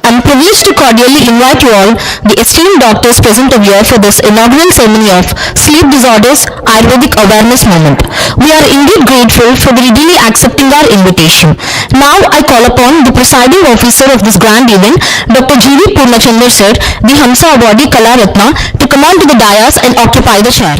I am privileged to cordially invite you all, the esteemed doctors present over here for this inaugural ceremony of Sleep Disorders Ayurvedic Awareness Movement. We are indeed grateful for readily accepting our invitation. Now I call upon the presiding officer of this grand event, Dr. G.V. Purnachand sir, the Hamsa Awardee Ratna, to come on to the dais and occupy the chair.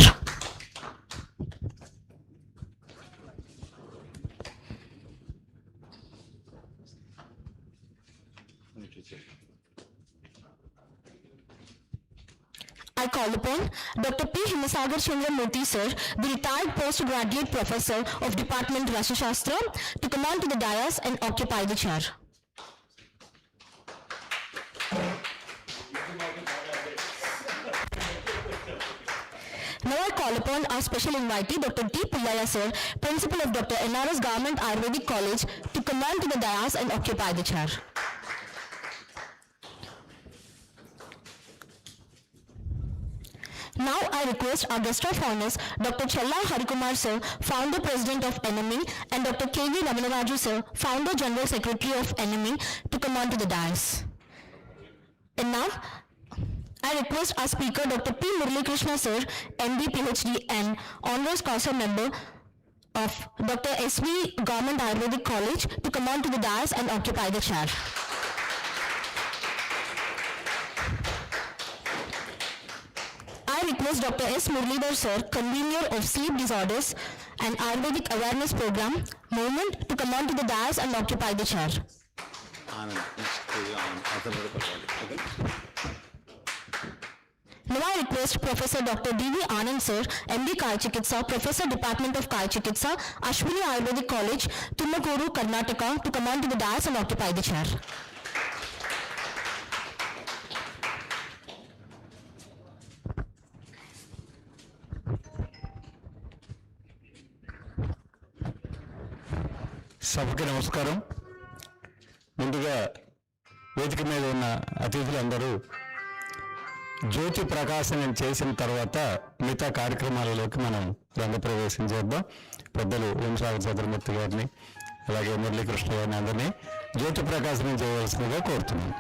I call upon Dr. P. Himasagarachandra Murthy sir, the retired postgraduate professor of Department RASASASTRA, to come on to the dais and occupy the chair. Now I call upon our special invitee, Dr. D. Bullaiah sir, principal of Dr. N.R.S Government Ayurvedic College, to come on to the dais and occupy the chair. Now I request our guest of honors, Dr. Challa Kumar sir, founder president of N.M.A, and Dr. K.V. Ramana Raju sir, founder general secretary of N.M.A, to come on to the dais. And now I request our speaker, Dr. P. Murali Krishna sir, M.D, Ph.D, and N.R.S council member of Dr. S.V. Government Ayurvedic College, to come on to the dais and occupy the chair. I request Dr. S. Murali sir, convener of Sleep Disorders and Ayurvedic Awareness Program, Movement, to come on to the dais and occupy the chair. Now I request Professor Dr. D.V. Anand sir, M.D. Kaya Chikitsa, Professor Department of Kaya Chikitsa, Ashwini Ayurvedic College, Tumakuru, Karnataka, to come on to the dais and occupy the chair. సభకి నమస్కారం. ముందుగా వేదిక మీద ఉన్న అతిథులందరూ జ్యోతి ప్రకాశనం చేసిన తర్వాత మిగతా కార్యక్రమాలలోకి మనం రంగప్రవేశం చేద్దాం. పెద్దలు వి.మ.ఆ గారిని, అలాగే మురళీకృష్ణ గారిని అందరినీ జ్యోతి ప్రకాశనం చేయవలసిందిగా కోరుతున్నాను.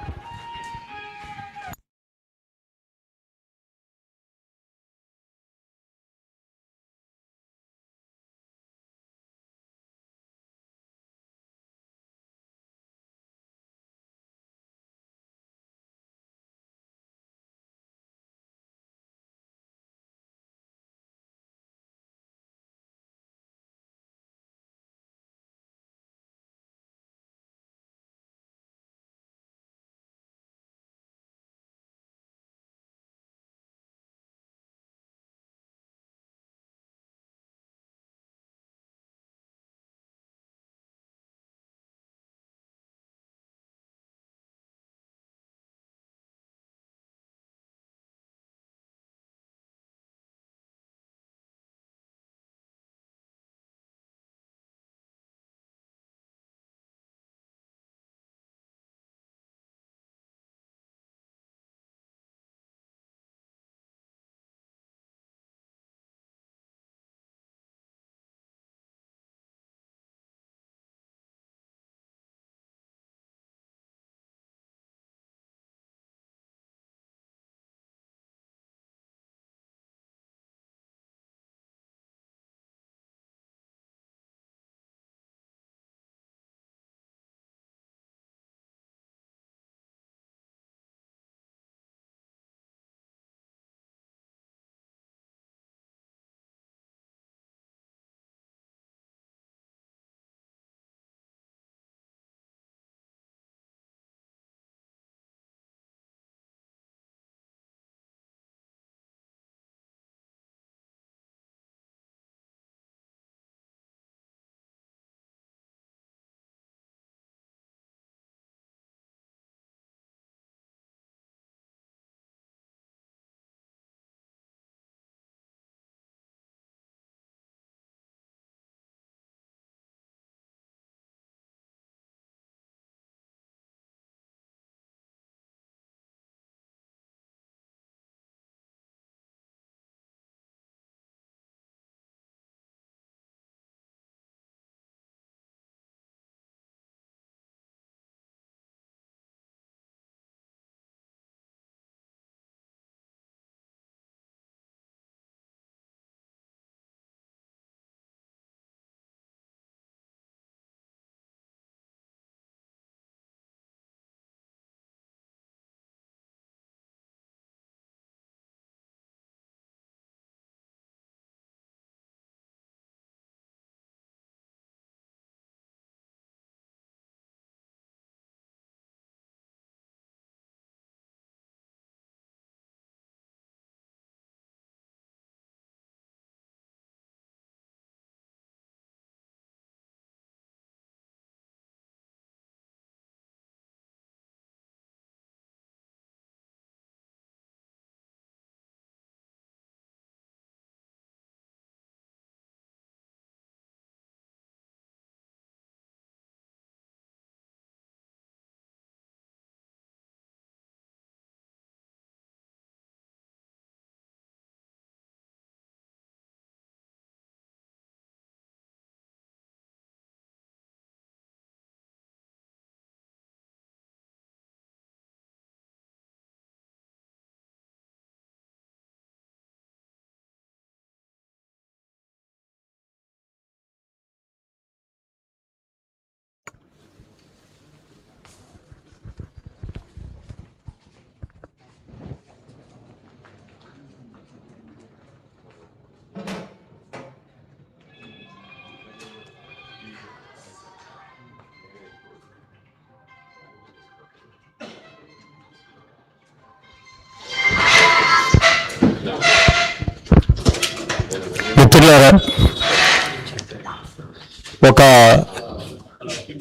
మిత్రులారా,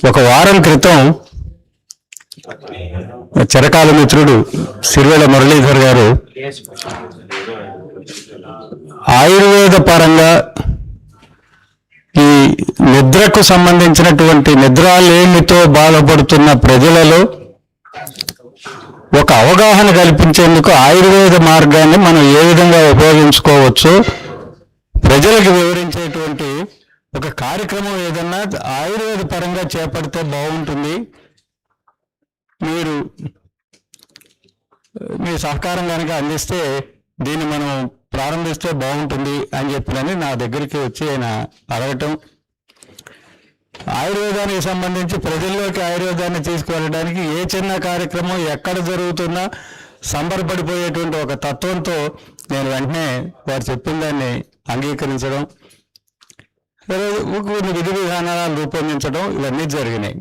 ఒక వారం క్రితం చిరకాల మిత్రుడు సిరివెల మురళీధర్ గారు ఆయుర్వేద పరంగా ఈ నిద్రకు సంబంధించినటువంటి నిద్రాలేమితో బాధపడుతున్న ప్రజలలో ఒక అవగాహన కల్పించేందుకు ఆయుర్వేద మార్గాన్ని మనం ఏ విధంగా ఉపయోగించుకోవచ్చు ప్రజలకు వివరించేటువంటి ఒక కార్యక్రమం ఏదన్నా ఆయుర్వేద పరంగా చేపడితే బాగుంటుంది, మీరు మీ సహకారం కనుక అందిస్తే దీన్ని మనం ప్రారంభిస్తే బాగుంటుంది అని చెప్పినని నా దగ్గరికి వచ్చి ఆయన అడగటం, ఆయుర్వేదానికి సంబంధించి ప్రజల్లోకి ఆయుర్వేదాన్ని తీసుకువెళ్ళడానికి ఏ చిన్న కార్యక్రమం ఎక్కడ జరుగుతున్నా సంబరపడిపోయేటువంటి ఒక తత్వంతో నేను వెంటనే వారు చెప్పిన దాన్ని అంగీకరించడం, కొన్ని విధి విధానాలు రూపొందించడం ఇవన్నీ జరిగినాయి.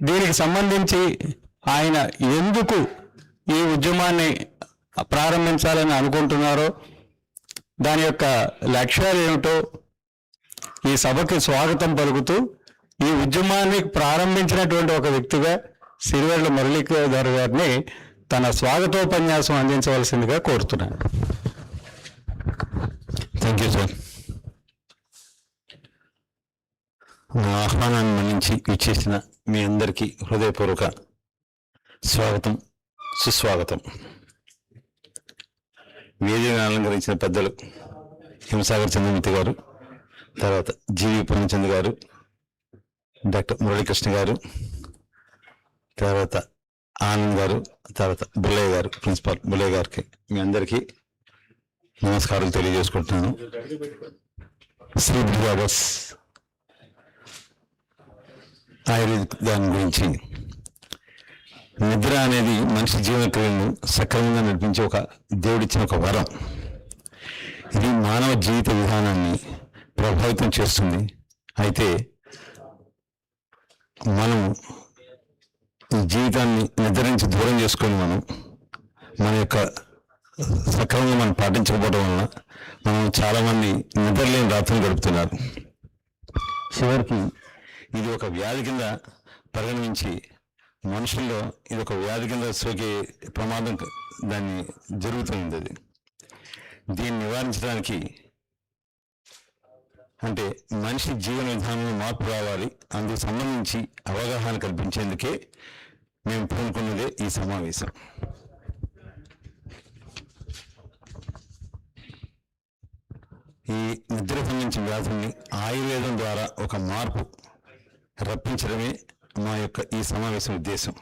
దీనికి సంబంధించి ఆయన ఎందుకు ఈ ఉద్యమాన్ని ప్రారంభించాలని అనుకుంటున్నారో, దాని యొక్క లక్ష్యాలు ఏమిటో ఈ సభకి స్వాగతం పలుకుతూ ఈ ఉద్యమాన్ని ప్రారంభించినటువంటి ఒక వ్యక్తిగా సిరివెల మురళీధర్ గారిని తన స్వాగతోపన్యాసం అందించవలసిందిగా కోరుతున్నాను. Thank you sir. నా ఆహ్వానాన్ని మన్నించి ఇచ్చేసిన మీ అందరికీ హృదయపూర్వక స్వాగతం, సుస్వాగతం. వేదికను అలంకరించిన పెద్దలు హిమసాగరచంద్ర మూర్తి గారు, తర్వాత Purnachand గారు, డాక్టర్ మురళీ కృష్ణ గారు, తర్వాత ఆనంద్ గారు, తర్వాత బుల్లయ్య గారు, ప్రిన్సిపాల్ బుల్లయ్య గారికి మీ అందరికీ నమస్కారాలు తెలియజేసుకుంటున్నాను. శ్రీ B.A.M.S ఆయుర్వేదిక్ దాని గురించి, నిద్ర అనేది మనిషి జీవన క్రియలను సక్రమంగా నడిపించే ఒక దేవుడిచ్చిన ఒక వరం. ఇది మానవ జీవిత విధానాన్ని ప్రభావితం చేస్తుంది. అయితే మనం ఈ జీవితాన్ని నిద్ర నుంచి దూరం చేసుకొని మన యొక్క సక్రమంగా మనం పాటించకపోవడం వలన మనం చాలామంది నిద్రలేని రాత్రులు గడుపుతున్నారు. చివరికి ఇది ఒక వ్యాధి కింద పరిగణించి మనుషుల్లో ఇది ఒక వ్యాధి కింద సోకే ప్రమాదం దాన్ని జరుగుతుంది. అది దీన్ని నివారించడానికి అంటే మనిషి జీవన విధానంలో మార్పు రావాలి, అందుకు సంబంధించి అవగాహన కల్పించేందుకే మేము పూనుకున్నదే ఈ సమావేశం. ఈ నిద్ర సంబంధించిన వ్యాధుల్ని ఆయుర్వేదం ద్వారా ఒక మార్పు రప్పించడమే మా యొక్క ఈ సమావేశం ఉద్దేశం.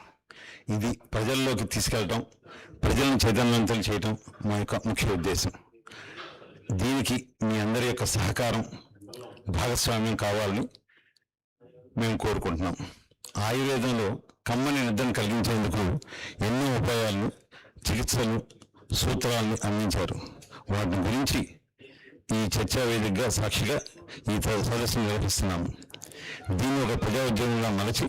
ఇది ప్రజల్లోకి తీసుకెళ్ళడం, ప్రజలను చైతన్యవంతులు చేయడం మా యొక్క ముఖ్య ఉద్దేశం. దీనికి మీ అందరి యొక్క సహకారం, భాగస్వామ్యం కావాలని మేము కోరుకుంటున్నాం. ఆయుర్వేదంలో కమ్మని నిద్రను కలిగించేందుకు ఎన్నో ఉపాయాలను, చికిత్సలు, సూత్రాలను అందించారు. వాటి గురించి ఈ చర్చా వేదికగా సాక్షిగా ఈ సదస్సును నిర్వహిస్తున్నాము. దీన్ని ఒక ప్రజా ఉద్యమంగా మలచి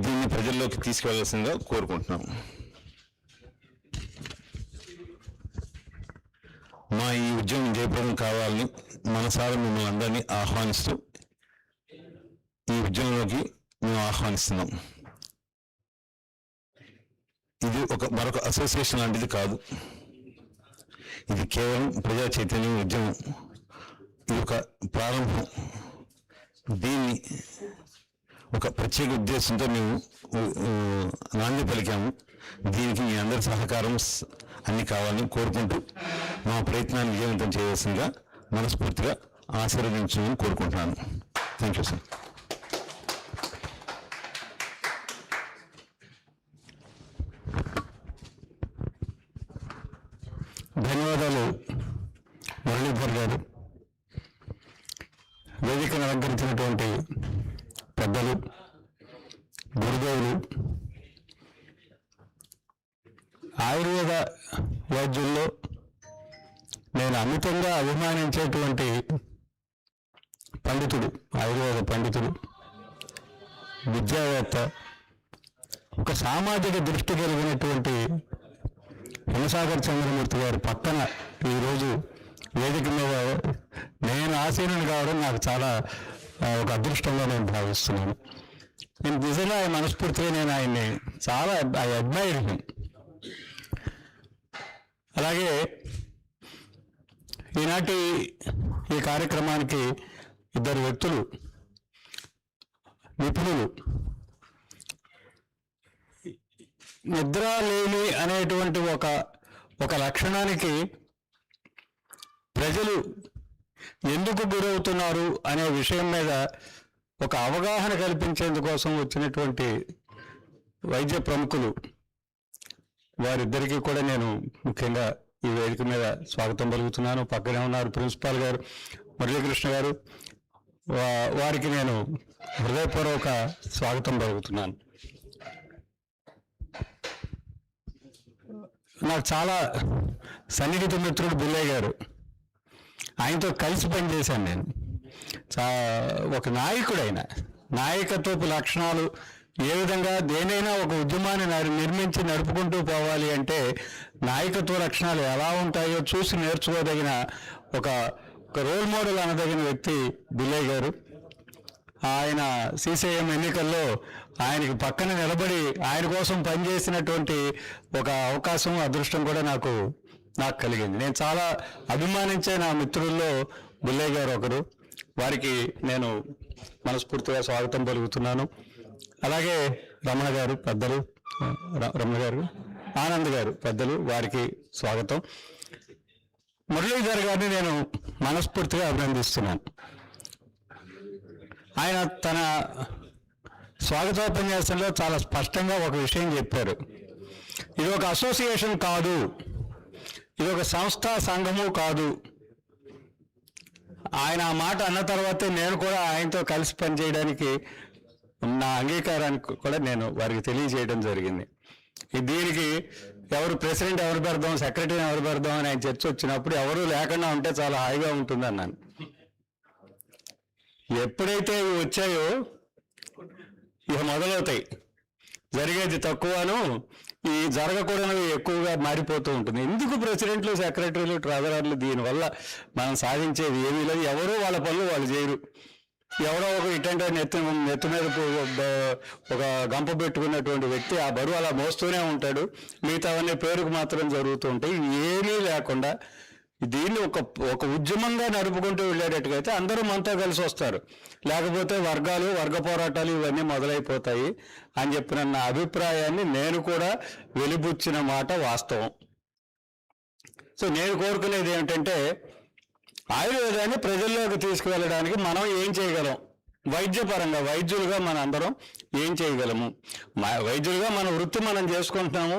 దీన్ని ప్రజల్లోకి తీసుకెళ్లాల్సిందిగా కోరుకుంటున్నాము. మా ఈ ఉద్యమం జయప్రదం కావాలని మనసారా మిమ్మల్ని అందరినీ ఆహ్వానిస్తూ ఈ ఉద్యమంలోకి మేము ఆహ్వానిస్తున్నాం. ఇది మరొక అసోసియేషన్ లాంటిది కాదు, ఇది కేవలం ప్రజా చైతన్యం ఉద్యమం. ఇది ఒక ప్రారంభం. దీన్ని ఒక ప్రత్యేక ఉద్దేశంతో మేము నాంది పలికాము. దీనికి మీ అందరి సహకారం అన్ని కావాలని కోరుకుంటూ మా ప్రయత్నాన్ని విజయవంతం చేయవలసిందిగా మనస్ఫూర్తిగా ఆశీర్వదించమని కోరుకుంటున్నాను. Thank you sir. ధన్యవాదాలు మురళీధర్ గారు. వేదికను అలంకరించినటువంటి పెద్దలు, గురుదేవులు, ఆయుర్వేద వైద్యుల్లో నేను అమితంగా అభిమానించేటువంటి పండితుడు, ఆయుర్వేద పండితుడు, విద్యావేత్త, ఒక సామాజిక దృష్టి కలిగినటువంటి హిమసాగరచంద్ర మూర్తి గారి పక్కన ఈరోజు వేదిక మీద నేను ఆసీనుని కావడం నాకు చాలా ఒక అదృష్టంగా నేను భావిస్తున్నాను. నేను నిజంగా మనస్ఫూర్తిగా నేను ఆయన్ని చాలా అడ్మైర్ హిమ్. అలాగే ఈనాటి ఈ కార్యక్రమానికి ఇద్దరు వ్యక్తులు నిపుణులు. నిద్ర లేమి అనేటువంటి ఒక లక్షణానికి ప్రజలు ఎందుకు గురవుతున్నారు అనే విషయం మీద ఒక అవగాహన కల్పించేందుకోసం వచ్చినటువంటి వైద్య ప్రముఖులు వారిద్దరికీ కూడా నేను ముఖ్యంగా ఈ వేదిక మీద స్వాగతం పలుకుతున్నాను. పక్కనే ఉన్నారు ప్రిన్సిపాల్ గారు మురళీకృష్ణ గారు, వారికి నేను హృదయపూర్వక స్వాగతం పలుకుతున్నాను. నాకు చాలా సన్నిహిత మిత్రుడు బుల్లయ్య గారు, ఆయనతో కలిసి పనిచేశాను నేను. ఒక నాయకుడైన నాయకత్వపు లక్షణాలు ఏ విధంగా దేనైనా ఒక ఉద్యమాన్ని నిర్మించి నడుపుకుంటూ పోవాలి అంటే నాయకత్వ లక్షణాలు ఎలా ఉంటాయో చూసి నేర్చుకోదగిన ఒక రోల్ మోడల్ అనదగిన వ్యక్తి బుల్లయ్య గారు. ఆయన సిసిఎం ఎన్నికల్లో ఆయనకి పక్కన నిలబడి ఆయన కోసం పనిచేసినటువంటి ఒక అవకాశం, అదృష్టం కూడా నాకు కలిగింది. నేను చాలా అభిమానించే నా మిత్రుల్లో బుల్లయ్య గారు ఒకరు. వారికి నేను మనస్ఫూర్తిగా స్వాగతం పలుకుతున్నాను. అలాగే రమణ గారు పెద్దలు, రమణ గారు, ఆనంద్ గారు పెద్దలు, వారికి స్వాగతం. మురళీధర్ గారిని నేను మనస్ఫూర్తిగా అభినందిస్తున్నాను. ఆయన తన స్వాగతోపన్యాసంలో చాలా స్పష్టంగా ఒక విషయం చెప్పారు. ఇది ఒక అసోసియేషన్ కాదు, ఇది ఒక సంస్థ సంఘము కాదు. ఆయన ఆ మాట అన్న తర్వాతే నేను కూడా ఆయనతో కలిసి పనిచేయడానికి నా అంగీకారానికి కూడా నేను వారికి తెలియజేయడం జరిగింది. దీనికి ఎవరు ప్రెసిడెంట్ ఎవరు పెడదాం, సెక్రటరీని ఎవరు పెడదాం అని ఆయన చర్చ వచ్చినప్పుడు ఎవరు లేకుండా ఉంటే చాలా హాయిగా ఉంటుంది అన్నాను. ఎప్పుడైతే ఇవి వచ్చాయో ఇక మొదలవుతాయి. జరిగేది తక్కువను, ఈ జరగకూడనివి ఎక్కువగా మారిపోతూ ఉంటుంది. ఎందుకు ప్రెసిడెంట్లు, సెక్రటరీలు, ట్రెజరర్లు? దీనివల్ల మనం సాధించేది ఏమీ లేదు. ఎవరో వాళ్ళ పనులు వాళ్ళు చేయరు. ఎవరో ఒక ఇటంటే నెత్తి మీద ఒక గంప పెట్టుకున్నటువంటి వ్యక్తి ఆ బరువు అలా మోస్తూనే ఉంటాడు. మిగతావన్నీ పేరుకు మాత్రం జరుగుతూ ఉంటాయి. ఏమీ లేకుండా దీన్ని ఒక ఉద్యమంగా నడుపుకుంటూ వెళ్ళేటట్టుగా అయితే అందరూ మనతో కలిసి వస్తారు. లేకపోతే వర్గ పోరాటాలు ఇవన్నీ మొదలైపోతాయి అని చెప్పిన నా అభిప్రాయాన్ని నేను కూడా వెలిబుచ్చిన మాట వాస్తవం. సో నేను కోరుకునేది ఏమిటంటే ఆయుర్వేదాన్ని ప్రజల్లోకి తీసుకువెళ్ళడానికి మనం ఏం చేయగలం, వైద్యపరంగా వైద్యులుగా మన అందరం ఏం చేయగలము. వైద్యులుగా మన వృత్తి మనం చేసుకుంటున్నాము.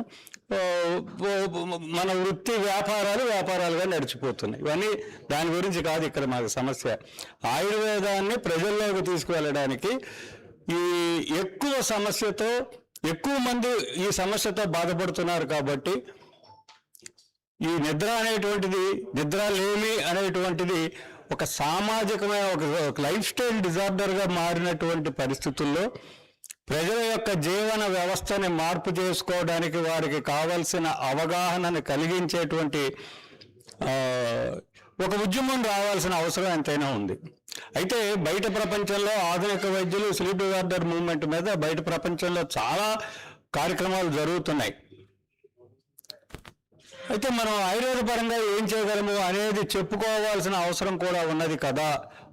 మన వృత్తి వ్యాపారాలుగా నడిచిపోతున్నాయి. ఇవన్నీ దాని గురించి కాదు ఇక్కడ మాకు సమస్య. ఆయుర్వేదాన్ని ప్రజల్లోకి తీసుకువెళ్ళడానికి ఈ ఎక్కువ మంది ఈ సమస్యతో బాధపడుతున్నారు. కాబట్టి ఈ నిద్ర లేమి అనేటువంటిది ఒక సామాజికమైన ఒక లైఫ్ స్టైల్ డిజార్డర్గా మారినటువంటి పరిస్థితుల్లో ప్రజల యొక్క జీవన వ్యవస్థని మార్పు చేసుకోవడానికి వారికి కావలసిన అవగాహనను కలిగించేటువంటి ఒక ఉద్యమం రావాల్సిన అవసరం ఎంతైనా ఉంది. అయితే బయట ప్రపంచంలో ఆధునిక వైద్యులు స్లీప్ డిజార్డర్ మూవ్మెంట్ మీద బయట ప్రపంచంలో చాలా కార్యక్రమాలు జరుగుతున్నాయి. అయితే మనం ఆయుర్వేద పరంగా ఏం చేయగలము అనేది చెప్పుకోవాల్సిన అవసరం కూడా ఉన్నది కదా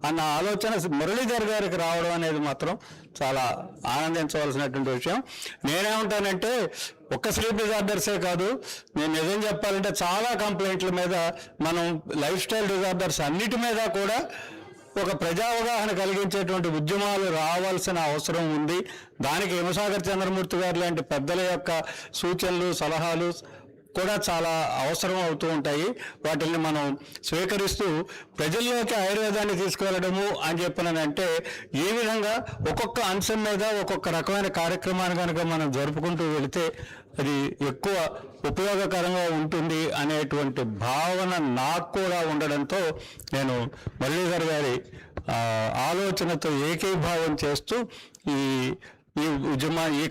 అన్న ఆలోచన మురళీధర్ గారికి రావడం అనేది మాత్రం చాలా ఆనందించవలసినటువంటి విషయం. నేనేమంటానంటే ఒక్క స్లీప్ డిజార్డర్సే కాదు, నేను నిజం చెప్పాలంటే చాలా కంప్లైంట్ల మీద మనం లైఫ్ స్టైల్ డిజార్డర్స్ అన్నిటి మీద కూడా ఒక ప్రజా అవగాహన కలిగించేటువంటి ఉద్యమాలు రావాల్సిన అవసరం ఉంది. దానికి హిమసాగర్ చంద్రమూర్తి గారు లాంటి పెద్దల యొక్క సూచనలు, సలహాలు కూడా చాలా అవసరం అవుతూ ఉంటాయి. వాటిని మనం స్వీకరిస్తూ ప్రజల్లోకి ఆయుర్వేదాన్ని తీసుకువెళ్ళడము అని చెప్పినంటే ఏ విధంగా ఒక్కొక్క అంశం మీద ఒక్కొక్క రకమైన కార్యక్రమాన్ని కనుక మనం జరుపుకుంటూ వెళితే అది ఎక్కువ ఉపయోగకరంగా ఉంటుంది అనేటువంటి భావన నాకు కూడా ఉండడంతో నేను మురళీధర్ గారి ఆలోచనతో ఏకీభావం చేస్తూ ఈ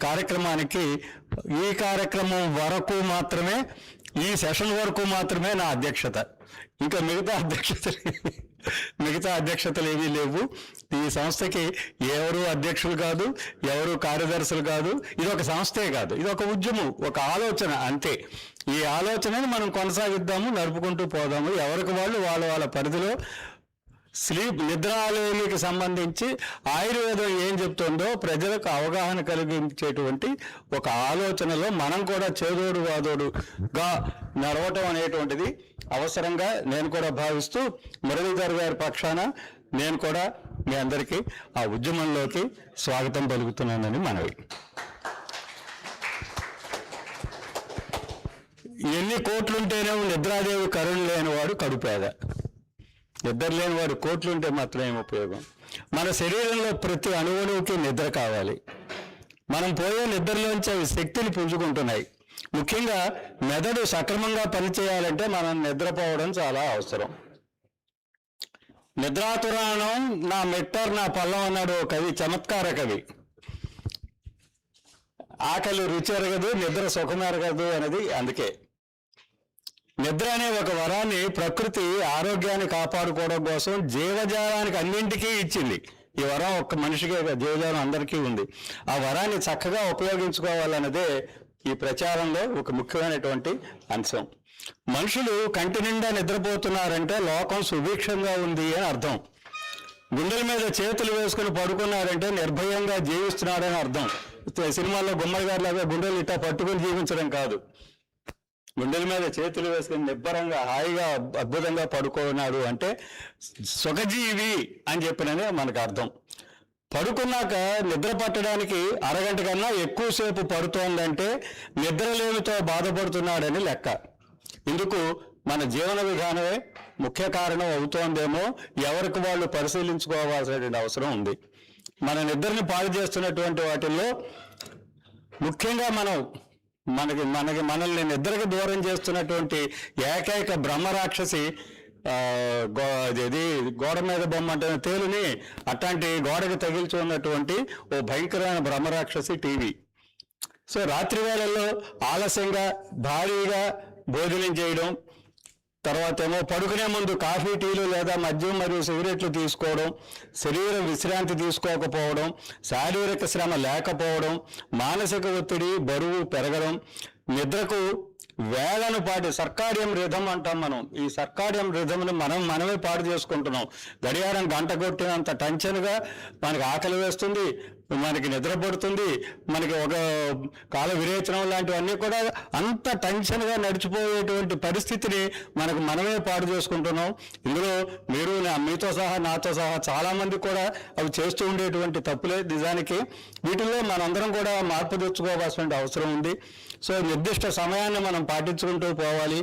కార్యక్రమం వరకు మాత్రమే ఈ సెషన్ వరకు మాత్రమే నా అధ్యక్షత, ఇంకా మిగతా అధ్యక్షతలు ఏమీ లేవు. ఈ సంస్థకి ఎవరు అధ్యక్షులు కాదు, ఎవరు కార్యదర్శులు కాదు. ఇది ఒక సంస్థే కాదు, ఇది ఒక ఉద్యమం, ఒక ఆలోచన అంతే. ఈ ఆలోచనని మనం కొనసాగిద్దాము, నడుపుకుంటూ పోదాము. ఎవరికి వాళ్ళు వాళ్ళ పరిధిలో నిద్రాలేమికి సంబంధించి ఆయుర్వేదం ఏం చెప్తుందో ప్రజలకు అవగాహన కలిగించేటువంటి ఒక ఆలోచనలో మనం కూడా చేదోడు వాదోడుగా నడవటం అనేటువంటిది అవసరంగా నేను కూడా భావిస్తూ మురళీధర్ గారి పక్షాన నేను కూడా మీ అందరికీ ఆ ఉద్యమంలోకి స్వాగతం పలుకుతున్నానని మనవి. ఎన్ని కోట్లుంటేనే నిద్రాదేవి కరుణ లేనివాడు కడుపేద. నిద్ర లేనివాడు కోట్లుంటే మాత్రం ఏం ఉపయోగం? మన శరీరంలో ప్రతి అణువుకి నిద్ర కావాలి. మనం పోయే నిద్రలోంచి అవి శక్తిని పుంజుకుంటున్నాయి. ముఖ్యంగా మెదడు సక్రమంగా పనిచేయాలంటే మనం నిద్రపోవడం చాలా అవసరం. నిద్రాతురాణం నా మెట్టర్ నా పల్లం అన్నాడు కవి, చమత్కార కవి. ఆకలి రుచి ఎరగదు, నిద్ర సుఖం ఎరగదు అనేది అందుకే. నిద్ర అనే ఒక వరాన్ని ప్రకృతి ఆరోగ్యాన్ని కాపాడుకోవడం కోసం జీవజాలానికి అన్నింటికీ ఇచ్చింది. ఈ వరం ఒక్క మనిషికే, జీవజాలం అందరికీ ఉంది. ఆ వరాన్ని చక్కగా ఉపయోగించుకోవాలన్నదే ఈ ప్రచారంలో ఒక ముఖ్యమైనటువంటి అంశం. మనుషులు కంటి నిండా నిద్రపోతున్నారంటే లోకం సుభిక్షంగా ఉంది అని అర్థం. గుండెల మీద చేతులు వేసుకుని పడుకున్నారంటే నిర్భయంగా జీవిస్తున్నాడని అర్థం. సినిమాల్లో గుమ్మడి గారి లాగా గుండెలు ఇట్టా పట్టుకుని జీవించడం కాదు. గుండెల మీద చేతులు వేసుకుని నిబ్బరంగా హాయిగా అద్భుతంగా పడుకున్నాడు అంటే సుఖజీవి అని చెప్పిననే మనకు అర్థం. పడుకున్నాక నిద్ర పట్టడానికి అరగంట కన్నా ఎక్కువసేపు పడుతోందంటే నిద్రలేమితో బాధపడుతున్నాడని లెక్క. ఇందుకు మన జీవన విధానమే ముఖ్య కారణం అవుతోందేమో ఎవరికి వాళ్ళు పరిశీలించుకోవాల్సినటువంటి అవసరం ఉంది. మన నిద్రని పాడు చేస్తున్నటువంటి వాటిల్లో ముఖ్యంగా మనల్ని నిద్రకి దూరం చేస్తున్నటువంటి ఏకైక బ్రహ్మరాక్షసి గోడ మీద బొమ్మ అంటే తేలుని అట్లాంటి గోడకి తగిల్చి ఉన్నటువంటి ఓ భయంకరమైన బ్రహ్మరాక్షసి టీవీ. సో రాత్రి వేళల్లో ఆలస్యంగా భారీగా భోజనం చేయడం, తర్వాత ఏమో పడుకునే ముందు కాఫీ, టీలు లేదా మద్యం మరియు సిగరెట్లు తీసుకోవడం, శరీరం విశ్రాంతి తీసుకోకపోవడం, శారీరక శ్రమ లేకపోవడం, మానసిక ఒత్తిడి, బరువు పెరగడం, నిద్రకు వేళను పాటి సర్కాడియం రిథం అంటాం మనం. ఈ సర్కాడియం రిథంను మనమే పాడు చేసుకుంటున్నాం. గడియారం గంట కొట్టినంత టెన్షన్గా మనకి ఆకలి వేస్తుంది, మనకి నిద్ర పడుతుంది, మనకి ఒక కాల విరేచనం లాంటివన్నీ కూడా అంత టెన్షన్గా నడిచిపోయేటువంటి పరిస్థితిని మనమే పాడు చేసుకుంటున్నాం. ఇందులో మీతో సహా నాతో సహా చాలామంది కూడా అవి చేస్తూ ఉండేటువంటి తప్పులే నిజానికి. వీటిల్లో మనందరం కూడా మార్పు తెచ్చుకోవాల్సిన అవసరం ఉంది. సో నిర్దిష్ట సమయాన్ని మనం పాటించుకుంటూ పోవాలి.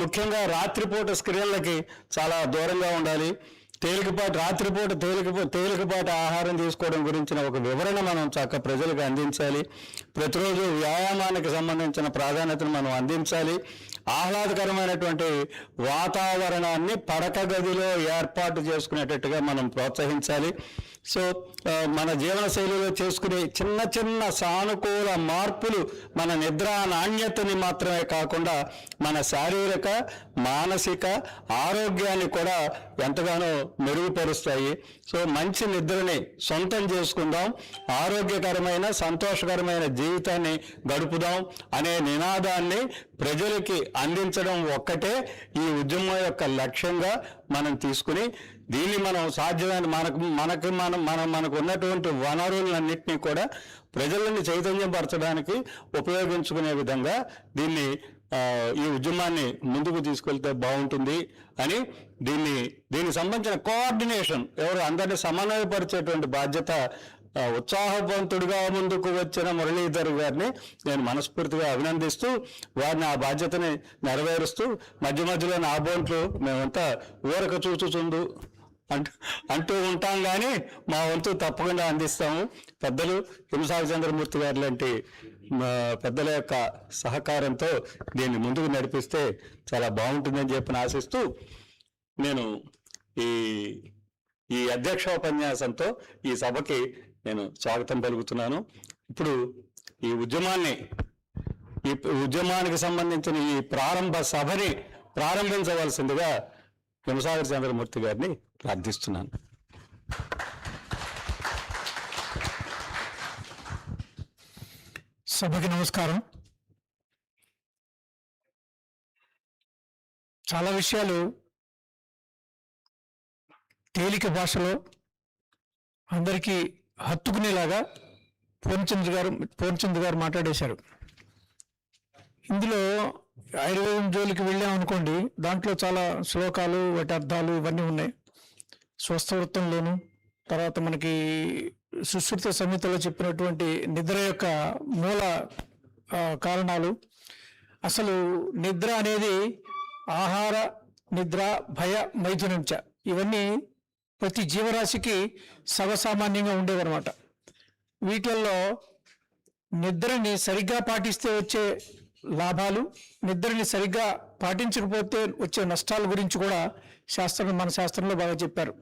ముఖ్యంగా రాత్రిపూట స్క్రీన్లకి చాలా దూరంగా ఉండాలి. తేలికపాటి ఆహారం తీసుకోవడం గురించిన ఒక వివరణ మనం ప్రజలకు అందించాలి. ప్రతిరోజు వ్యాయామానికి సంబంధించిన ప్రాధాన్యతను మనం అందించాలి. ఆహ్లాదకరమైనటువంటి వాతావరణాన్ని పడక గదిలో ఏర్పాటు చేసుకునేటట్టుగా మనం ప్రోత్సహించాలి. సో మన జీవన శైలిలో చేసుకునే చిన్న చిన్న సానుకూల మార్పులు మన నిద్ర నాణ్యతని మాత్రమే కాకుండా మన శారీరక మానసిక ఆరోగ్యాన్ని కూడా ఎంతగానో మెరుగుపరుస్తాయి. సో మంచి నిద్రని సొంతం చేసుకుందాం, ఆరోగ్యకరమైన సంతోషకరమైన జీవితాన్ని గడుపుదాం అనే నినాదాన్ని ప్రజలకి అందించడం ఒక్కటే ఈ ఉద్యమం యొక్క లక్ష్యంగా మనం తీసుకుని దీన్ని మనం సాధ్యమైన మనకు ఉన్నటువంటి వనరులన్నింటినీ కూడా ప్రజలని చైతన్యపరచడానికి ఉపయోగించుకునే విధంగా ఈ ఉద్యమాన్ని ముందుకు తీసుకెళ్తే బాగుంటుంది అని దీనికి సంబంధించిన కోఆర్డినేషన్ అందరినీ సమన్వయపరిచేటువంటి బాధ్యత ఉత్సాహవంతుడిగా ముందుకు వచ్చిన మురళీధర్ గారిని నేను మనస్ఫూర్తిగా అభినందిస్తూ వారిని ఆ బాధ్యతని నెరవేరుస్తూ మధ్యలో నా బోంట్లు మేమంతా ఊరక చూచుచుందు అంటూ ఉంటాం, కానీ మా వంతు తప్పకుండా అందిస్తాము. పెద్దలు హిమసాగరచంద్ర మూర్తి గారు లాంటి పెద్దల యొక్క సహకారంతో దీన్ని ముందుకు నడిపిస్తే చాలా బాగుంటుందని చెప్పి ఆశిస్తూ నేను ఈ అధ్యక్షోపన్యాసంతో ఈ సభకి నేను స్వాగతం పలుకుతున్నాను. ఇప్పుడు ఈ ఉద్యమాన్ని ఈ ఉద్యమానికి సంబంధించిన ఈ ప్రారంభ సభని ప్రారంభించవలసిందిగా హిమసాగర్ చంద్రమూర్తి గారిని ప్రార్థిస్తున్నాను. సభకి నమస్కారం. చాలా విషయాలు తేలిక భాషలో అందరికీ హత్తుకునేలాగా పూర్ణచంద్ర గారు మాట్లాడేశారు. ఇందులో ఆయుర్వేదం జోలికి వెళ్ళామనుకోండి, దాంట్లో చాలా శ్లోకాలు, వాటి అర్థాలు ఇవన్నీ ఉన్నాయి. స్వస్థవృత్తంలోను, తర్వాత మనకి సుశ్రుత సంహితలో చెప్పినటువంటి నిద్ర యొక్క మూల కారణాలు. అసలు నిద్ర అనేది ఆహార నిద్ర, భయ, మైథునంచ ఇవన్నీ ప్రతి జీవరాశికి సర్వసామాన్యంగా ఉండేవన్నమాట. వీటిల్లో నిద్రని సరిగ్గా పాటిస్తే వచ్చే లాభాలు, నిద్రని సరిగ్గా పాటించకపోతే వచ్చే నష్టాల గురించి కూడా మన శాస్త్రంలో బాగా చెప్పారు.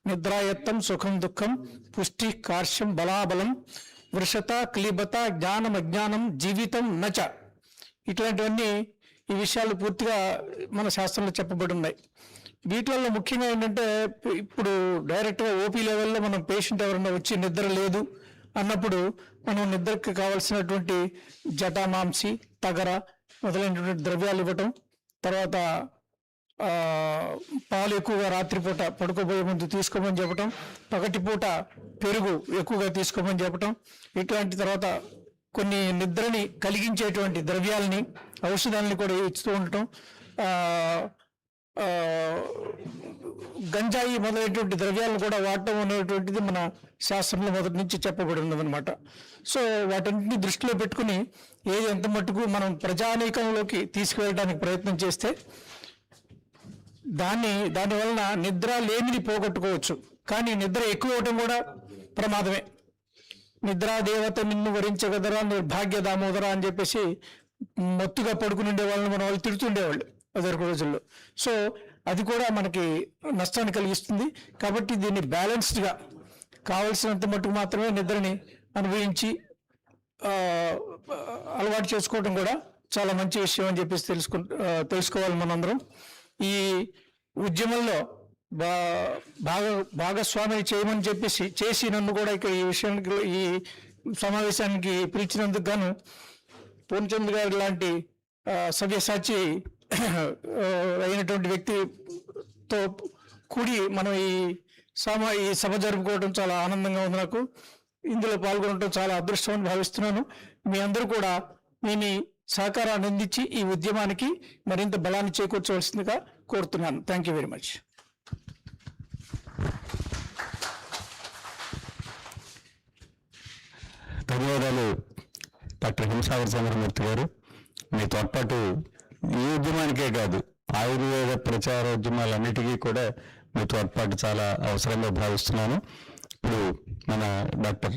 నిద్రాయత్తం సుఖం దుఃఖం పుష్టి కార్ష్యం బలాబలం వృషత క్లీబత జ్ఞానం అజ్ఞానం జీవితం నచ, ఇట్లాంటివన్నీ ఈ విషయాలు పూర్తిగా మన శాస్త్రంలో చెప్పబడి ఉన్నాయి. వీటిల్లో ముఖ్యంగా ఏంటంటే, ఇప్పుడు డైరెక్ట్గా ఓపీ లెవెల్లో మనం పేషెంట్ ఎవరైనా వచ్చి నిద్ర లేదు అన్నప్పుడు మనం నిద్రకి కావాల్సినటువంటి జటామాంసి, తగర మొదలైనటువంటి ద్రవ్యాలు ఇవ్వటం, తర్వాత పాలు ఎక్కువగా రాత్రిపూట పడుకోబోయే ముందు తీసుకోమని చెప్పటం, పగటిపూట పెరుగు ఎక్కువగా తీసుకోమని చెప్పటం, ఇట్లాంటి తర్వాత కొన్ని నిద్రని కలిగించేటువంటి ద్రవ్యాలని, ఔషధాలని కూడా ఇస్తూ ఉండటం, గంజాయి మొదలైనటువంటి ద్రవ్యాలను కూడా వాడటం అనేటువంటిది మన శాస్త్రంలో మొదటి నుంచి చెప్పబడి ఉన్నదన్నమాట. సో వాటన్నింటినీ దృష్టిలో పెట్టుకుని ఏది ఎంత మట్టుకు మనం ప్రజానీకంలోకి తీసుకువెళ్ళడానికి ప్రయత్నం చేస్తే దానివలన నిద్ర లేమిని పోగొట్టుకోవచ్చు. కానీ నిద్ర ఎక్కువ అవటం కూడా ప్రమాదమే. నిద్రా దేవత నిన్ను వరించగదరా నిర్భాగ్య దామోదరా అని చెప్పేసి మత్తుగా పడుకుని ఉండే వాళ్ళని మన వాళ్ళు తిడుతుండేవాళ్ళు అదొక రోజుల్లో. సో అది కూడా మనకి నష్టాన్ని కలిగిస్తుంది. కాబట్టి దీన్ని బ్యాలెన్స్డ్గా కావలసినంత మట్టుకు మాత్రమే నిద్రని అనుభవించి అలవాటు చేసుకోవడం కూడా చాలా మంచి విషయం అని చెప్పేసి తెలుసుకోవాలి మనందరం. ఈ ఉద్యమంలో భాగస్వామిని చేయమని చెప్పేసి చేసి నన్ను కూడా ఇక్కడ ఈ విషయానికి, ఈ సమావేశానికి పిలిచినందుకు గాను పూర్ణచంద్ర గారి లాంటి సవ్యసాచి అయినటువంటి వ్యక్తితో కూడి మనం ఈ సభ జరుపుకోవడం చాలా ఆనందంగా ఉంది. నాకు ఇందులో పాల్గొనడం చాలా అదృష్టం అని భావిస్తున్నాను. మీ అందరూ కూడా మీ సహకారాన్ని అందించి ఈ ఉద్యమానికి మరింత బలాన్ని చేకూర్చవలసిందిగా కోరుతున్నాను. Thank you very much. ధన్యవాదాలు డాక్టర్ హిమసాగర్ చంద్రమూర్తి గారు. మీ తోడ్పాటు ఈ ఉద్యమానికే కాదు, ఆయుర్వేద ప్రచారోద్యమాలన్నిటికీ కూడా మీ తోడ్పాటు చాలా అవసరంగా భావిస్తున్నాను. ఇప్పుడు మన డాక్టర్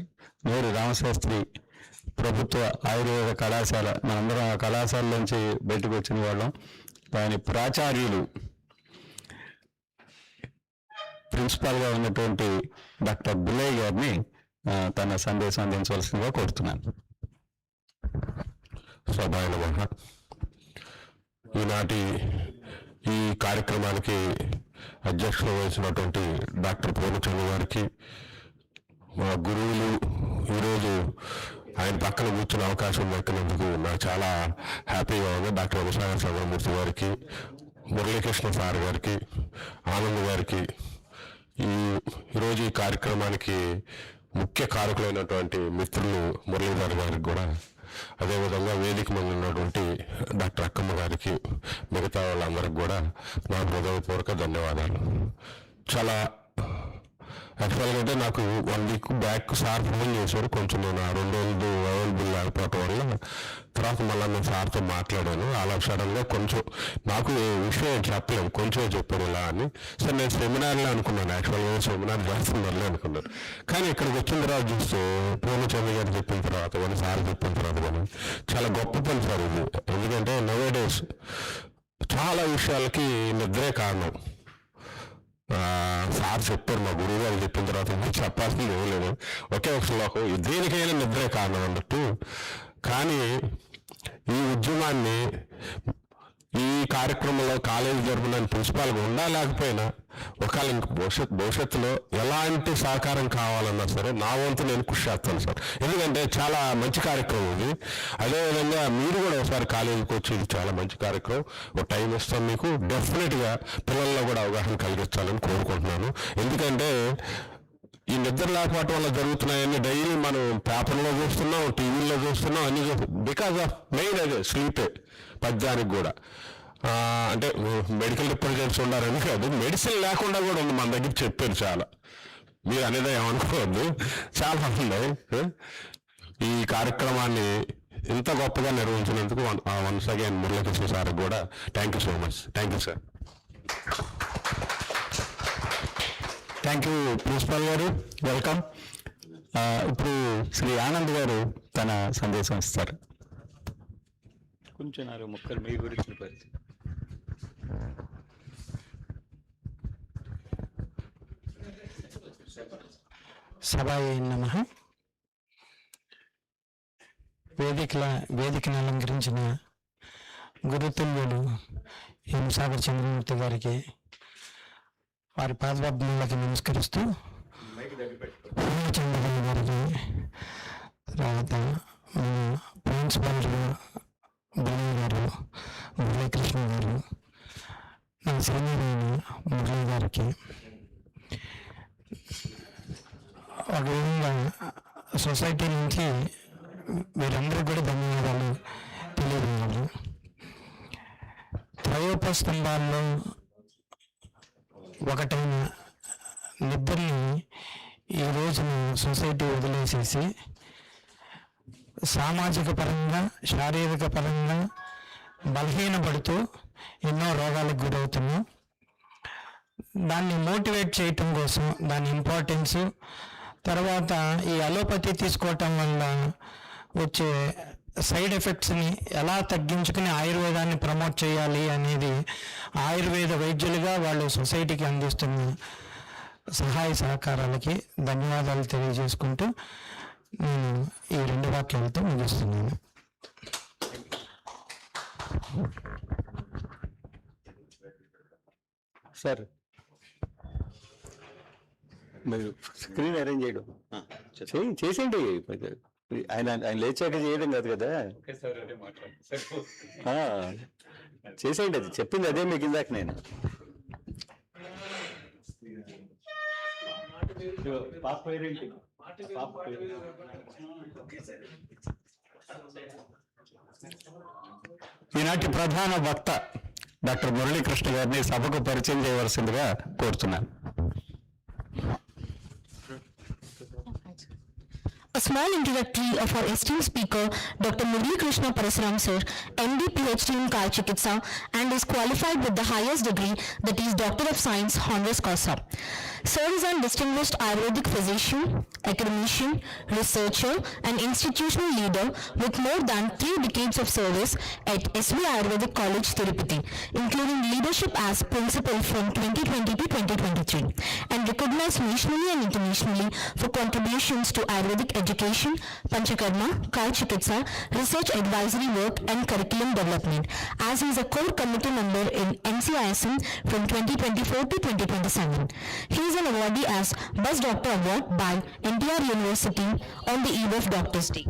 నూరి రామశాస్త్రి ప్రభుత్వ ఆయుర్వేద కళాశాల, మనందరం ఆ కళాశాలలోంచి బయటకు వచ్చిన వాళ్ళం. దాని ప్రాచార్యులు, ప్రిన్సిపాల్గా ఉన్నటువంటి డాక్టర్ బుల్లయ్య గారిని తన సందేశం అందించవలసిందిగా కోరుతున్నాను. సభాయ నమః. ఈనాటి ఈ కార్యక్రమానికి అధ్యక్షత వహించినటువంటి డాక్టర్ పూర్ణచంద్ర గారికి, మా గురువులు, ఈరోజు ఆయన పక్కన కూర్చున్న అవకాశం దక్కినందుకు నాకు చాలా హ్యాపీగా ఉంది. డాక్టర్ హిమసాగరచంద్ర మూర్తి గారికి, మురళీకృష్ణ సార్ గారికి, ఆనంద్ గారికి, ఈరోజు ఈ కార్యక్రమానికి ముఖ్య కారకులైనటువంటి మిత్రులు మురళీధర్ గారికి కూడా, అదేవిధంగా వేదిక మీద ఉన్నటువంటి డాక్టర్ అక్కమ్మ గారికి, మిగతా వాళ్ళందరికి కూడా నా హృదయపూర్వక ధన్యవాదాలు. చాలా యాక్చువల్గా అంటే నాకు 1 వీక్ బ్యాక్ సార్ ఫోన్ చేశారు. కొంచెం నేను 2 రోజులు అవైలబుల్ లేకపోవటం వల్ల తర్వాత మళ్ళీ నేను సార్తో మాట్లాడాను. అలా సడన్గా కొంచెం నాకు విషయం చెప్పలేము, కొంచెం చెప్పారు ఇలా అని. సరే నేను సెమినార్లే అనుకున్నాను, యాక్చువల్గా సెమినార్ చేస్తున్నారులే అనుకున్నాను. కానీ ఇక్కడికి వచ్చిన తర్వాత చూస్తే పూర్ణచంద్ర గారు చెప్పిన తర్వాత కానీ సార్ చెప్పిన తర్వాత కానీ చాలా గొప్ప పని సార్ ఇది. ఎందుకంటే నవేడేస్ చాలా విషయాలకి నిద్రే కారణం. సార్ చెప్పారు, మా గురువు గారు చెప్పిన తర్వాత చెప్పాల్సింది ఏం లేదు, ఒకే ఒక శ్లోకం, దేనికైనా నిద్రే కారణం అన్నట్టు. కానీ ఈ ఉద్యమాన్ని ఈ కార్యక్రమంలో కాలేజీ జరుపున ప్రిన్సిపాల్గా ఉన్నా లేకపోయినా ఒకవేళ ఇంక భవిష్యత్తులో ఎలాంటి సహకారం కావాలన్నా సరే నా వంతు నేను కృషి చేస్తాను సార్. ఎందుకంటే చాలా మంచి కార్యక్రమం ఇది. అదేవిధంగా మీరు కూడా ఒకసారి కాలేజీకి వచ్చి ఇది చాలా మంచి కార్యక్రమం, ఒక టైం ఇస్తాం మీకు. డెఫినెట్గా పిల్లల్లో కూడా అవగాహన కలిగించాలని కోరుకుంటున్నాను. ఎందుకంటే ఈ నిద్ర లేకపోవటం వల్ల జరుగుతున్నాయని డైలీ మనం పేపర్లో చూస్తున్నాం, టీవీలో చూస్తున్నాం, అన్ని బికాజ్ ఆఫ్ మెయిన్ అదే స్లీపే. పద్యానికి కూడా అంటే మెడికల్ రిప్రజెంట్స్ ఉండాలని కాదు, మెడిసిన్ లేకుండా కూడా ఉంది మన దగ్గర చెప్పారు చాలా. మీరు అనేది ఏమనుకోవద్దు, చాలా ఉన్నాయి. ఈ కార్యక్రమాన్ని ఇంత గొప్పగా నిర్వహించినందుకు వన్స్ అగైన్ మురళీకృష్ణ సార్ కూడా thank you so much. Thank you sir. Thank you principal గారు, వెల్కమ్. ఇప్పుడు శ్రీ ఆనంద్ గారు తన సందేశం ఇస్తారు. కొంచెం 4 ముక్కలు మీ గురించి పరిచయం. సభాయే నమః. వేదికను అలంకరించిన గురుతుల్యులు హిమసాగరచంద్రమూర్తి గారికి వారి పాదపద్మములకు నమస్కరిస్తూ, పూర్ణచంద్ర గారికి, తర్వాత మన ప్రిన్సిపల్ బుల్లయ్య గారు, కృష్ణ గారు, నా సీనియర్ అయిన మురళి గారికి, ఒక విధంగా సొసైటీ నుంచి వీరందరూ కూడా ధన్యవాదాలు తెలియజేయాలి. త్రయోపస్తంభాల్లో ఒకటైన నిద్రని ఈ రోజున సొసైటీ వదిలేసేసి సామాజిక పరంగా, శారీరక పరంగా బలహీనపడుతూ ఎన్నో రోగాలకు గురవుతున్నాం. దాన్ని మోటివేట్ చేయటం కోసం, దాని ఇంపార్టెన్స్, తర్వాత ఈ అలోపతి తీసుకోవటం వల్ల వచ్చే సైడ్ ఎఫెక్ట్స్ని ఎలా తగ్గించుకుని ఆయుర్వేదాన్ని ప్రమోట్ చేయాలి అనేది ఆయుర్వేద వైద్యులుగా వాళ్ళు సొసైటీకి అందిస్తున్న సహాయ సహకారాలకి ధన్యవాదాలు తెలియజేసుకుంటూ నేను ఈ 2 వాక్యాలతో ముగిస్తున్నాను. సార్ మీరు స్క్రీన్ అరేంజ్ చేయడం చేసేయండి. ఆయన లేచాక చేయడం కాదు కదా, చేసేయండి. అది చెప్పింది అదే మీకు ఇందాక నేను. ఈనాటి ప్రధాన వక్త డాక్టర్ మురళీకృష్ణ గారిని సభకు పరిచయం చేయవలసిందిగా కోరుతున్నాను. A small introductory of our esteemed speaker, Dr. Murali Krishna Parasuram sir, M.D. Ph.d. in Kal Chikitsa, and is qualified with the highest degree, that is Doctor of Science, Honoris Causa. Sir is a distinguished Ayurvedic physician, academician, researcher, and institutional leader with more than 3 decades of service at S.V. Ayurvedic College, Tirupati, including leadership as principal from 2020 to 2023, and recognized nationally and internationally for contributions to Ayurvedic education, Panchakarma, Kal Chikitsa, research advisory work, and curriculum development, as he is a core committee member in NCISM from 2024 to 2027. He is an awardee as Best Doctor Award by N.R.S University on the eve of Doctor's Day.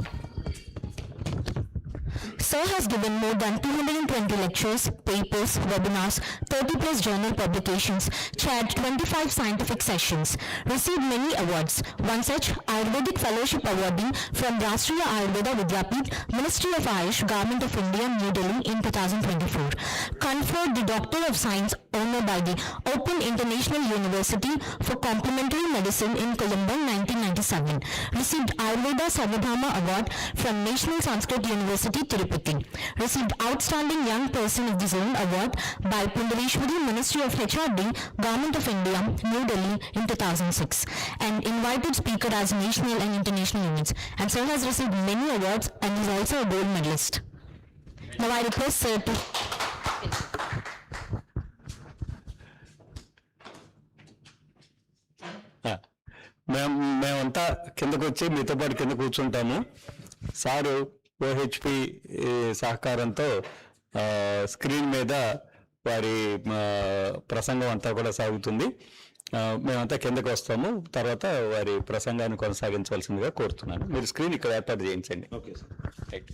Sir has given more than 220 lectures, papers, webinars, 30 plus journal publications, chaired 25 scientific sessions, received many awards. One such Ayurvedic Fellowship Awardee from Rashtriya Ayurveda Vidyapith, Ministry of Ayush, Government of India, New Delhi in 2024. Conferred the Doctor of Science honor by the Open International University for Complementary Medicine in Colombo 1997. Received Ayurveda Sarvabhauma Award from National Sanskrit University, Tirupati. Received Outstanding Young Person of the Zone Award by Pundareshwari, Ministry of Ph.d, Government of India, New Delhi in 2006, and invited speaker as national and international events. And sir has received many awards and is also a gold medalist. Now I request sir to... మేమంతా కిందకు వచ్చి మీతో పాటు కింద కూర్చుంటాము. Sir OHP సహకారంతో screen మీద వారి ప్రసంగం అంతా కూడా సాగుతుంది. మేమంతా కిందకు వస్తాము, తర్వాత వారి ప్రసంగాన్ని కొనసాగించవలసిందిగా కోరుతున్నాను. మీరు స్క్రీన్ ఇక్కడ ఏర్పాటు చేయించండి. Okay sir. రైట్.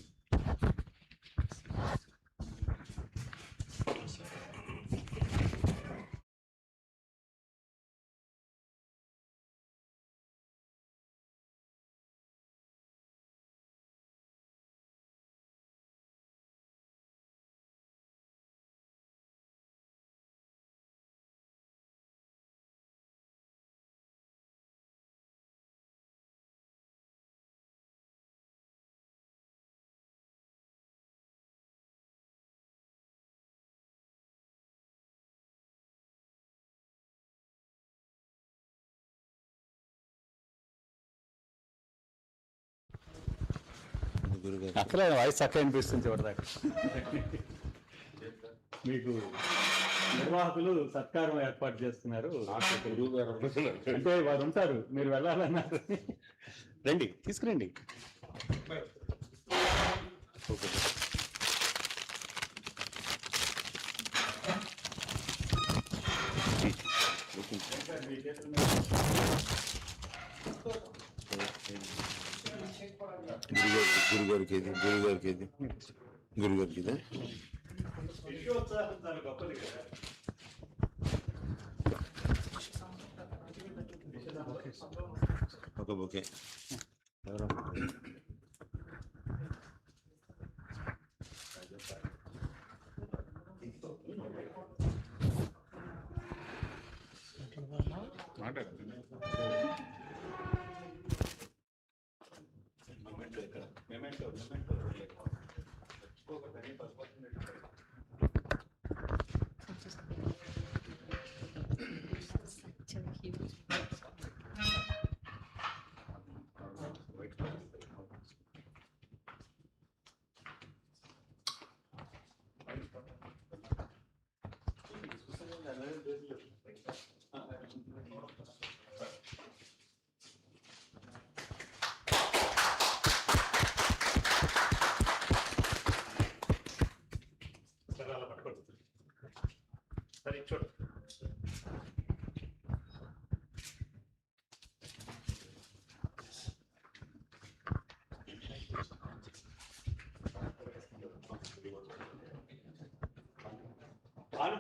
అక్కడ వాయిస్ చక్కగా అనిపిస్తుంది చివరిదాకా. మీకు నిర్వాహకులు సత్కారం ఏర్పాటు చేస్తున్నారు. అంటే వారు ఉంటారు, మీరు వెళ్ళాలన్నారు. రండి, తీసుకురండి. గురుగారికి ఒక బొకే.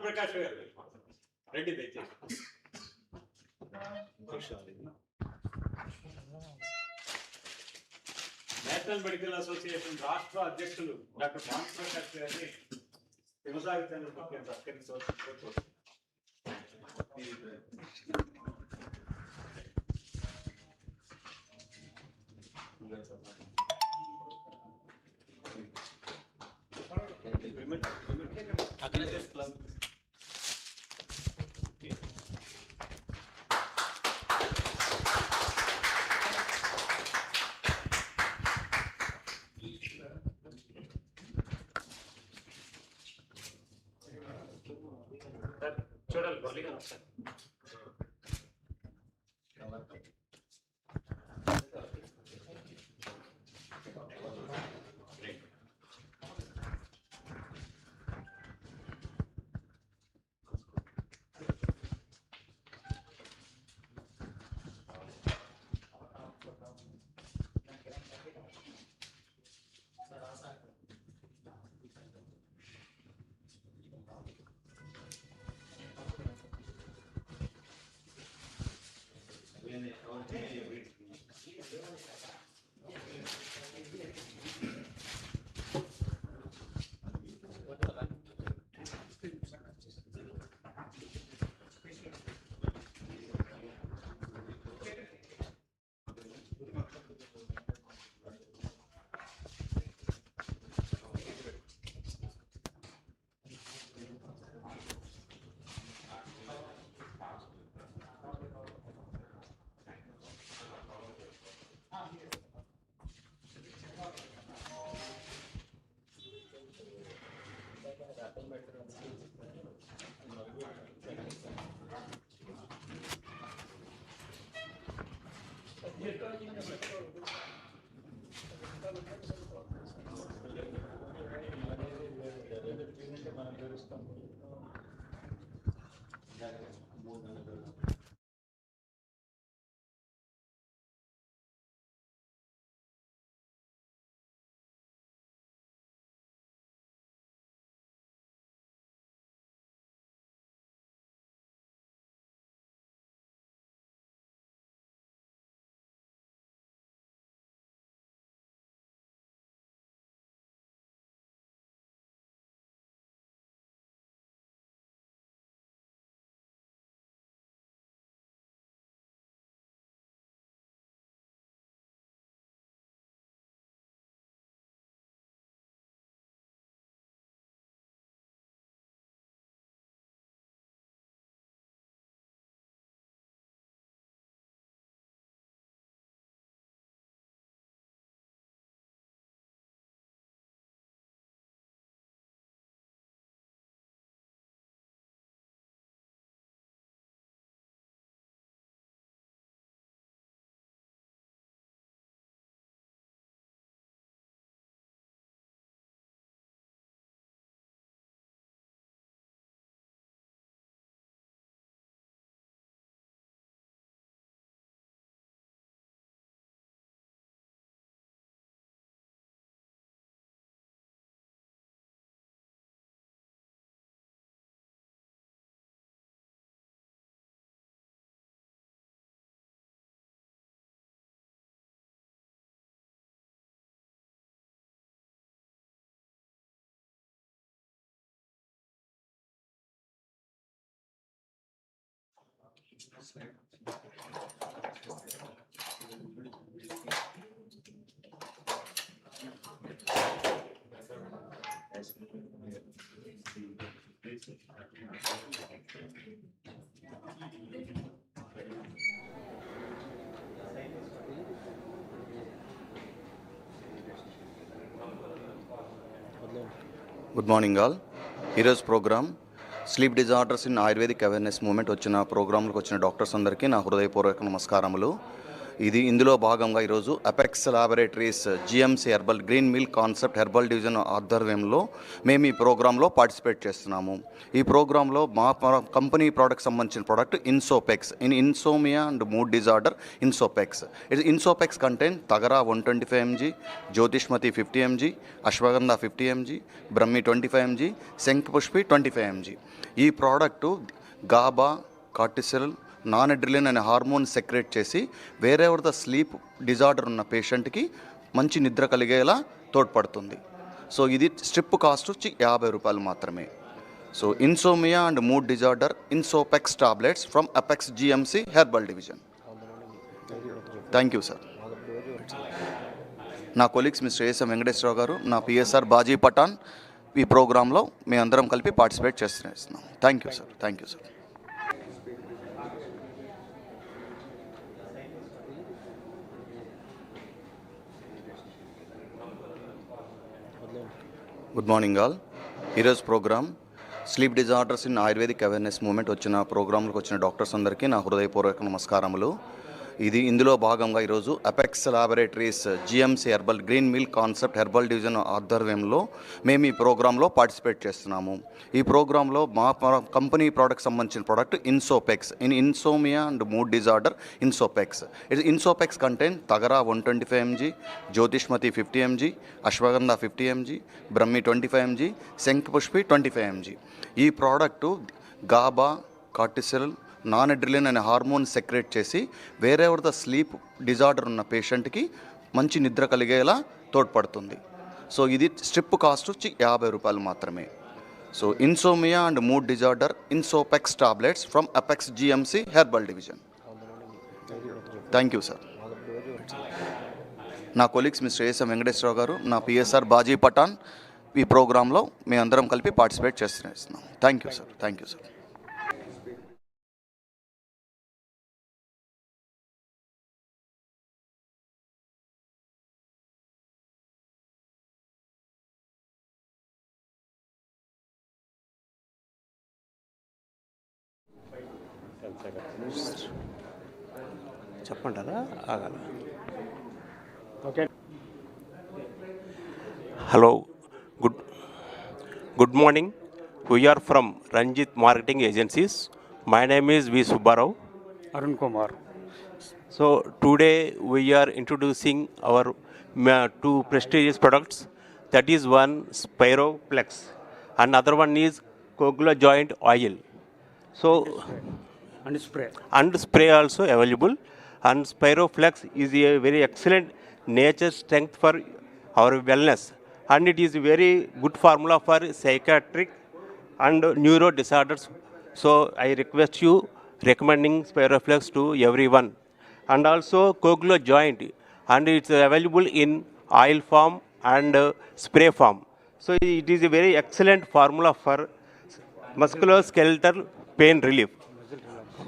ప్రకాష్ గారు రెడ్డి దయచేసి. నేషనల్ మెడికల్ అసోసియేషన్ రాష్ట్ర అధ్యక్షులు డాక్టర్ ప్రకాష్ గారిని హిమసాగరచంద్ర మూర్తి సత్కరించవలసిందిగా. చూడాలి గోలిగా వస్తాను. Good morning all. ఈరోజు programme sleep disorders in ayurvedic awareness moment వచ్చిన ప్రోగ్రాంలకు వచ్చిన డాక్టర్స్ అందరికీ నా హృదయపూర్వక నమస్కారములు. ఇందులో భాగంగా ఈరోజు Apex Laboratories GMC herbal green milk concept herbal division ఆధ్వర్యంలో మేము ఈ ప్రోగ్రాంలో పార్టిసిపేట్ చేస్తున్నాము. ఈ ప్రోగ్రాంలో మా కంపెనీ ప్రోడక్ట్ సంబంధించిన product Insopex insomnia and mood disorder Insopex. Insopex content tagara 125 mg, jyotishmati 50 mg, ashwagandha 50 mg, brahmi 25 mg, shankhpushpi 25 mg. ఈ product GABA, cortisol, noradrenaline అనే హార్మోన్ సెక్రేట్ చేసి వేరెవర్ ద స్లీప్ డిజార్డర్ ఉన్న పేషెంట్కి మంచి నిద్ర కలిగేలా తోడ్పడుతుంది. సో ఇది స్ట్రిప్ కాస్ట్ వచ్చి 50 రూపాయలు మాత్రమే. So insomnia and mood disorder Insopex tablets from Apex GMC herbal division. Thank you sir. నా colleagues mister ASM Venkateswararao garu, నా పిఎస్ఆర్ బాజీ పఠాన్ ఈ ప్రోగ్రాంలో మేము అందరం కలిపి పార్టిసిపేట్ చేస్తున్నాం. Thank you sir. Thank you sir. Good morning all. ఈరోజు programme sleep disorders in ayurvedic awareness moment వచ్చిన ప్రోగ్రాంలకు వచ్చిన డాక్టర్స్ అందరికీ నా హృదయపూర్వక నమస్కారములు. ఇందులో భాగంగా ఈరోజు Apex Laboratories GMC herbal green milk concept herbal division ఆధ్వర్యంలో మేము ఈ ప్రోగ్రాంలో పార్టిసిపేట్ చేస్తున్నాము. ఈ ప్రోగ్రాంలో మా కంపెనీ ప్రోడక్ట్ సంబంధించిన product Insopex insomnia and mood disorder Insopex. Insopex content tagara 125 mg, jyotishmati 50 mg, ashwagandha 50 mg, brahmi 25 mg, shankhpushpi 25 mg. ఈ product GABA, cortisol, noradrenaline అనే హార్మోన్ సెక్రేట్ చేసి వేరెవర్ ద స్లీప్ డిజార్డర్ ఉన్న పేషెంట్కి మంచి నిద్ర కలిగేలా తోడ్పడుతుంది. సో ఇది స్ట్రిప్ కాస్ట్ వచ్చి 50 రూపాయలు మాత్రమే. So insomnia and mood disorder Insopex tablets from Apex GMC herbal division. Thank you sir. నా colleagues mister ASM Venkateswararao garu, నా పిఎస్ఆర్ బాజీ పఠాన్ ఈ ప్రోగ్రాంలో మేము అందరం కలిపి పార్టిసిపేట్ చేస్తున్నాం. Thank you sir. Thank you sir. చెప్పంటారా ఆగాల? Okay. Hello, good morning. We are from Ranjit Marketing Agencies. My name is V. Subbarao. Arun Kumar. So today we are introducing our two prestigious products. That is one Spiroplex and other one is Coagula Joint Oil. So and spray also available. And Spiroplex is a very excellent nature strength for our wellness, and it is a very good formula for psychiatric and neuro disorders. So I request you recommending Spiroplex to everyone. And also Coagula Joint, and it's available in oil form and spray form. So it is a very excellent formula for musculoskeletal pain relief,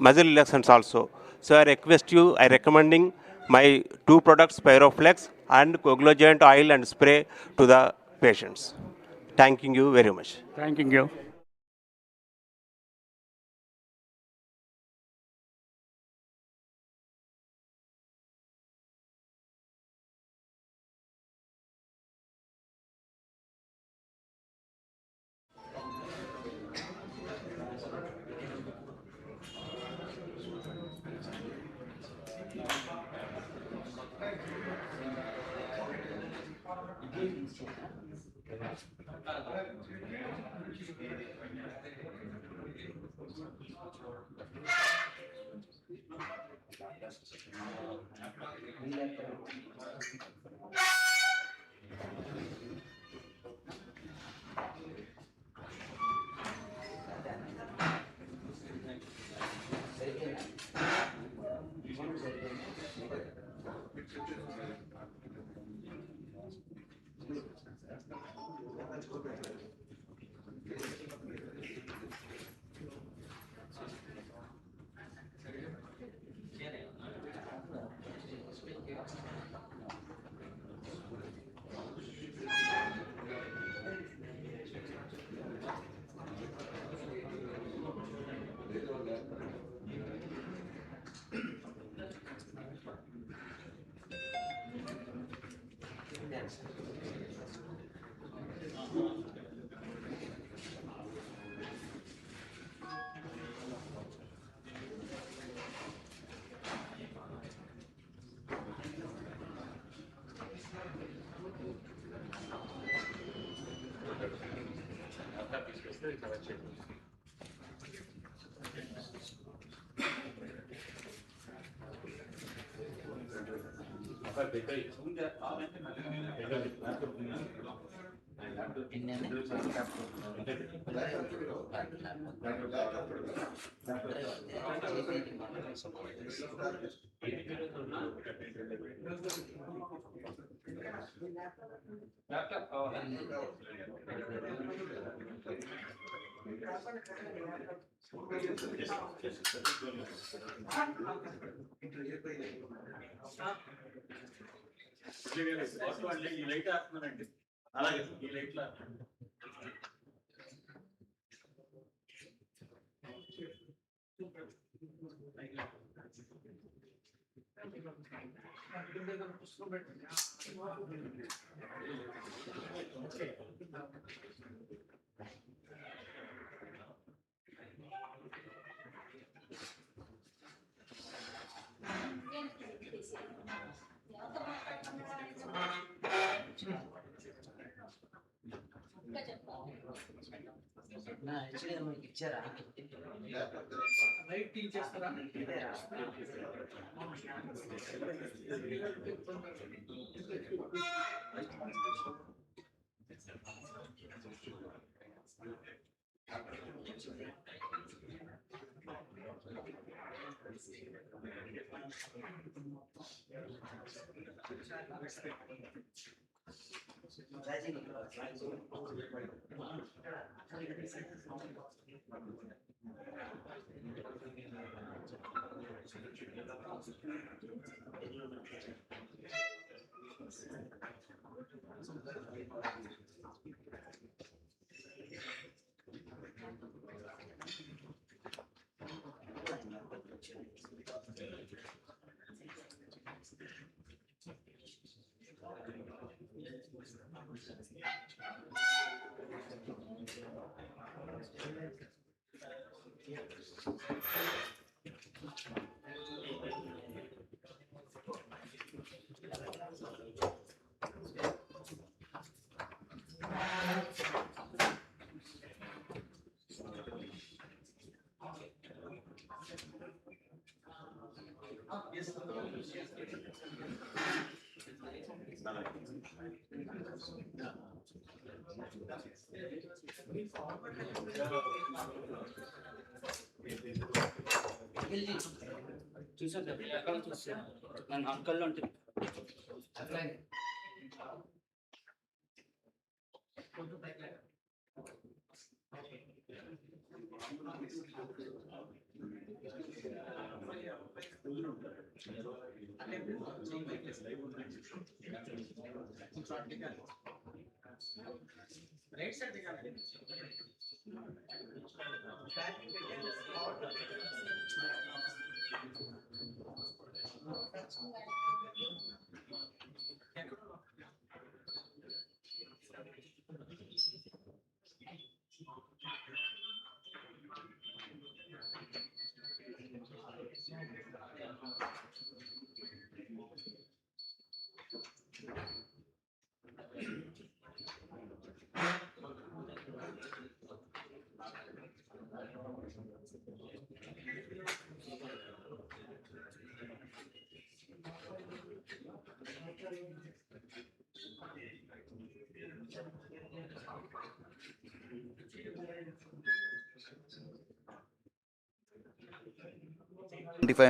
muscle relaxants also. So I request you, I recommending my two products, Spiroplex and Coagula Joint Oil and Spray to the patients. Thanking you very much. Thanking you.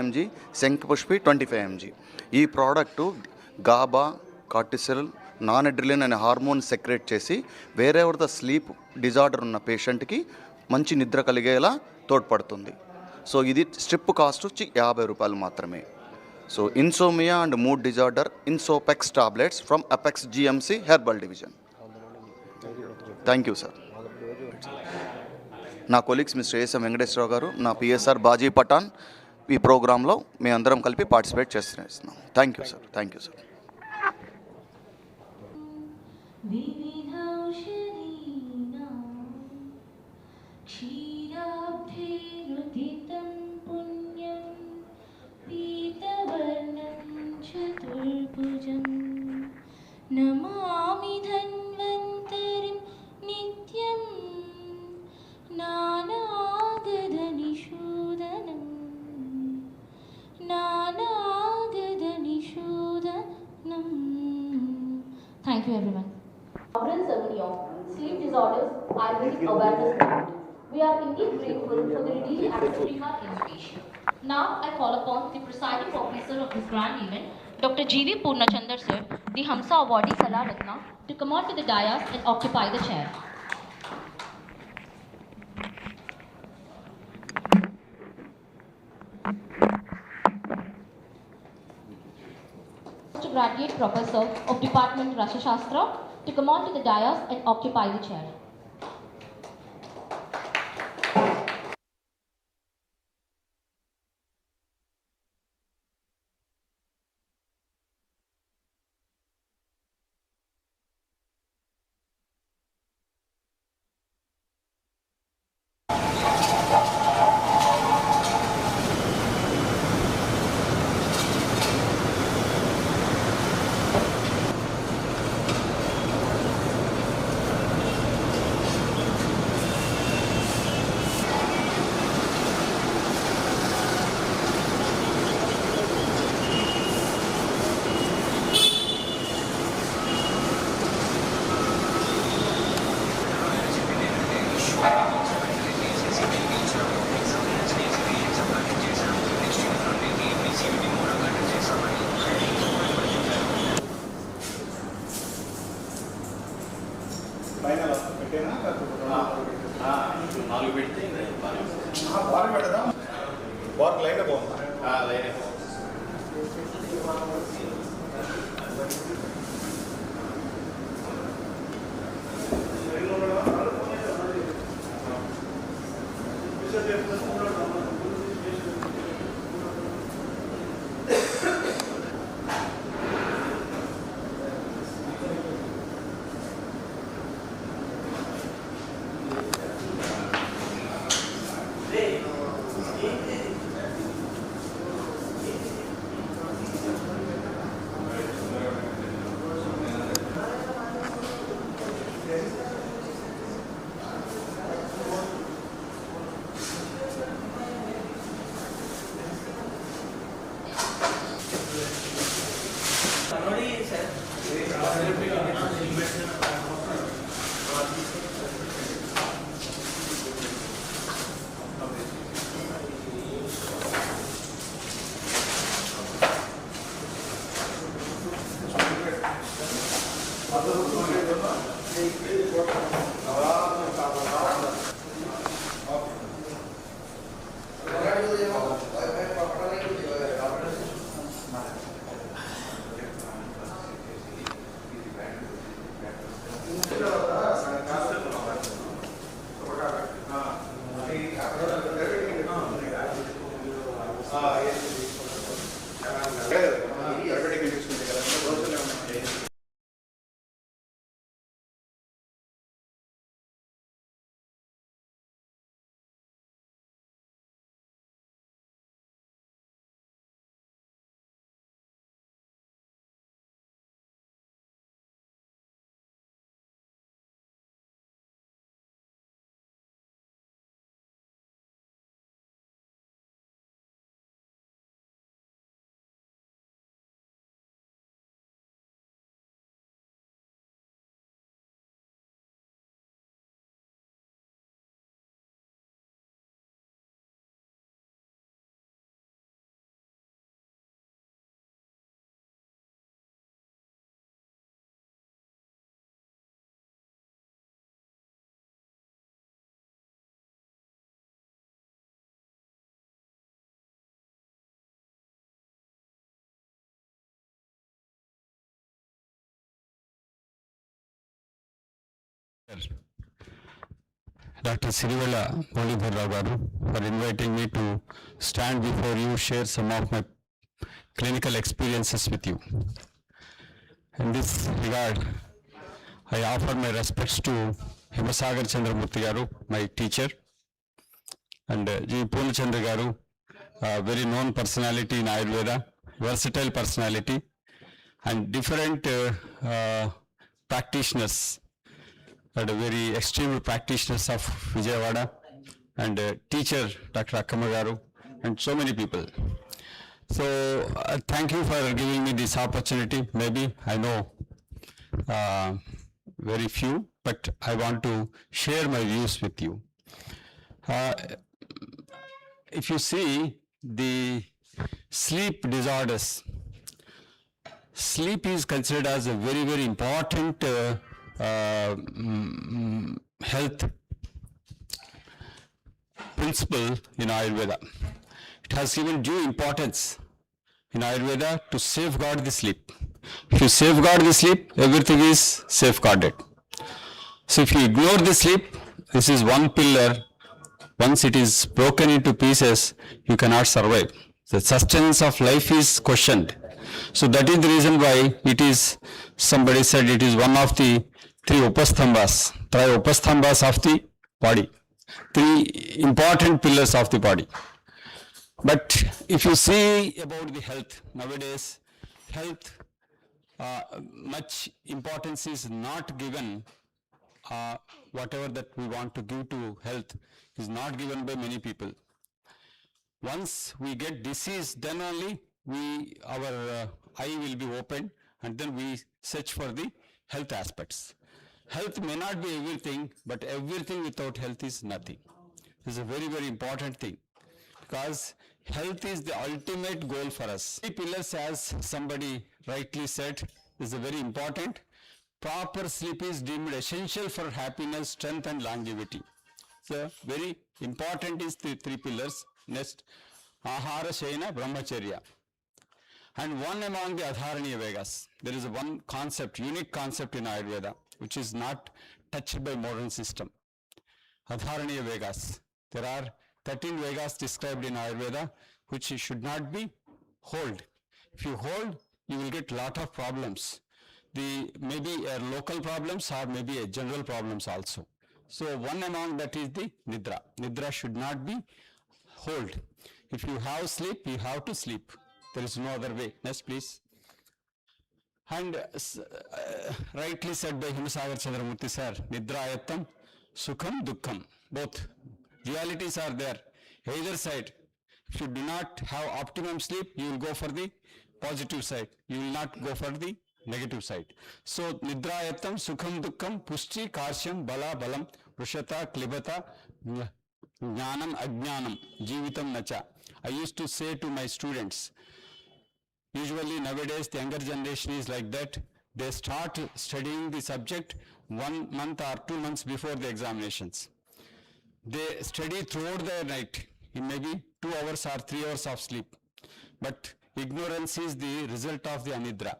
mg, shankhpushpi 25 mg. ఈ product GABA, cortisol, noradrenaline అనే hormone secrete చేసి wherever the sleep disorder ఉన్న పేషెంట్కి మంచి నిద్ర కలిగేలా తోడ్పడుతుంది. So ఇది స్ట్రిప్ కాస్ట్ వచ్చి 50 రూపాయలు మాత్రమే. So insomnia and mood disorder Insopex tablets from Apex GMC herbal division. Thank you sir. నా colleagues mister ASM Venkateswararao garu, నా పిఎస్ఆర్ బాజీ పఠాన్ ఈ ప్రోగ్రాంలో మేము అందరం కలిపి పార్టిసిపేట్ చేస్తున్నాం. Thank you sir. Thank you sir. నమామి ధన్వంతరిం నిత్యం Sleep Disorders Ayurvedic Awareness Movement. We are indeed grateful for the revealing accepting our invitation. Now I call upon the presiding officer of this grand event, Dr. G.V. Purnachand sir, the Hamsa Awardee Challa Ratna, to come on to the dais and occupy the chair. Postgraduate Professor of Department RASASASTRA, to come on to the dais and occupy the chair. Dr. Sirivella Molidharrao garu, for inviting me to stand before you, share some of my clinical experiences with you. In this regard, I offer my respects to Himasagarachandra Murthy garu, my teacher, and G. Purnachand garu, a very known personality in Ayurveda, versatile personality, and different practitioners, and very extreme practitioners of Vijayawada, and teacher Dr. Kumar garu, and so many people. So thank you for giving me this opportunity. Maybe I know very few, but I want to share my views with you. If you see the sleep disorders, sleep is considered as a very, very important health principle in Ayurveda. It has given due importance in Ayurveda to safeguard the sleep. If you safeguard the sleep, everything is safeguarded. So if you ignore the sleep, this is one pillar. Once it is broken into pieces, you cannot survive. The sustenance of life is questioned. So that is the reason why it is, somebody said it is one of the three upasthambas of the body, three important pillars of the body. But if you see about the health, nowadays, health, much importance is not given. Whatever that we want to give to health is not given by many people. Once we get disease, then only our eye will be opened, and then we search for the health aspects. Health may not be everything, but everything without health is nothing. This is a very, very important thing, because health is the ultimate goal for us. Three pillars, as somebody rightly said, is very important. Proper sleep is deemed essential for happiness, strength and longevity. So very important is the three pillars. Next, Ahara, Shayana, Brahmacharya. And one among the Adharaniya Vegas, there is one concept, unique concept in Ayurveda, which is not touched by modern system. Adharaniya Vegas. There are 13 Vegas described in Ayurveda, which should not be hold. If you hold, you will get lot of problems. Maybe local problems or maybe general problems also. So one among that is the Nidra. Nidra should not be hold. If you have sleep, you have to sleep. There is no other way. Next, please. And rightly said by Himasagarachandra Murthy sir, Nidrayattam, Sukham, Dukkham. Both realities are there. Either side. If you do not have optimum sleep, you will go for the positive side. You will not go for the negative side. So, Nidrayattam, Sukham, Dukkham, Pushti, Karshyam, Bala, Balam, Vrushata, Klibata, Jnanam, Ajnanam, Jeevitam, Nacha. I used to say to my students, usually nowadays the younger generation is like that. They start studying the subject 1 month or 2 months before the examinations. They study throughout the night, in maybe 2 hours or 3 hours of sleep. But ignorance is the result of the anidra.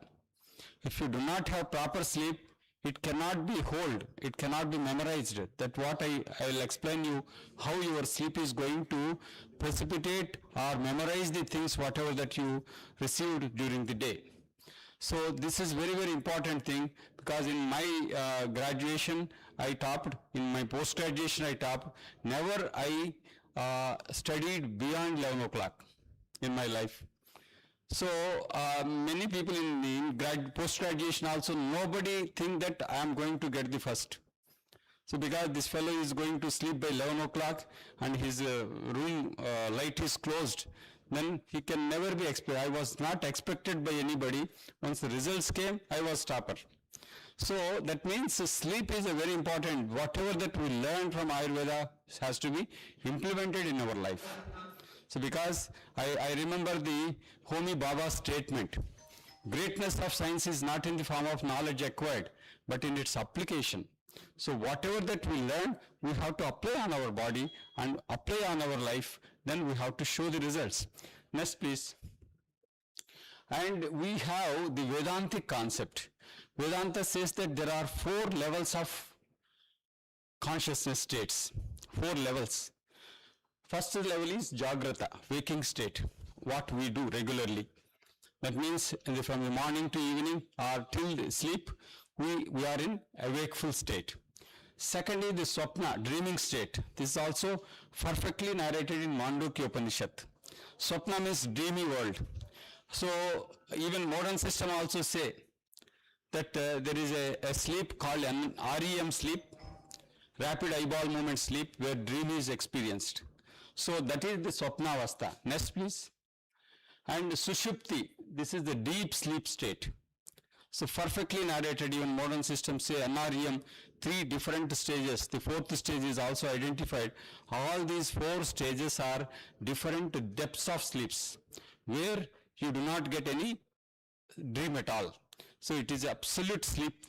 If you do not have proper sleep, it cannot be hold, it cannot be memorized. That what I will explain you how your sleep is going to precipitate or memorize the things whatever that you received during the day. So this is very, very important thing, because in my graduation I topped, in my post-graduation I topped. Never I studied beyond 11 o'clock in my life. So many people in post-graduation also, nobody think that I am going to get the first. So because this fellow is going to sleep by 11 o'clock and his room light is closed, then he can never be expected. I was not expected by anybody. Once the results came, I was topper. So that means sleep is a very important. Whatever that we learn from Ayurveda has to be implemented in our life. So because I remember the Homi Baba statement, greatness of science is not in the form of knowledge acquired, but in its application. So whatever that we learn, we have to apply on our body and apply on our life, then we have to show the results. Next, please. And we have the Vedantic concept. Vedanta says that there are 4 levels of consciousness states, 4 levels. First level is Jagrata, waking state, what we do regularly. That means from the morning to evening or till sleep, we are in a wakeful state. Second is the Swapna, dreaming state. This is also perfectly narrated in Mandukya Upanishad. Swapna means dreamy world. So even modern system also say that there is a sleep called an REM sleep, rapid eyeball movement sleep, where dream is experienced. So that is the Swapna Avastha. Next, please. And Sushupti, this is the deep sleep state. So perfectly narrated, even modern systems say NREM, three different stages. The fourth stage is also identified. All these four stages are different depths of sleeps, where you do not get any dream at all. So it is absolute sleep,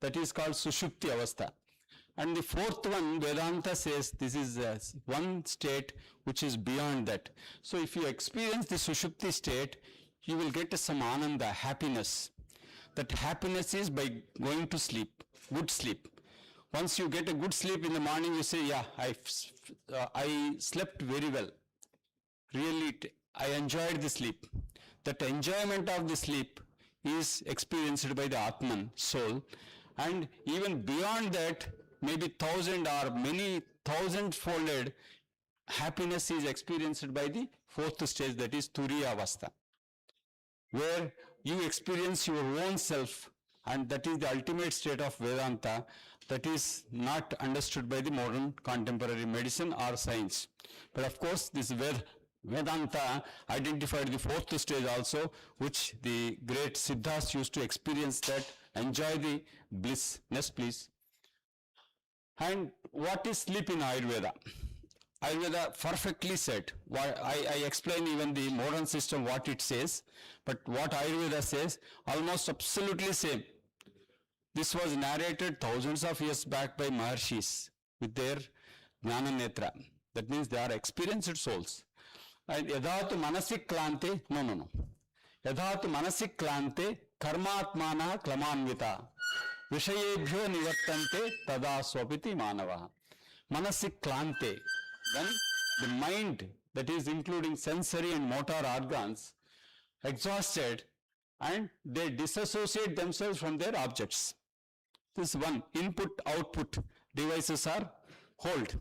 that is called Sushupti Avastha. And the fourth one, Vedanta says this is one state which is beyond that. So if you experience the Sushupti state, you will get some ananda, happiness. That happiness is by going to sleep, good sleep. Once you get a good sleep in the morning, you say, yeah, I slept very well. Really, I enjoyed the sleep. That enjoyment of the sleep is experienced by the Atman, soul. And even beyond that, maybe 1,000 or many thousand-folded happiness is experienced by the fourth stage, that is Turiya Avastha, where you experience your own self, and that is the ultimate state of Vedanta that is not understood by the modern contemporary medicine or science. But of course, this Vedanta identified the fourth stage also, which the great Siddhas used to experience, that enjoy the bliss. Next, please. And what is sleep in Ayurveda? Ayurveda perfectly said. I explain even the modern system what it says, but what Ayurveda says, almost absolutely same. This was narrated thousands of years back by Maharshis with their Jnana Netra. That means they are experienced souls. And yadhatu manasik klante, no. Yadhatu manasik klante karmatmana klamanvita vishayebhyo nivartante tada swapiti manava. Manasik klante, when the mind, that is including sensory and motor organs, exhausted, and they disassociate themselves from their objects. This one, input-output devices are hold.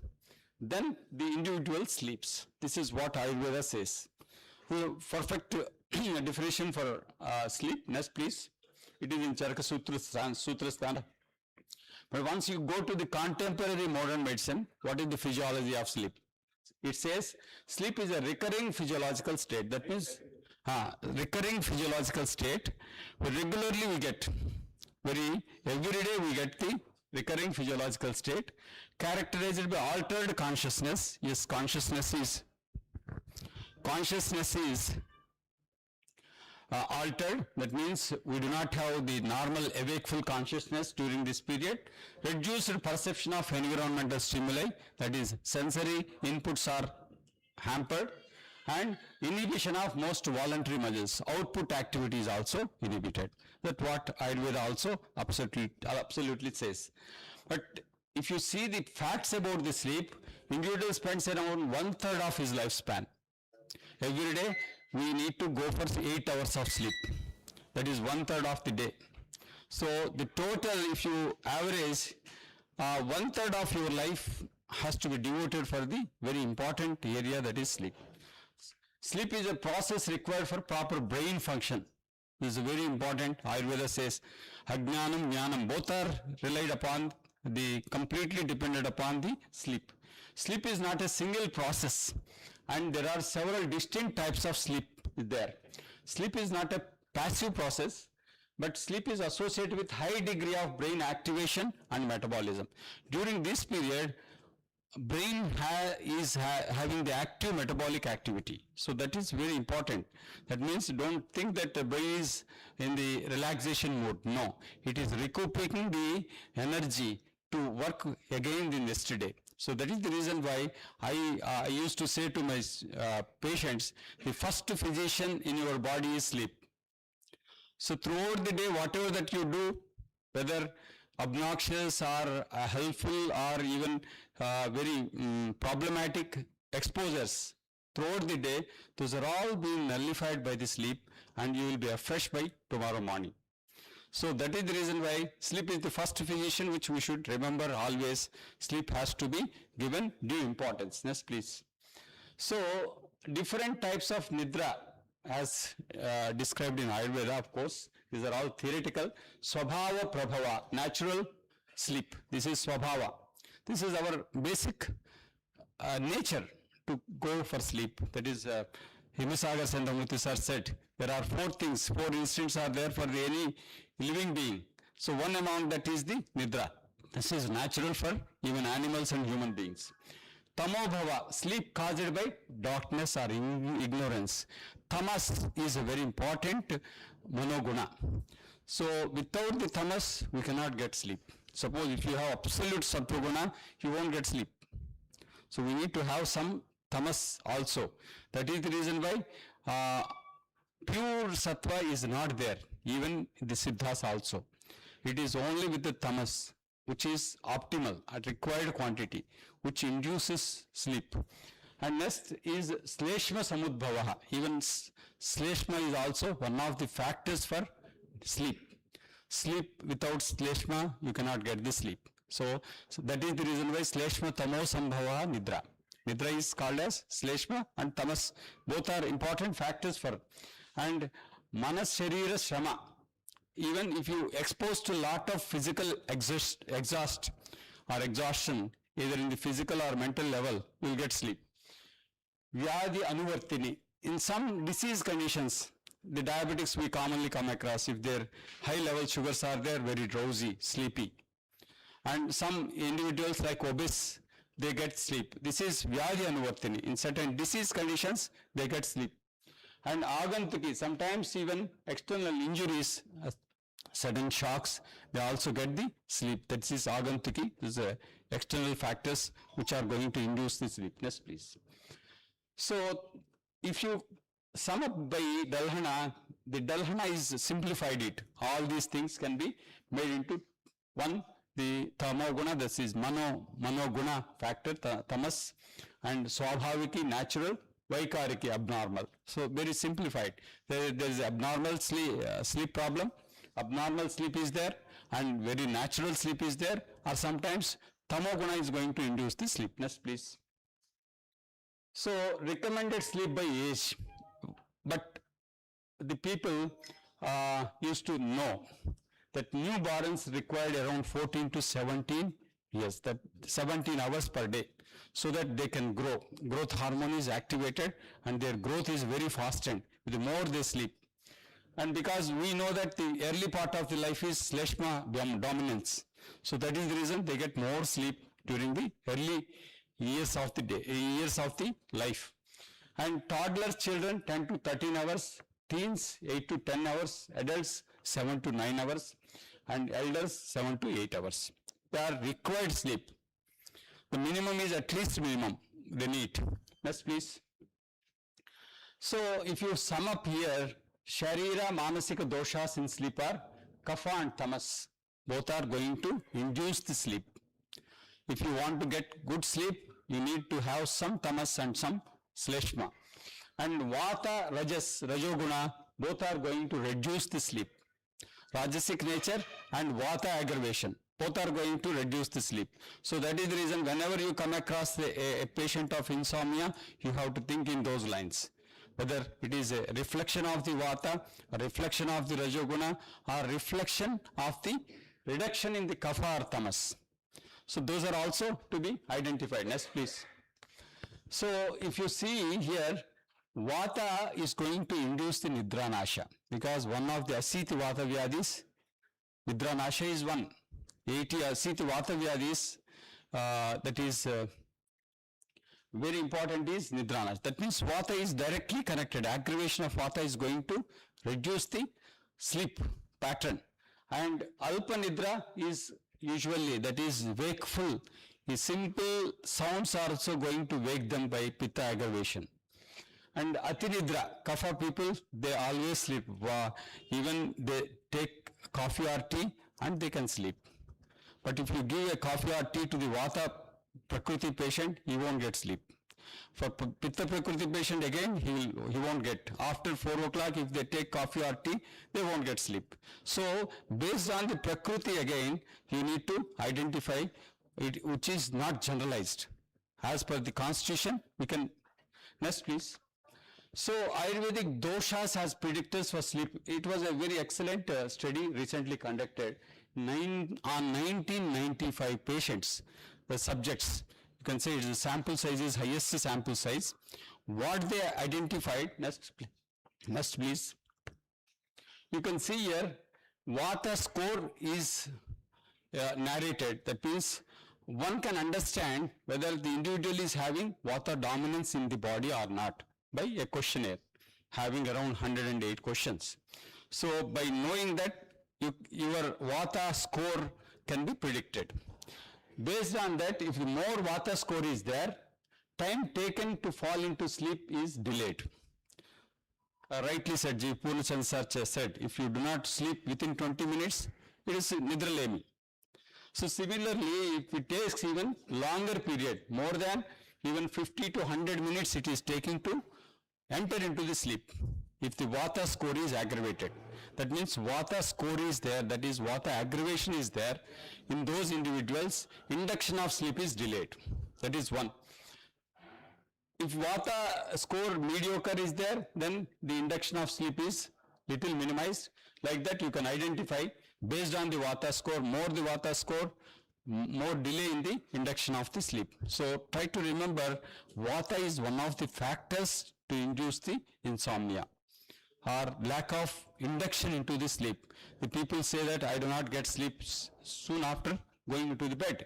Then the individual sleeps. This is what Ayurveda says. Perfect definition for sleep. Next, please. It is in Charaka Sutrasthana. But once you go to the contemporary modern medicine, what is the physiology of sleep? It says sleep is a recurring physiological state. That means recurring physiological state. Regularly we get, every day we get the recurring physiological state characterized by altered consciousness. Yes, consciousness is altered. That means we do not have the normal awakeful consciousness during this period. Reduced perception of environmental stimuli, that is sensory inputs are hampered, and inhibition of most voluntary muscles. Output activity is also inhibited. That's what Ayurveda also absolutely says. But if you see the facts about the sleep, individual spends around 1/3 of his lifespan. Every day we need to go for 8 hours of sleep. That is 1/3 of the day. So the total, if you average, 1/3 of your life has to be devoted for the very important area, that is sleep. Sleep is a process required for proper brain function. This is very important. Ayurveda says Ajnanam, Jnanam, both are relied upon, completely dependent upon the sleep. Sleep is not a single process, and there are several distinct types of sleep there. Sleep is not a passive process, but sleep is associated with high degree of brain activation and metabolism. During this period, brain is having the active metabolic activity. So that is very important. That means don't think that the brain is in the relaxation mode. No, it is recuperating the energy to work again the next day. So that is the reason why I used to say to my patients, the first physician in your body is sleep. So throughout the day, whatever that you do, whether obnoxious or helpful or even very problematic exposures throughout the day, those are all being nullified by the sleep, and you will be afresh by tomorrow morning. So that is the reason why sleep is the first physician, which we should remember always. Sleep has to be given due importance. Next, please. So different types of nidra, as described in Ayurveda, of course, these are all theoretical. Swabhava prabhava, natural sleep. This is swabhava. This is our basic nature to go for sleep. That is Himasagarachandra Murthy sir said, there are 4 things, 4 instincts are there for any living being. So one among that is the nidra. This is natural for even animals and human beings. Tamobhava, sleep caused by darkness or ignorance. Tamas is a very important manoguna. So without the tamas, we cannot get sleep. Suppose if you have absolute sattva-guna, you won't get sleep. So we need to have some tamas also. That is the reason why pure sattva is not there, even in the siddhas also. It is only with the tamas, which is optimal at required quantity, which induces sleep. And next is sleshma samudbhavaha. Even sleshma is also one of the factors for sleep. Sleep without sleshma, you cannot get the sleep. So that is the reason why sleshma tamo sambhavaha nidra. Nidra is called as sleshma and tamas. Both are important factors for. And manas sharira shrama. Even if you exposed to a lot of physical exhaust or exhaustion, either in the physical or mental level, you will get sleep. Vyadhi anuvartini. In some disease conditions, the diabetics we commonly come across, if their high level sugars are there, very drowsy, sleepy. And some individuals like obese, they get sleep. This is vyadhi anuvartini. In certain disease conditions, they get sleep. And agantuki, sometimes even external injuries, sudden shocks, they also get the sleep. That is agantuki. These are external factors which are going to induce the sleepiness, please. So if you sum up by Dalhana, the Dalhana is simplified it. All these things can be made into one. The tamoguna, this is manoguna factor, tamas, and swabhaviki, natural, vaikariki, abnormal. So very simplified. There is abnormal sleep problem, abnormal sleep is there, and very natural sleep is there, or sometimes tamoguna is going to induce the sleepiness, please. So recommended sleep by age, but the people used to know that newborns required around 14 to 17 years, that 17 hours per day, so that they can grow. Growth hormone is activated and their growth is very fastened. The more they sleep. And because we know that the early part of the life is sleshma dominance, so that is the reason they get more sleep during the early years of the day, years of the life. And toddler children 10 to 13 hours, teens 8 to 10 hours, adults 7 to 9 hours, and elders 7 to 8 hours. They are required sleep. The minimum is at least minimum they need. Next, please. So if you sum up here, Sharira, Manasika doshas in sleep are Kapha and Tamas. Both are going to induce the sleep. If you want to get good sleep, you need to have some Tamas and some Sleshma. And Vata, Rajas, Rajoguna, both are going to reduce the sleep. Rajasic nature and Vata aggravation, both are going to reduce the sleep. So that is the reason whenever you come across a patient of insomnia, you have to think in those lines. Whether it is a reflection of the Vata, a reflection of the Rajoguna, or reflection of the reduction in the Kapha or Tamas. So those are also to be identified. Next, please. So if you see here, Vata is going to induce the Nidranasha, because one of the Asiti Vata Vyadis, Nidranasha is one. 80 Asiti Vata Vyadis, that is very important is Nidranasha. That means Vata is directly connected. Aggravation of Vata is going to reduce the sleep pattern. And Alpa Nidra is usually, that is wakeful. The simple sounds are also going to wake them by Pitta aggravation. And Atinidra, Kapha people, they always sleep. Even they take coffee or tea and they can sleep. But if you give a coffee or tea to the Vata Prakriti patient, he won't get sleep. For Pitta Prakriti patient again, he won't get. After 4 o'clock, if they take coffee or tea, they won't get sleep. So based on the Prakriti again, you need to identify it, which is not generalized. As per the constitution, we can, next please. So Ayurvedic doshas has predictors for sleep. It was a very excellent study recently conducted on 1995 patients, the subjects. You can say the sample size is highest sample size. What they identified, next please. You can see here, Vata score is narrated. That means one can understand whether the individual is having Vata dominance in the body or not by a questionnaire having around 108 questions. So by knowing that, your Vata score can be predicted. Based on that, if more Vata score is there, time taken to fall into sleep is delayed. Rightly said, Ji Purnachand sir said, if you do not sleep within 20 minutes, it is nidralemi. So similarly, if it takes even longer period, more than even 50 to 100 minutes it is taking to enter into the sleep, if the Vata score is aggravated. That means Vata score is there, that is Vata aggravation is there. In those individuals, induction of sleep is delayed. That is one. If Vata score mediocre is there, then the induction of sleep is little minimized. Like that you can identify based on the Vata score, more the Vata score, more delay in the induction of the sleep. So try to remember, Vata is one of the factors to induce the insomnia or lack of induction into the sleep. The people say that I do not get sleep soon after going into the bed.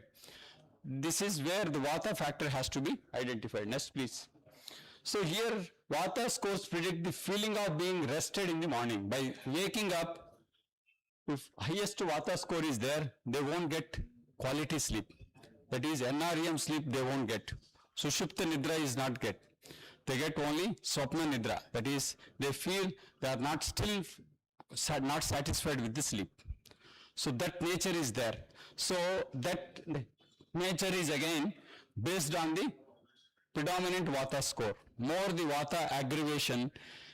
This is where the Vata factor has to be identified. Next, please. So here, Vata scores predict the feeling of being rested in the morning. By waking up, if highest Vata score is there, they won't get quality sleep. That is N.R.M sleep they won't get. Sushupta Nidra is not get. They get only Swapna Nidra. That is, they feel they are not satisfied with the sleep. So that nature is there. So that nature is again based on the predominant Vata score. More the Vata aggravation,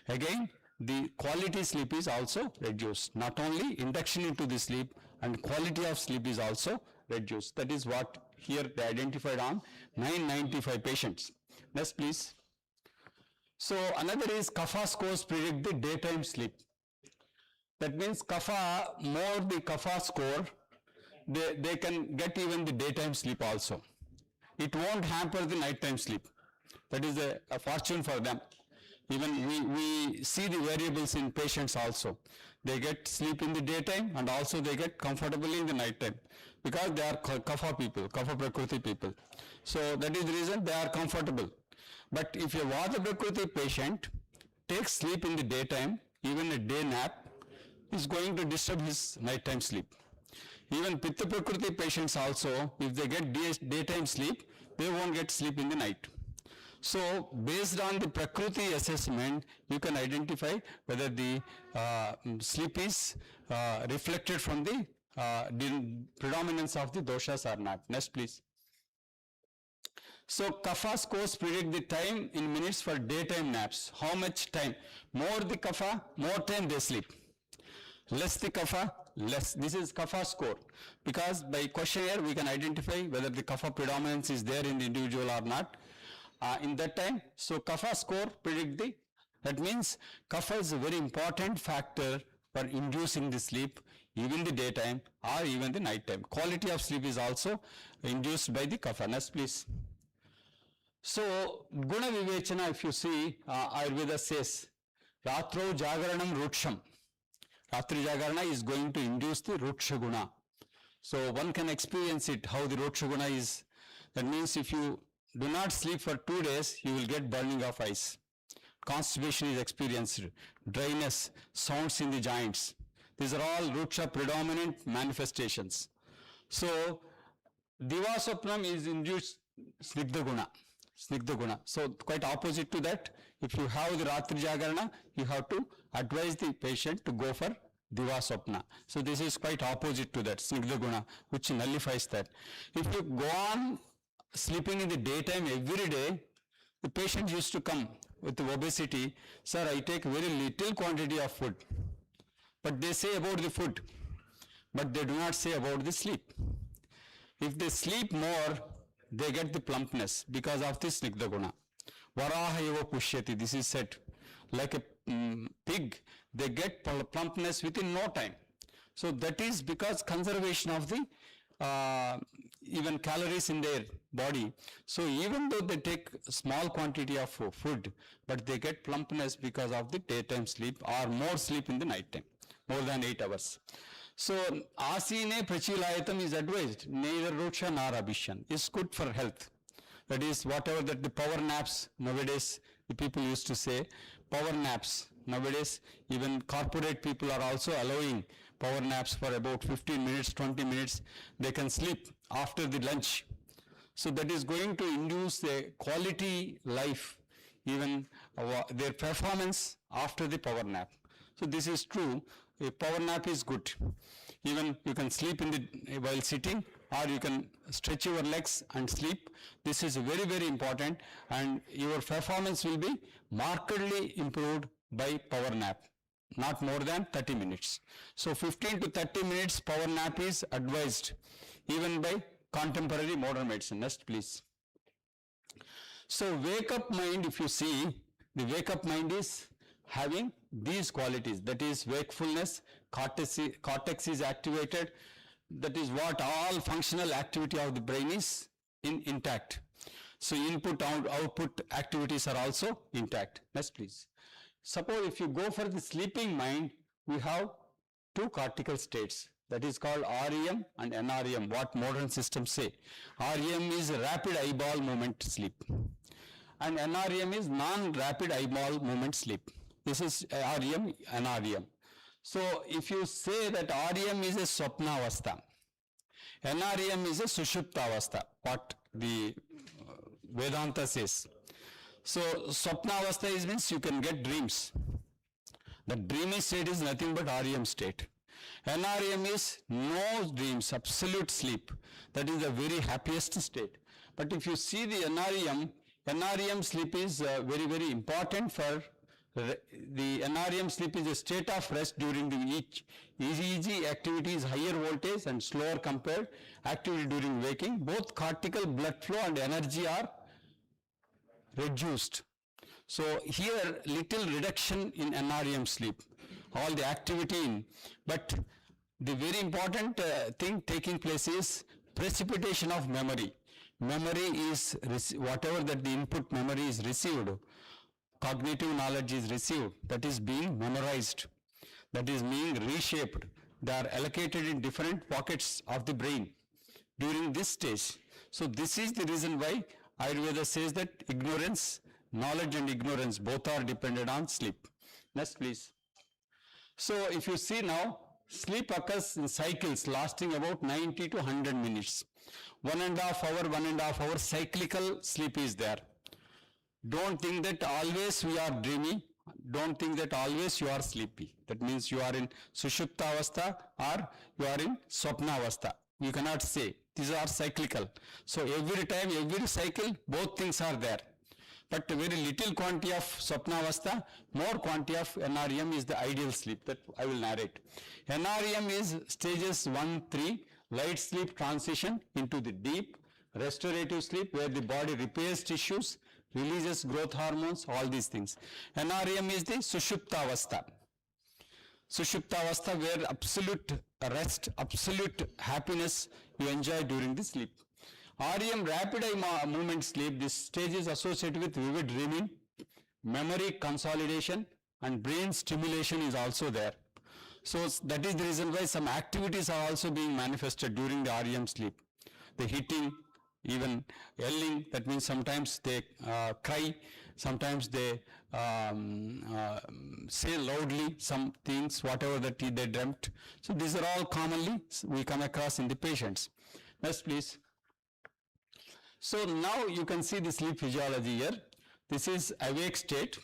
again the quality sleep is also reduced. Not only induction into the sleep, and quality of sleep is also reduced. That is what here they identified on 995 patients. Next, please. So another is Kapha scores predict the daytime sleep. That means Kapha, more the Kapha score, they can get even the daytime sleep also. It won't hamper the nighttime sleep. That is a fortune for them. Even we see the variables in patients also. They get sleep in the daytime and also they get comfortably in the nighttime because they are Kapha people, Kapha Prakriti people. So that is the reason they are comfortable. But if a Vata Prakriti patient takes sleep in the daytime, even a day nap, is going to disturb his nighttime sleep. Even Pitta Prakriti patients also, if they get daytime sleep, they won't get sleep in the night. So based on the Prakriti assessment, you can identify whether the sleep is reflected from the predominance of the doshas or not. Next, please. So Kapha scores predict the time in minutes for daytime naps. How much time? More the Kapha, more time they sleep. Less the Kapha, less. This is Kapha score. Because by questionnaire we can identify whether the Kapha predominance is there in the individual or not. In that time, so Kapha score predict the, that means Kapha is a very important factor for inducing the sleep, even the daytime or even the night time. Quality of sleep is also induced by the Kapha. Next, please. So Guna Vivechana, if you see, Ayurveda says, Ratro Jagaranam Rutsham. Ratri Jagarana is going to induce the Rutsha Guna. So one can experience it, how the Rutsha Guna is. That means if you do not sleep for 2 days, you will get burning of eyes. Constipation is experienced, dryness, sounds in the joints. These are all Rutsha predominant manifestations. So Divasapnam is induced Snigdha Guna. Snigdha Guna. So quite opposite to that, if you have the Ratri Jagarana, you have to advise the patient to go for Divasapna. So this is quite opposite to that, Snigdha Guna, which nullifies that. If you go on sleeping in the daytime every day, the patient used to come with the obesity, sir, I take very little quantity of food. But they say about the food, but they do not say about the sleep. If they sleep more, they get the plumpness because of this Snigdha Guna. Varaha eva pushyati, this is said. Like a pig, they get plumpness within no time. So that is because conservation of the even calories in their body. So even though they take small quantity of food, but they get plumpness because of the daytime sleep or more sleep in the night time, more than 8 hours. So asine prachilayatam is advised, neither roksha nor abhishan. Is good for health. That is whatever that the power naps nowadays, the people used to say, power naps. Nowadays, even corporate people are also allowing power naps for about 15 minutes, 20 minutes. They can sleep after the lunch. So that is going to induce a quality life, even their performance after the power nap. So this is true. A power nap is good. Even you can sleep while sitting, or you can stretch your legs and sleep. This is very, very important, and your performance will be markedly improved by power nap, not more than 30 minutes. So 15 to 30 minutes power nap is advised, even by contemporary modern medicine. Next, please. So wake up mind, if you see, the wake up mind is having these qualities, that is wakefulness, cortex is activated, that is what all functional activity of the brain is intact. So input, output activities are also intact. Next, please. Suppose if you go for the sleeping mind, we have two cortical states, that is called REM and NREM, what modern systems say. REM is rapid eyeball movement sleep, and NREM is non-rapid eyeball movement sleep. This is REM, NREM. So if you say that REM is a swapna avastha, NREM is a sushupta avastha, what the Vedanta says. So swapna avastha means you can get dreams. The dreamy state is nothing but REM state. NREM is no dreams, absolute sleep. That is the very happiest state. But if you see the NREM sleep is very, very important for the NREM sleep is a state of rest during the each EEG activity is higher voltage and slower compared activity during waking. Both cortical blood flow and energy are reduced. So here little reduction in NREM sleep, all the activity but the very important thing taking place is precipitation of memory. Memory is whatever that the input memory is received, cognitive knowledge is received, that is being memorized, that is being reshaped. They are allocated in different pockets of the brain during this stage. So this is the reason why Ayurveda says that ignorance, knowledge and ignorance both are dependent on sleep. Next, please. So if you see now, sleep occurs in cycles lasting about 90 to 100 minutes. 1.5 hour cyclical sleep is there. Don't think that always we are dreamy. Don't think that always you are sleepy. That means you are in sushupta avastha or you are in swapna avastha. You cannot say. These are cyclical. So every time, every cycle, both things are there. But very little quantity of swapna avastha, more quantity of NREM is the ideal sleep that I will narrate. NREM is stages 1-3, light sleep transition into the deep restorative sleep where the body repairs tissues, releases growth hormones, all these things. NREM is the sushupta avastha. Sushupta avastha where absolute rest, absolute happiness you enjoy during the sleep. REM, rapid eye movement sleep, this stage is associated with vivid dreaming, memory consolidation and brain stimulation is also there. So that is the reason why some activities are also being manifested during the REM sleep. The hitting, even yelling, that means sometimes they cry, sometimes they say loudly some things, whatever that they dreamt. So these are all commonly we come across in the patients. Next, please. So now you can see the sleep physiology here. This is awake state.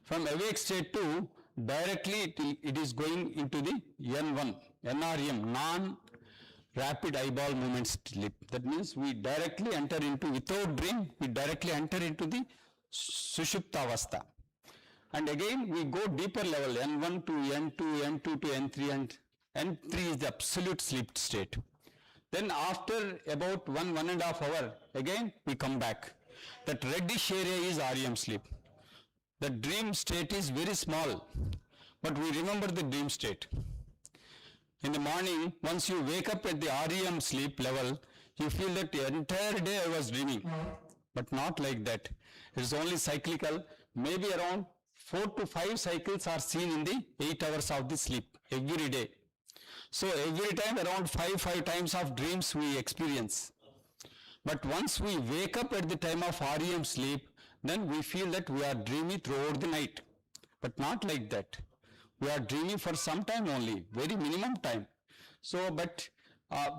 From awake state to directly it is going into the N1, NREM, non-rapid eyeball movement sleep. That means we directly enter into, without dream, we directly enter into the sushupta avastha. And again we go deeper level, N1 to N2, N2 to N3, and N3 is the absolute sleep state. Then after about 1.5 hour, again we come back. That reddish area is REM sleep. The dream state is very small, but we remember the dream state. In the morning, once you wake up at the REM sleep level, you feel that the entire day I was dreaming, but not like that. It is only cyclical. Maybe around 4 to 5 cycles are seen in the 8 hours of the sleep every day. So every time around five times of dreams we experience. But once we wake up at the time of REM sleep, then we feel that we are dreamy throughout the night. But not like that. We are dreamy for some time only, very minimum time. So, but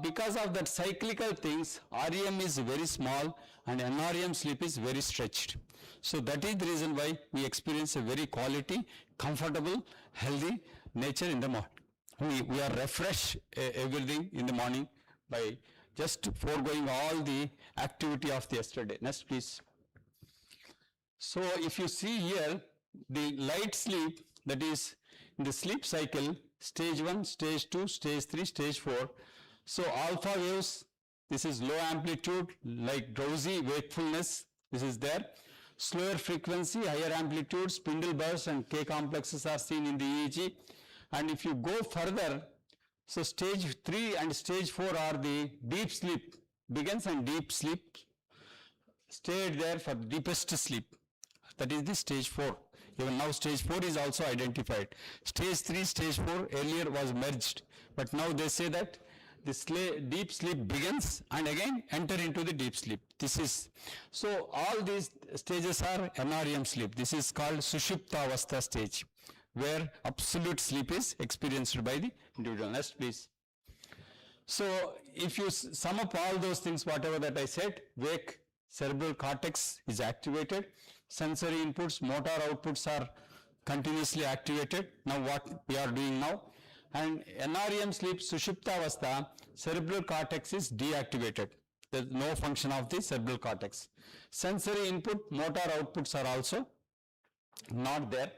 because of that cyclical things, REM is very small and NREM sleep is very stretched. So that is the reason why we experience a very quality, comfortable, healthy nature in the morning. We are refresh everything in the morning by just foregoing all the activity of the yesterday. Next please. So if you see here, the light sleep, that is in the sleep cycle, stage 1, stage 2, stage 3, stage 4. So alpha waves, this is low amplitude, like drowsy wakefulness, this is there. Slower frequency, higher amplitude, spindle bursts and K complexes are seen in the EEG. And if you go further, so stage 3 and stage 4 are the deep sleep begins and deep sleep stayed there for deepest sleep. That is the stage 4. Even now stage 4 is also identified. Stage 3, stage 4 earlier was merged, but now they say that the deep sleep begins and again enter into the deep sleep. This is, so all these stages are NREM sleep. This is called Sushupta Avastha stage, where absolute sleep is experienced by the individual. Next please. So if you sum up all those things, whatever that I said, wake, cerebral cortex is activated, sensory inputs, motor outputs are continuously activated. Now what we are doing now, and NREM sleep, Sushupta Avastha, cerebral cortex is deactivated. There is no function of the cerebral cortex. Sensory input, motor outputs are also not there.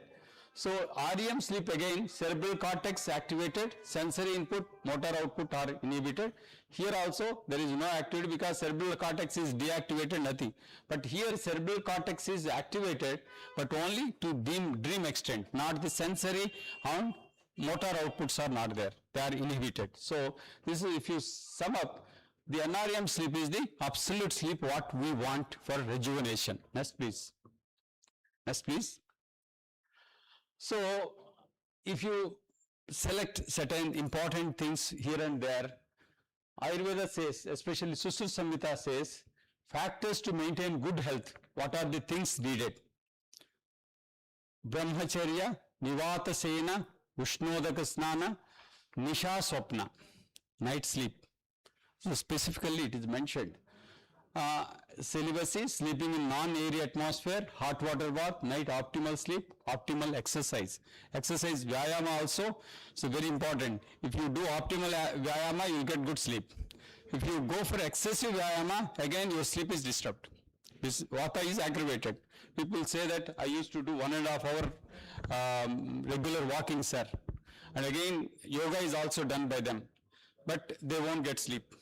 So REM sleep again, cerebral cortex activated, sensory input, motor output are inhibited. Here also there is no activity because cerebral cortex is deactivated, nothing. But here cerebral cortex is activated, but only to dream extent, not the sensory and motor outputs are not there, they are inhibited. So this is, if you sum up, the NREM sleep is the absolute sleep what we want for rejuvenation. Next please. Next please. So if you select certain important things here and there, Ayurveda says, especially Susur Samhita says, factors to maintain good health, what are the things needed? Brahmacharya, Nivata Sena, Ushnodaka Snana, Nisha Swapna, night sleep. So specifically it is mentioned. Celibacy, sleeping in non-airy atmosphere, hot water bath, night optimal sleep, optimal exercise. Exercise, Vyayama also, so very important. If you do optimal Vyayama, you get good sleep. If you go for excessive Vyayama, again your sleep is disturbed. This Vata is aggravated. People say that I used to do 1.5 hour regular walking, sir. And again, yoga is also done by them. But they won't get sleep.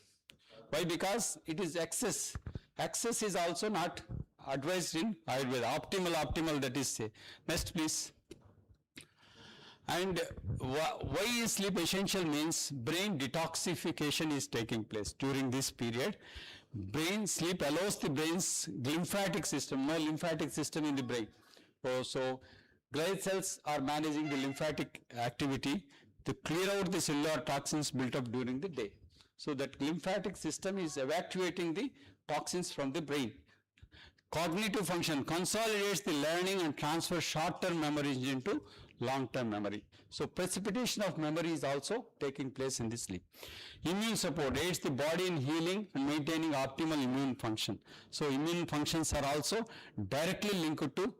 Why? Because it is excess. Excess is also not advised in Ayurveda. Optimal, that is say. Next please. And why is sleep essential means brain detoxification is taking place during this period. Brain sleep allows the brain's lymphatic system, no lymphatic system in the brain. So glial cells are managing the lymphatic activity to clear out the cellular toxins built up during the day. So that lymphatic system is evacuating the toxins from the brain. Cognitive function consolidates the learning and transfers short-term memories into long-term memory. So precipitation of memory is also taking place in the sleep. Immune support aids the body in healing and maintaining optimal immune function. So immune functions are also directly linked to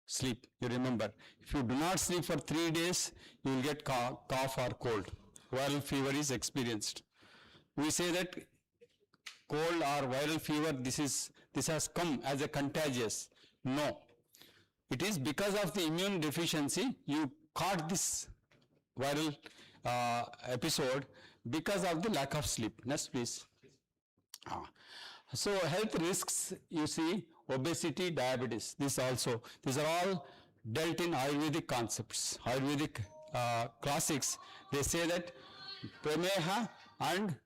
sleep. You remember, if you do not sleep for 3 days, you will get cough or cold. Viral fever is experienced. We say that cold or viral fever, this has come as a contagious. No. It is because of the immune deficiency, you caught this viral episode because of the lack of sleep. Next please. So health risks, you see, obesity, diabetes, these are all dealt in Ayurvedic concepts. Ayurvedic classics, they say that prameha and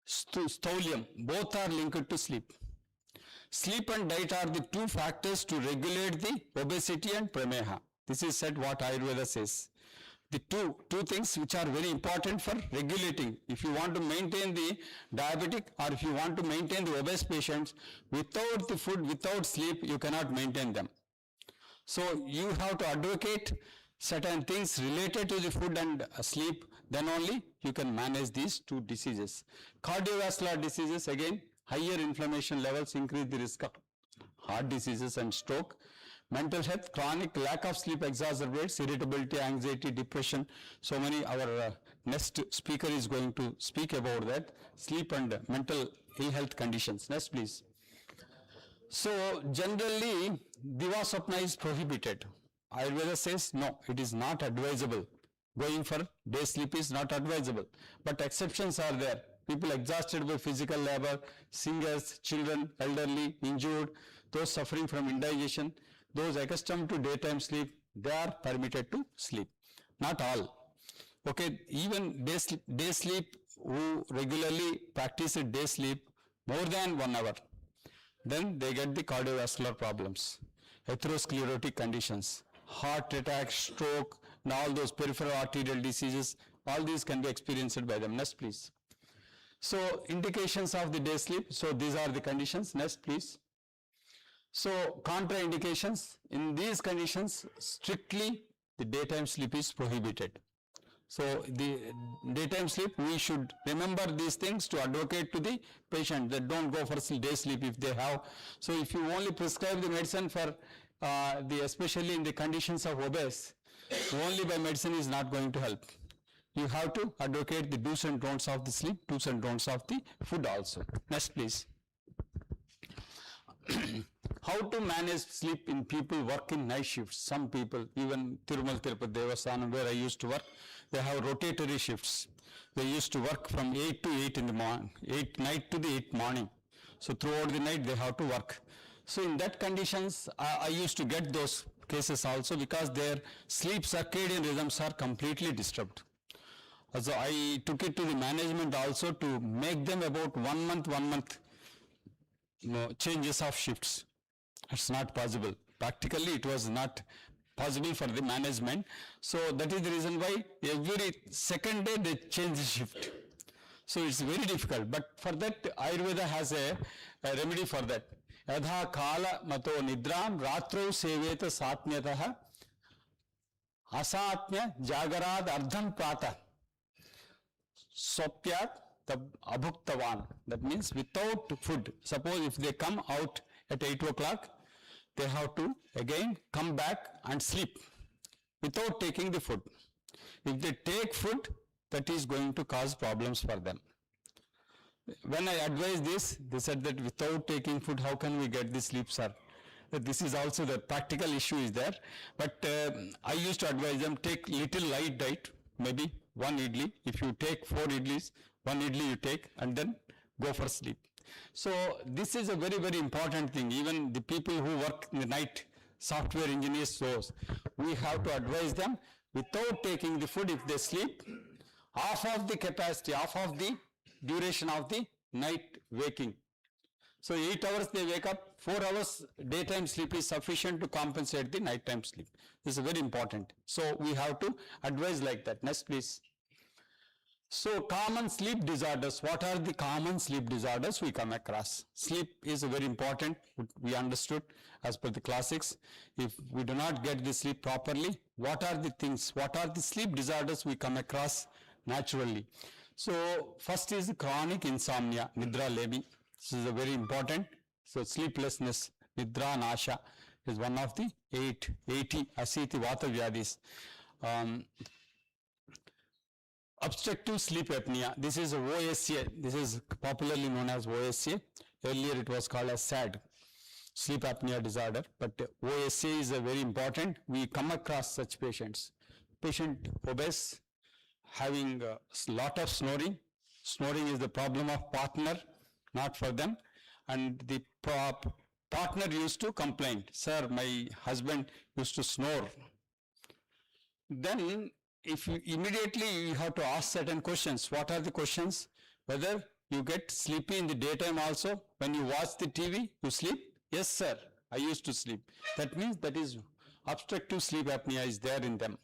staulyam, both are linked to sleep. Sleep and diet are the two factors to regulate the obesity and prameha. This is said what Ayurveda says. the two things which are very important for regulating. If you want to maintain the diabetic or if you want to maintain the obese patients, without the food, without sleep, you cannot maintain them. So you have to advocate certain things related to the food and sleep, then only you can manage these two diseases. Cardiovascular diseases, again, higher inflammation levels increase the risk of heart diseases and stroke. Mental health, chronic lack of sleep exacerbates irritability, anxiety, depression. So many, our next speaker is going to speak about that, sleep and mental ill health conditions. Next, please. So generally, Divaswapna is prohibited. Ayurveda says no, it is not advisable. Going for day sleep is not advisable. But exceptions are there. People exhausted by physical labor, singers, children, elderly, injured, those suffering from indigestion, those accustomed to daytime sleep, they are permitted to sleep. Not all. Okay, even day sleep, who regularly practice day sleep more than 1 hour, then they get the cardiovascular problems, atherosclerotic conditions, heart attack, stroke, and all those peripheral arterial diseases, all these can be experienced by them. Next, please. So, indications of the day sleep. So, these are the conditions. Next, please. So, contraindications. In these conditions, strictly the daytime sleep is prohibited. So, the daytime sleep, we should remember these things to advocate to the patient that don't go for day sleep if they have. So, if you only prescribe the medicine for especially in the conditions of obese, only by medicine is not going to help. You have to advocate the do's and don'ts of the sleep, do's and don'ts of the food also. Next, please. How to manage sleep in people work in night shifts. Some people, even Tirumal Tirupati Devasthanam, where I used to work, they have rotatory shifts. They used to work from 8 to 8 in the morning, 8 night to the 8 morning. So throughout the night they have to work. So in that conditions, I used to get those cases also because their sleep circadian rhythms are completely disturbed. So I took it to the management also to make them about 1 month, changes of shifts. It's not possible. Practically, it was not possible for the management. So that is the reason why every second day they change the shift. So it's very difficult. But for that, Ayurveda has a remedy for that. Yadha kala mato nidram ratro seveta satmyataha asatmya jagarad ardham prata sopyat abhuktavan. That means without food. Suppose if they come out at 8 o'clock, they have to again come back and sleep without taking the food. If they take food, that is going to cause problems for them. When I advised this, they said that without taking food, how can we get the sleep, sir? This is also the practical issue is there. But I used to advise them, take little light diet, maybe 1 idli. If you take 4 idlis, 1 idli you take and then go for sleep. So this is a very, very important thing. Even the people who work in the night, software engineers, those, we have to advise them without taking the food. If they sleep, half of the capacity, half of the duration of the night waking. So 8 hours they wake up, 4 hours daytime sleep is sufficient to compensate the nighttime sleep. This is very important. So we have to advise like that. Next, please. So common sleep disorders. What are the common sleep disorders we come across? Sleep is very important. We understood as per the classics. If we do not get the sleep properly, what are the things? What are the sleep disorders we come across naturally? So first is chronic insomnia, nidra lemi. This is a very important. So sleeplessness, nidra nasha is one of the 80 asiti vata vyadis. Obstructive sleep apnea. This is OSA. This is popularly known as OSA. Earlier it was called as SAD, sleep apnea disorder. But OSA is a very important. We come across such patients. Patient obese, having a lot of snoring. Snoring is the problem of partner, not for them. And the partner used to complain, sir, my husband used to snore. Then if you immediately you have to ask certain questions. What are the questions? Whether you get sleepy in the daytime also, when you watch the TV, you sleep? Yes, sir, I used to sleep. That means that is obstructive sleep apnea is there in them.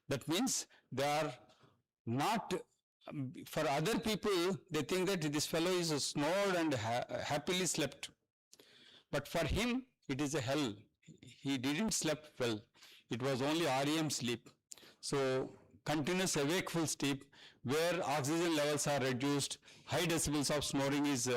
That means they are not, for other people, they think that this fellow is snored and happily slept. But for him, it is a hell. He didn't sleep well. It was only REM sleep. So continuous awakeful sleep where oxygen levels are reduced, high decibels of snoring is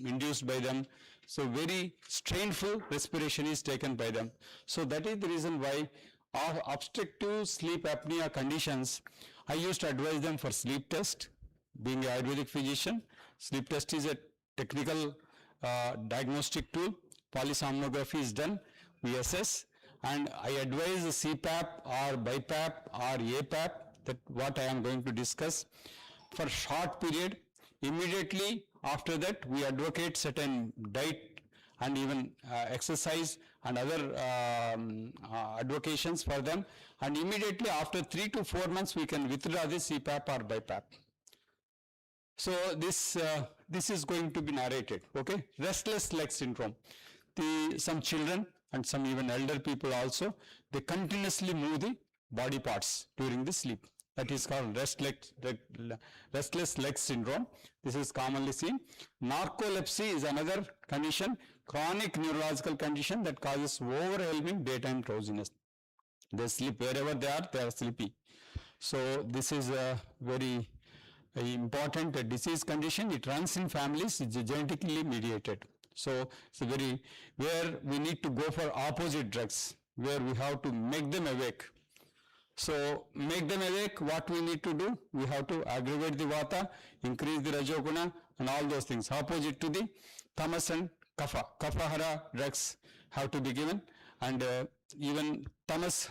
induced by them. So very strainful respiration is taken by them. So that is the reason why of obstructive sleep apnea conditions, I used to advise them for sleep test. Being an Ayurvedic physician, sleep test is a technical diagnostic tool. Polysomnography is done, we assess, and I advise the CPAP or BiPAP or APAP, that what I am going to discuss, for short period. Immediately after that, we advocate certain diet and even exercise and other advocations for them, and immediately after 3 to 4 months, we can withdraw the CPAP or BiPAP. So this is going to be narrated, okay? Restless leg syndrome. Some children and some even elder people also, they continuously move the body parts during the sleep. That is called restless leg syndrome. This is commonly seen. Narcolepsy is another condition, chronic neurological condition that causes overwhelming daytime drowsiness. They sleep wherever they are sleepy. So this is a very important disease condition. It runs in families, it's genetically mediated. So it's a very, where we need to go for opposite drugs, where we have to make them awake. So make them awake, what we need to do? We have to aggravate the vata, increase the rajoguna and all those things. Opposite to the tamas and kapha. Kaphahara drugs have to be given, and even tamas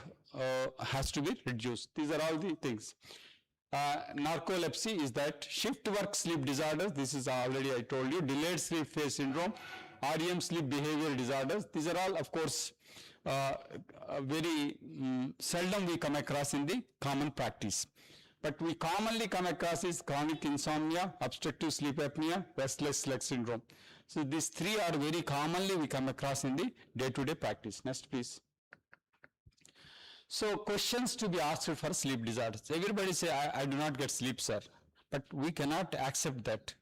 has to be reduced. These are all the things. Narcolepsy is that shift work sleep disorders. This is already I told you. Delayed sleep phase syndrome, REM sleep behavioral disorders. These are all, of course, very seldom we come across in the common practice. But we commonly come across is chronic insomnia, obstructive sleep apnea, restless leg syndrome. So these three are very commonly we come across in the day-to-day practice. Next, please. So questions to be asked for sleep disorders. Everybody say, I do not get sleep, sir. But we cannot accept that.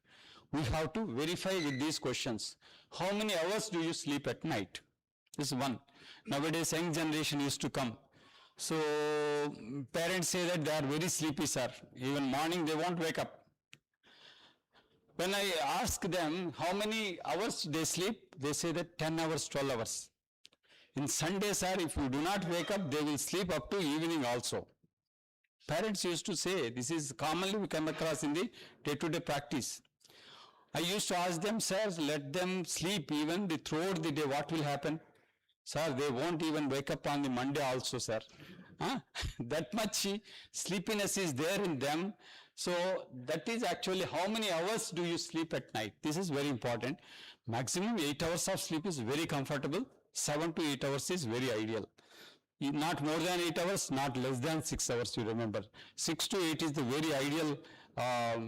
We have to verify with these questions. How many hours do you sleep at night? This is one. Nowadays, young generation used to come. So parents say that they are very sleepy, sir. Even morning they won't wake up. When I ask them how many hours they sleep, they say that 10 hours, 12 hours. In Sunday, sir, if you do not wake up, they will sleep up to evening also. Parents used to say, this is commonly we come across in the day-to-day practice. I used to ask them, sir, let them sleep even throughout the day, what will happen? Sir, they won't even wake up on the Monday also, sir. That much sleepiness is there in them. So that is actually how many hours do you sleep at night? This is very important. Maximum 8 hours of sleep is very comfortable. 7 to 8 hours is very ideal. Not more than 8 hours, not less than 6 hours, you remember. 6 to 8 is the very ideal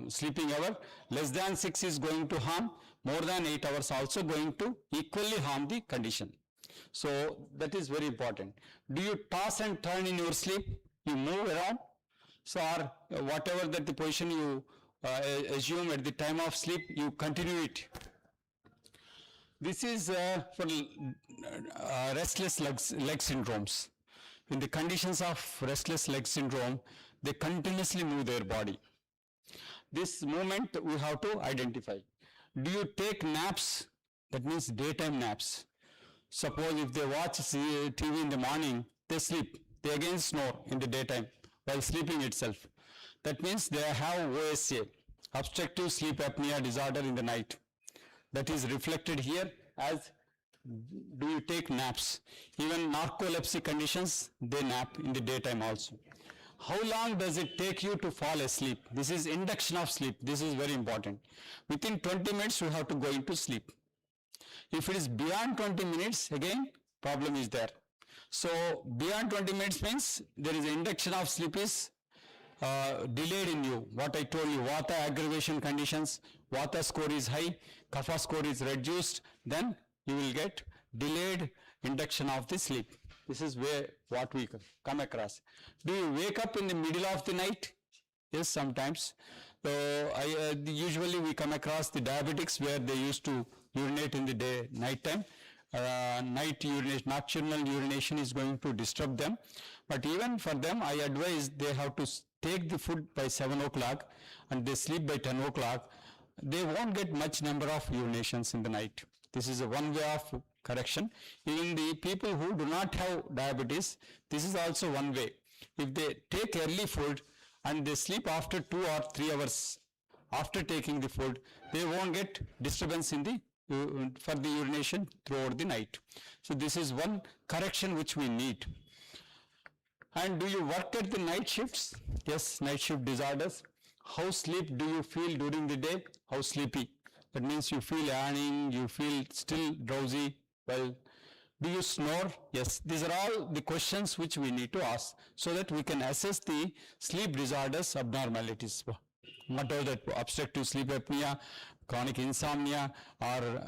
sleeping hour. Less than 6 is going to harm. More than 8 hours also going to equally harm the condition. So that is very important. Do you toss and turn in your sleep? You move around? So or whatever that the position you assume at the time of sleep, you continue it. This is for restless leg syndromes. In the conditions of restless leg syndrome, they continuously move their body. This movement we have to identify. Do you take naps? That means daytime naps. Suppose if they watch TV in the morning, they sleep. They again snore in the daytime while sleeping itself. That means they have OSA, obstructive sleep apnea disorder in the night. That is reflected here as do you take naps. Even narcolepsy conditions, they nap in the daytime also. How long does it take you to fall asleep? This is induction of sleep. This is very important. Within 20 minutes, you have to go into sleep. If it is beyond 20 minutes, again, problem is there. So beyond 20 minutes means there is an induction of sleep is delayed in you. What I told you, vata aggravation conditions, vata score is high, kapha score is reduced, then you will get delayed induction of the sleep. This is where what we come across. Do you wake up in the middle of the night? Yes, sometimes. So usually we come across the diabetics where they used to urinate in the night time. Night urination, nocturnal urination is going to disturb them. But even for them, I advise they have to take the food by 7 o'clock and they sleep by 10 o'clock. They won't get much number of urinations in the night. This is a one way of correction. Even the people who do not have diabetes, this is also one way. If they take early food and they sleep after 2 or 3 hours after taking the food, they won't get disturbance in the for the urination throughout the night. So this is one correction which we need. And do you work at the night shifts? Yes, night shift disorders. How sleep do you feel during the day? How sleepy? That means you feel yawning, you feel still drowsy. Well, do you snore? Yes, these are all the questions which we need to ask so that we can assess the sleep disorders abnormalities. Whatever that obstructive sleep apnea, chronic insomnia, or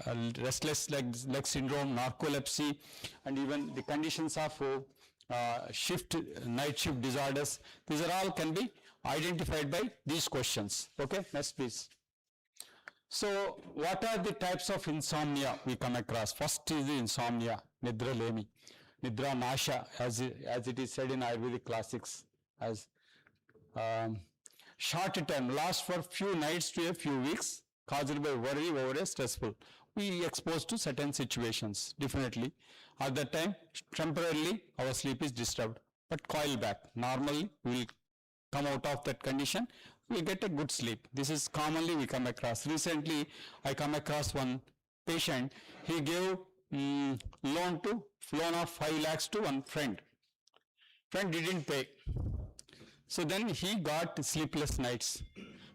restless leg syndrome, narcolepsy, and even the conditions of night shift disorders. These are all can be identified by these questions. Okay, next please. So what are the types of insomnia we come across? First is the insomnia, nidra lemi, nidra nasha, as it is said in Ayurvedic classics, as short term, lasts for few nights to a few weeks, caused by worry over a stressful. We exposed to certain situations, definitely. At that time, temporarily, our sleep is disturbed, but coil back. Normally, we will come out of that condition, we get a good sleep. This is commonly we come across. Recently, I come across one patient, he gave loan of 5 lakhs to one friend. Friend didn't pay. So then he got sleepless nights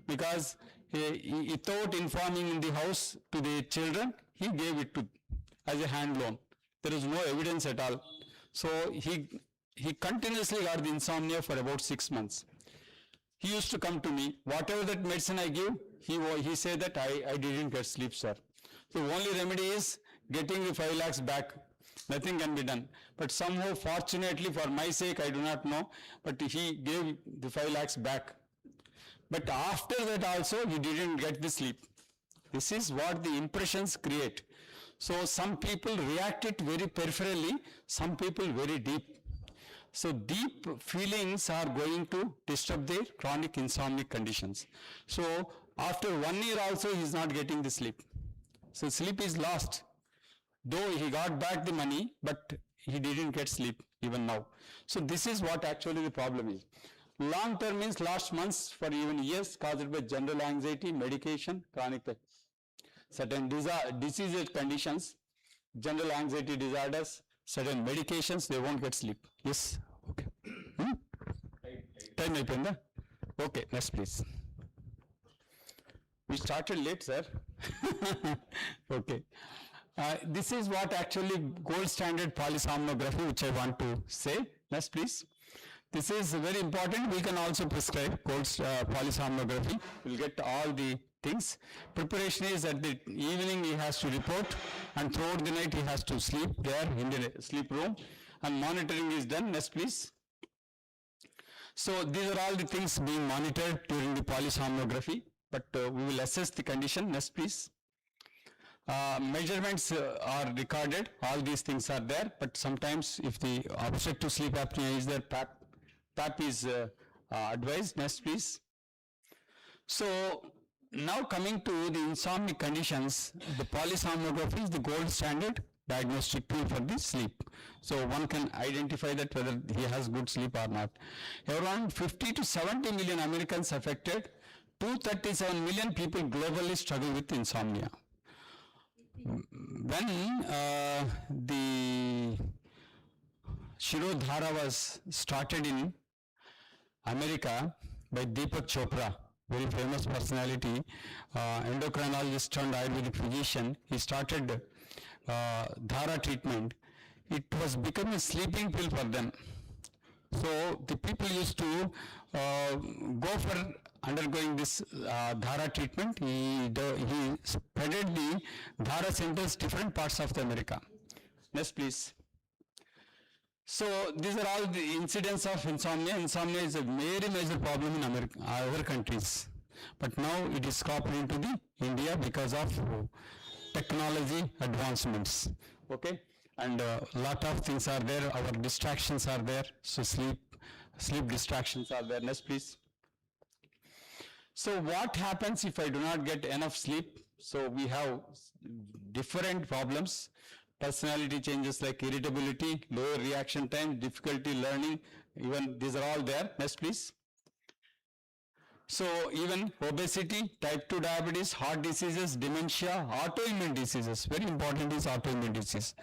because without informing in the house to the children, he gave it to as a hand loan. There is no evidence at all. So he continuously got the insomnia for about 6 months. He used to come to me, whatever that medicine I give, he said that I didn't get sleep, sir. So only remedy is getting the 5 lakhs back. Nothing can be done. But somehow, fortunately, for my sake, I do not know, but he gave the 5 lakhs back. But after that also, he didn't get the sleep. This is what the impressions create. So some people react it very peripherally, some people very deep. So deep feelings are going to disturb their chronic insomnic conditions. So after 1 year also, he is not getting the sleep. So sleep is lost. Though he got back the money, but he didn't get sleep even now. So this is what actually the problem is. Long term means last months for even years, caused by general anxiety, medication, chronic pain. Certain disease conditions, general anxiety disorders, certain medications, they won't get sleep. Yes, okay. Time అయిపోయిందా? Okay, next please. We started late, sir. Okay. This is what actually gold standard polysomnography, which I want to say. Next please. This is very important. We can also prescribe gold polysomnography. We'll get all the things. Preparation is at the evening he has to report, and throughout the night he has to sleep there in the sleep room, and monitoring is done. Next please. So these are all the things being monitored during the polysomnography, but we will assess the condition. Next please. Measurements are recorded, all these things are there, but sometimes if the obstructive sleep apnea is there, PAP is advised. Next please. So now coming to the insomnic conditions, the polysomnography is the gold standard diagnostic tool for the sleep. So one can identify that whether he has good sleep or not. Around 50 to 70 million Americans affected, 237 million people globally struggle with insomnia. When the Shirodhara was started in America by Deepak Chopra, very famous personality, endocrinologist turned Ayurvedic physician, he started Dhara treatment. It was becoming a sleeping pill for them. So the people used to go for undergoing this Dhara treatment. He spreaded the Dhara centers different parts of the America. Next please. So these are all the incidents of insomnia. Insomnia is a very major problem in America, other countries. But now it is cropping into the India because of technology advancements. Okay, and lot of things are there. Our distractions are there. So sleep distractions are there. Next, please. So what happens if I do not get enough sleep? So we have different problems. Personality changes like irritability, lower reaction time, difficulty learning, even these are all there. Next, please. So even obesity, type 2 diabetes, heart diseases, dementia, autoimmune diseases. Very important is autoimmune disease.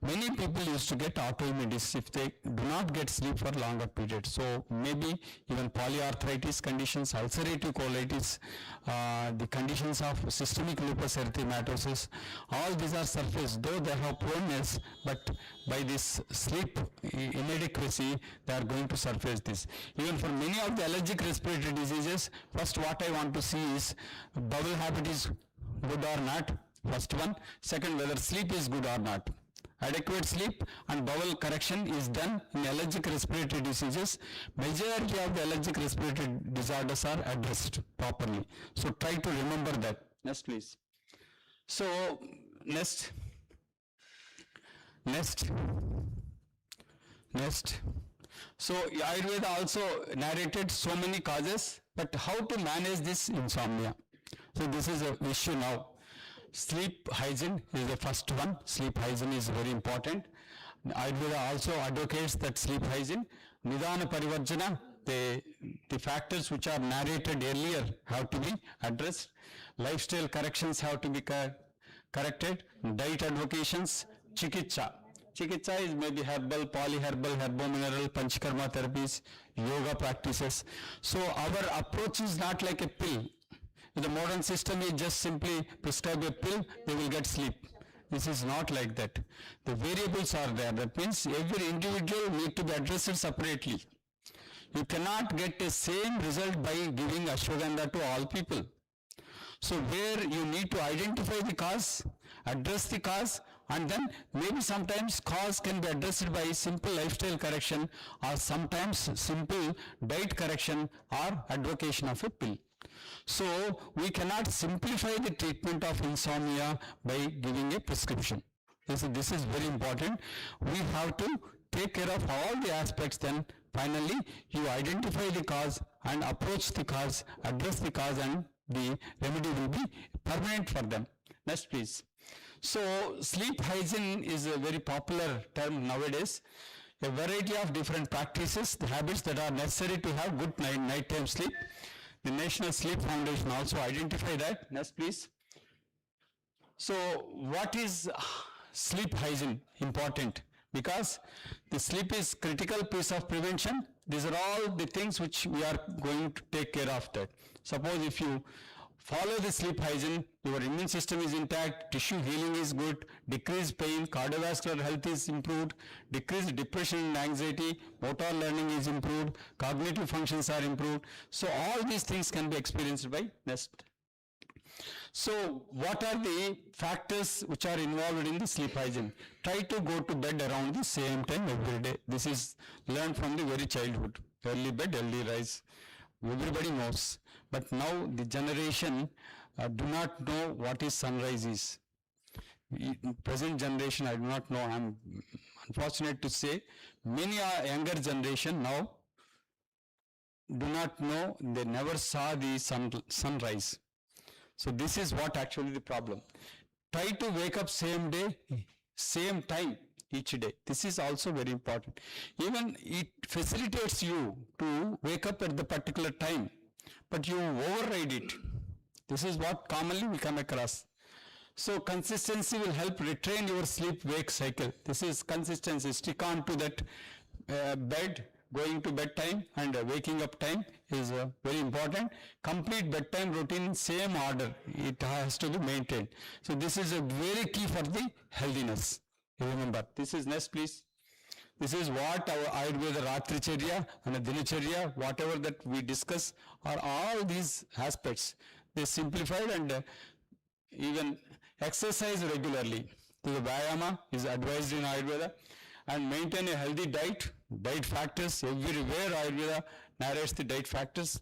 Many people used to get autoimmune disease if they do not get sleep for longer periods. So maybe even polyarthritis conditions, ulcerative colitis, the conditions of systemic lupus erythematosus, all these are surfaced, though they have proneness, but by this sleep inadequacy, they are going to surface this. Even for many of the allergic respiratory diseases, first what I want to see is bowel habit is good or not, first one. Second, whether sleep is good or not. Adequate sleep and bowel correction is done in allergic respiratory diseases. Majority of the allergic respiratory disorders are addressed properly. So try to remember that. Next, please. So next. So Ayurveda also narrated so many causes, but how to manage this insomnia? So this is an issue now. Sleep hygiene is the first one. Sleep hygiene is very important. Ayurveda also advocates that sleep hygiene. Nidana parivarjana, the factors which are narrated earlier have to be addressed. Lifestyle corrections have to be corrected. Diet advocations, chikitsa. Chikitsa is maybe herbal, polyherbal, herbomineral, panchakarma therapies, yoga practices. So our approach is not like a pill. In the modern system, you just simply prescribe a pill, they will get sleep. This is not like that. The variables are there. That means every individual need to be addressed separately. You cannot get the same result by giving ashwagandha to all people. So where you need to identify the cause, address the cause, and then maybe sometimes cause can be addressed by simple lifestyle correction or sometimes simple diet correction or advocation of a pill. So we cannot simplify the treatment of insomnia by giving a prescription. This is very important. We have to take care of all the aspects, then finally you identify the cause and approach the cause, address the cause, and the remedy will be permanent for them. Next, please. So sleep hygiene is a very popular term nowadays. A variety of different practices, the habits that are necessary to have good nighttime sleep. The National Sleep Foundation also identify that. Next, please. So what is sleep hygiene important? Because the sleep is critical piece of prevention. These are all the things which we are going to take care of that. Suppose if you follow the sleep hygiene, your immune system is intact, tissue healing is good, decreased pain, cardiovascular health is improved, decreased depression and anxiety, motor learning is improved, cognitive functions are improved. So all these things can be experienced by Nest. So what are the factors which are involved in the sleep hygiene? Try to go to bed around the same time every day. This is learned from the very childhood. Early bed, early rise. Everybody knows. But now the generation do not know what is sunrise is. In present generation, I do not know. I am unfortunate to say, many younger generation now do not know. They never saw the sunrise. So this is what actually the problem. Try to wake up same day, same time each day. This is also very important. Even it facilitates you to wake up at the particular time, but you override it. This is what commonly we come across. So consistency will help retrain your sleep-wake cycle. This is consistency. Stick on to that bed, going to bedtime and waking up time is very important. Complete bedtime routine, same order. It has to be maintained. So this is a very key for the healthiness. Remember, this is next, please. This is what our Ayurveda Ratricharya and Dinacharya, whatever that we discuss, are all these aspects. They simplified, and even exercise regularly. The Vijayawada is advised in Ayurveda, and maintain a healthy diet. Diet factors, everywhere Ayurveda narrates the diet factors.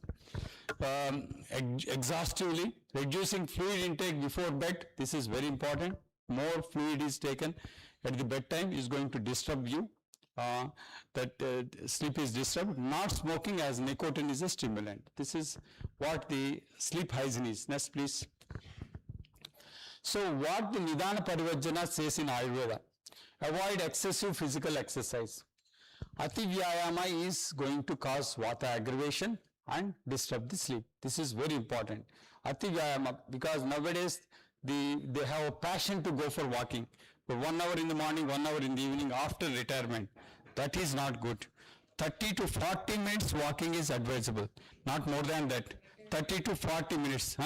Exhaustively, reducing fluid intake before bed, this is very important. More fluid is taken at the bedtime is going to disturb you, sleep is disturbed. Not smoking, as nicotine is a stimulant. This is what the sleep hygiene is. Next please. So what the Nidana Parivajana says in Ayurveda, avoid excessive physical exercise. Ati Vyayama is going to cause Vata aggravation and disturb the sleep. This is very important. Ati Vyayama, because nowadays they have a passion to go for walking. For 1 hour in the morning, 1 hour in the evening after retirement. That is not good. 30 to 40 minutes walking is advisable. Not more than that. 30 to 40 minutes.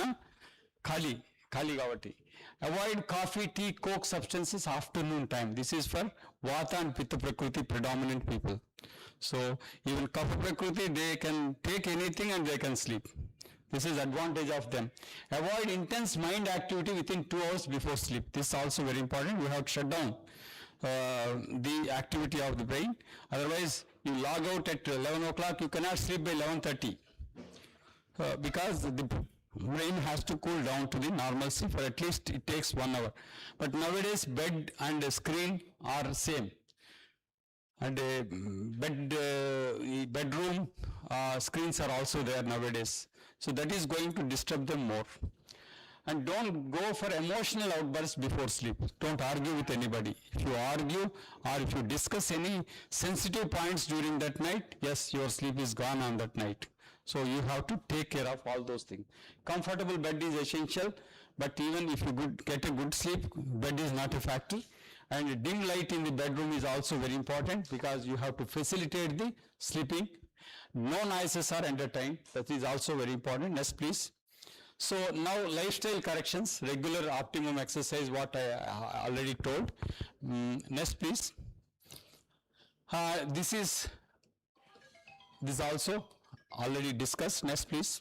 Khali Gavati. Avoid coffee, tea, coke substances afternoon time. This is for Vata and Pitta Prakriti predominant people. So even Kapha Prakriti, they can take anything and they can sleep. This is advantage of them. Avoid intense mind activity within 2 hours before sleep. This is also very important. You have to shut down the activity of the brain. Otherwise, you log out at 11 o'clock, you cannot sleep by 11:30 because the brain has to cool down to the normalcy. For at least it takes 1 hour. But nowadays, bed and screen are same. And bedroom screens are also there nowadays. So that is going to disturb them more. And don't go for emotional outbursts before sleep. Don't argue with anybody. If you argue or if you discuss any sensitive points during that night, yes, your sleep is gone on that night. So you have to take care of all those things. Comfortable bed is essential, but even if you get a good sleep, bed is not a factor. And dim light in the bedroom is also very important because you have to facilitate the sleeping. No noises are entertained. That is also very important. Next, please. So now lifestyle corrections, regular optimum exercise, what I already told. Next, please. This also already discussed. Next, please.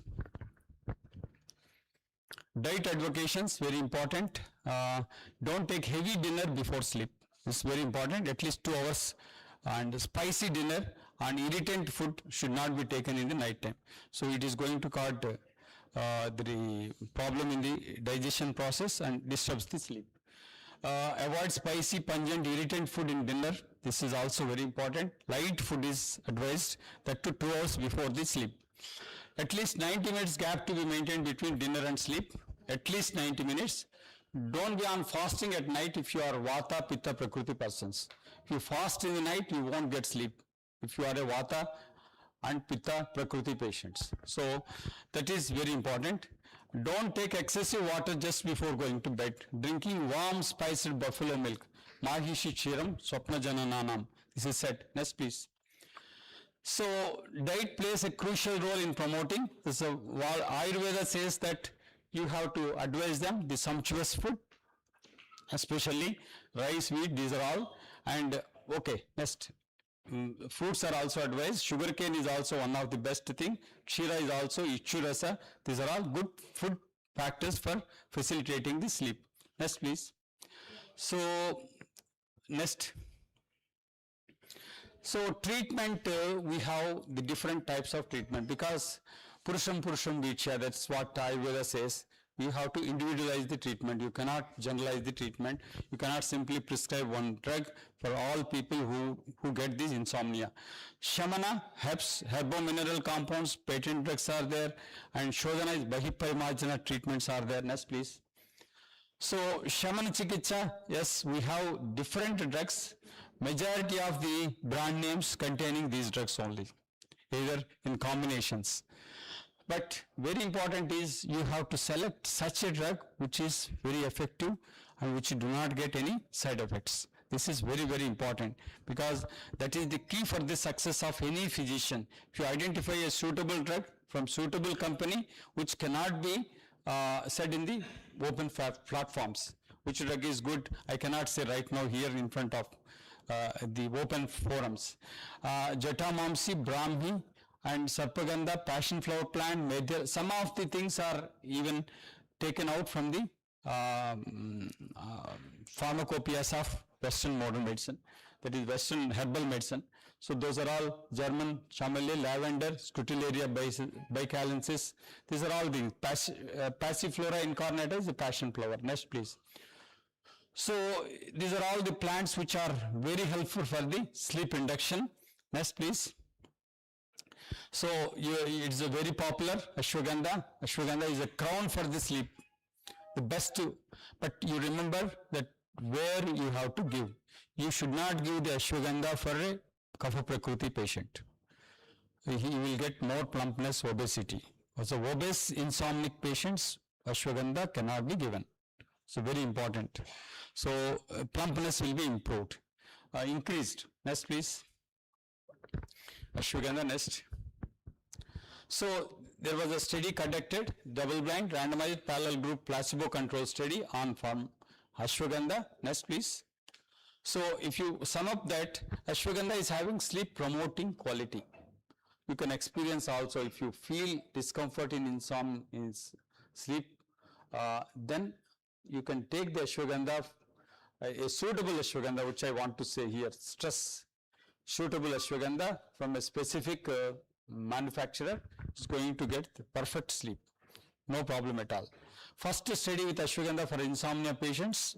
Diet advocations, very important. Don't take heavy dinner before sleep. It's very important, at least 2 hours. And spicy dinner and irritant food should not be taken in the night time. So it is going to cause the problem in the digestion process and disturbs the sleep. Avoid spicy, pungent, irritant food in dinner. This is also very important. Light food is advised, that to 2 hours before the sleep. At least 90 minutes gap to be maintained between dinner and sleep. At least 90 minutes. Don't be on fasting at night if you are Vata, Pitta, Prakriti persons. If you fast in the night, you won't get sleep. If you are a Vata and Pitta, Prakriti patients. So that is very important. Don't take excessive water just before going to bed. Drinking warm spiced buffalo milk. Mahishi Chiram, Swapna Janananam. This is said. Next, please. So diet plays a crucial role in promoting. While Ayurveda says that you have to advise them the sumptuous food, especially rice, wheat, these are all. And okay, next. Fruits are also advised. Sugarcane is also one of the best thing. Kshira is also Ichurasa. These are all good food factors for facilitating the sleep. Next, please. So next. So treatment, we have the different types of treatment because Purusham Vichya, that's what Ayurveda says. You have to individualize the treatment. You cannot generalize the treatment. You cannot simply prescribe one drug for all people who get this insomnia. Shamana, herbs, herbo-mineral compounds, patent drugs are there, and Shodhana is Bahiparimajana treatments are there. Next, please. So Shamana Chikitsa, yes, we have different drugs. Majority of the brand names containing these drugs only, either in combinations. But very important is you have to select such a drug which is very effective and which do not get any side effects. This is very, very important because that is the key for the success of any physician. If you identify a suitable drug from suitable company which cannot be said in the open platforms, which drug is good, I cannot say right now here in front of the open forums. Jatamamsi, Brahmi, and Sarpagandha, passion flower plant, Medhya, some of the things are even taken out from the pharmacopoeias of Western modern medicine. that is Western herbal medicine. So those are all German chamomile, lavender, Scutellaria bicalensis. These are all the Passiflora incarnata is the passion flower. Next, please. So these are all the plants which are very helpful for the sleep induction. Next, please. So it's a very popular ashwagandha. Ashwagandha is a crown for the sleep, the best. But you remember that where you have to give. You should not give the ashwagandha for a kapha prakriti patient. He will get more plumpness, obesity. Also, obese insomnic patients, ashwagandha cannot be given. So very important. So plumpness will be improved, increased. Next, please. Ashwagandha next. So there was a study conducted, double-blind, randomized, parallel group, placebo-controlled study on form ashwagandha. Next, please. So if you sum up that, ashwagandha is having sleep-promoting quality. You can experience also if you feel discomfort in sleep, then you can take the ashwagandha, a suitable ashwagandha, which I want to say here, stress, suitable ashwagandha from a specific manufacturer is going to get the perfect sleep. No problem at all. First study with ashwagandha for insomnia patients,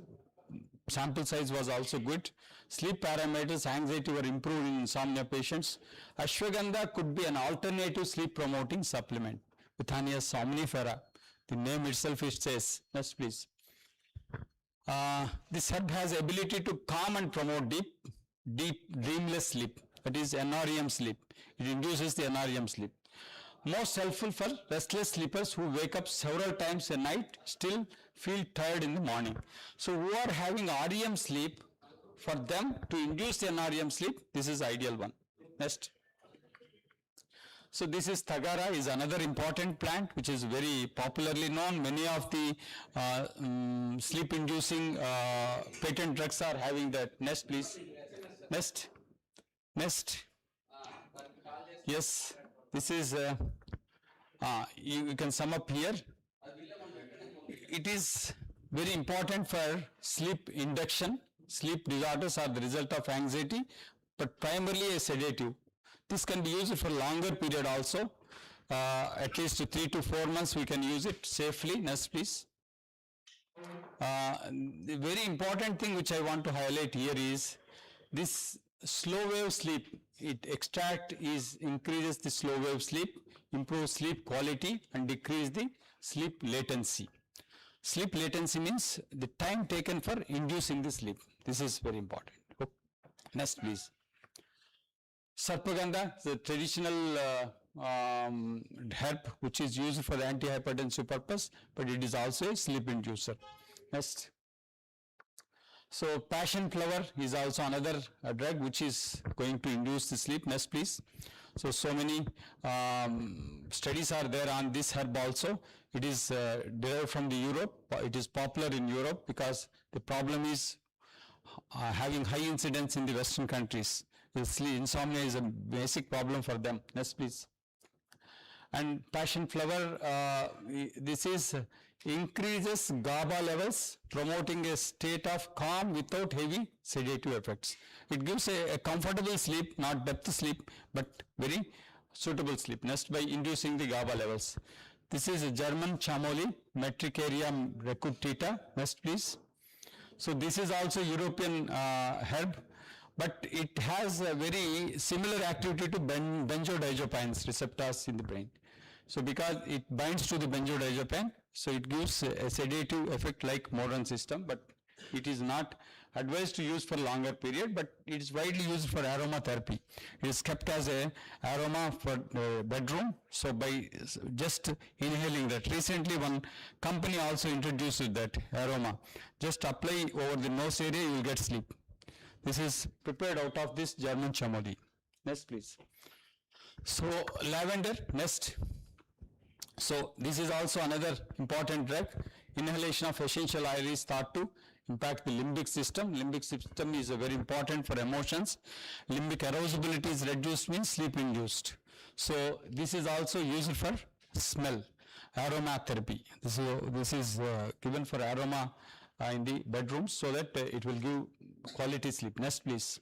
sample size was also good. Sleep parameters, anxiety were improved in insomnia patients. Ashwagandha could be an alternative sleep promoting supplement. Withania somnifera, the name itself it says. Next, please. This herb has ability to calm and promote deep dreamless sleep, that is N.R.M. sleep. It induces the N.R.M. sleep. Most helpful for restless sleepers who wake up several times a night, still feel tired in the morning. So who are having REM sleep, for them to induce the N.R.M. sleep, this is ideal one. Next. So this is Tagara, is another important plant which is very popularly known. Many of the sleep inducing patent drugs are having that. Next, please. Next. Next. Yes, this is, you can sum up here. It is very important for sleep induction. Sleep disorders are the result of anxiety, but primarily a sedative. This can be used for longer period also. At least 3 to 4 months we can use it safely. Next, please. The very important thing which I want to highlight here is this slow wave sleep. It increases the slow wave sleep, improves sleep quality and decrease the sleep latency. Sleep latency means the time taken for inducing the sleep. This is very important. Next, please. Sarpagandha, the traditional herb which is used for the antihypertensive purpose, but it is also a sleep inducer. Next. So passion flower is also another drug which is going to induce the sleep. Next, please. So many studies are there on this herb also. It is derived from the Europe. It is popular in Europe because the problem is having high incidence in the Western countries. Insomnia is a basic problem for them. Next, please. And passion flower, this is increases GABA levels, promoting a state of calm without heavy sedative effects. It gives a comfortable sleep, not depth sleep, but very suitable sleep. Next, by inducing the GABA levels. This is a German chamomile, Metricaria recurtita. Next, please. So this is also European herb, but it has a very similar activity to benzodiazepines receptors in the brain. So because it binds to the benzodiazepine, so it gives a sedative effect like modern system, but it is not advised to use for longer period, but it is widely used for aromatherapy. It is kept as a aroma for bedroom. So by just inhaling that, recently one company also introduced that aroma. Just apply over the nose area, you will get sleep. This is prepared out of this German chamomile. Next, please. So lavender, next. So this is also another important drug. Inhalation of essential oil is thought to impact the limbic system. Limbic system is very important for emotions. Limbic arousability is reduced, means sleep induced. So this is also used for smell, aromatherapy. This is given for aroma in the bedrooms so that it will give quality sleep. Next, please.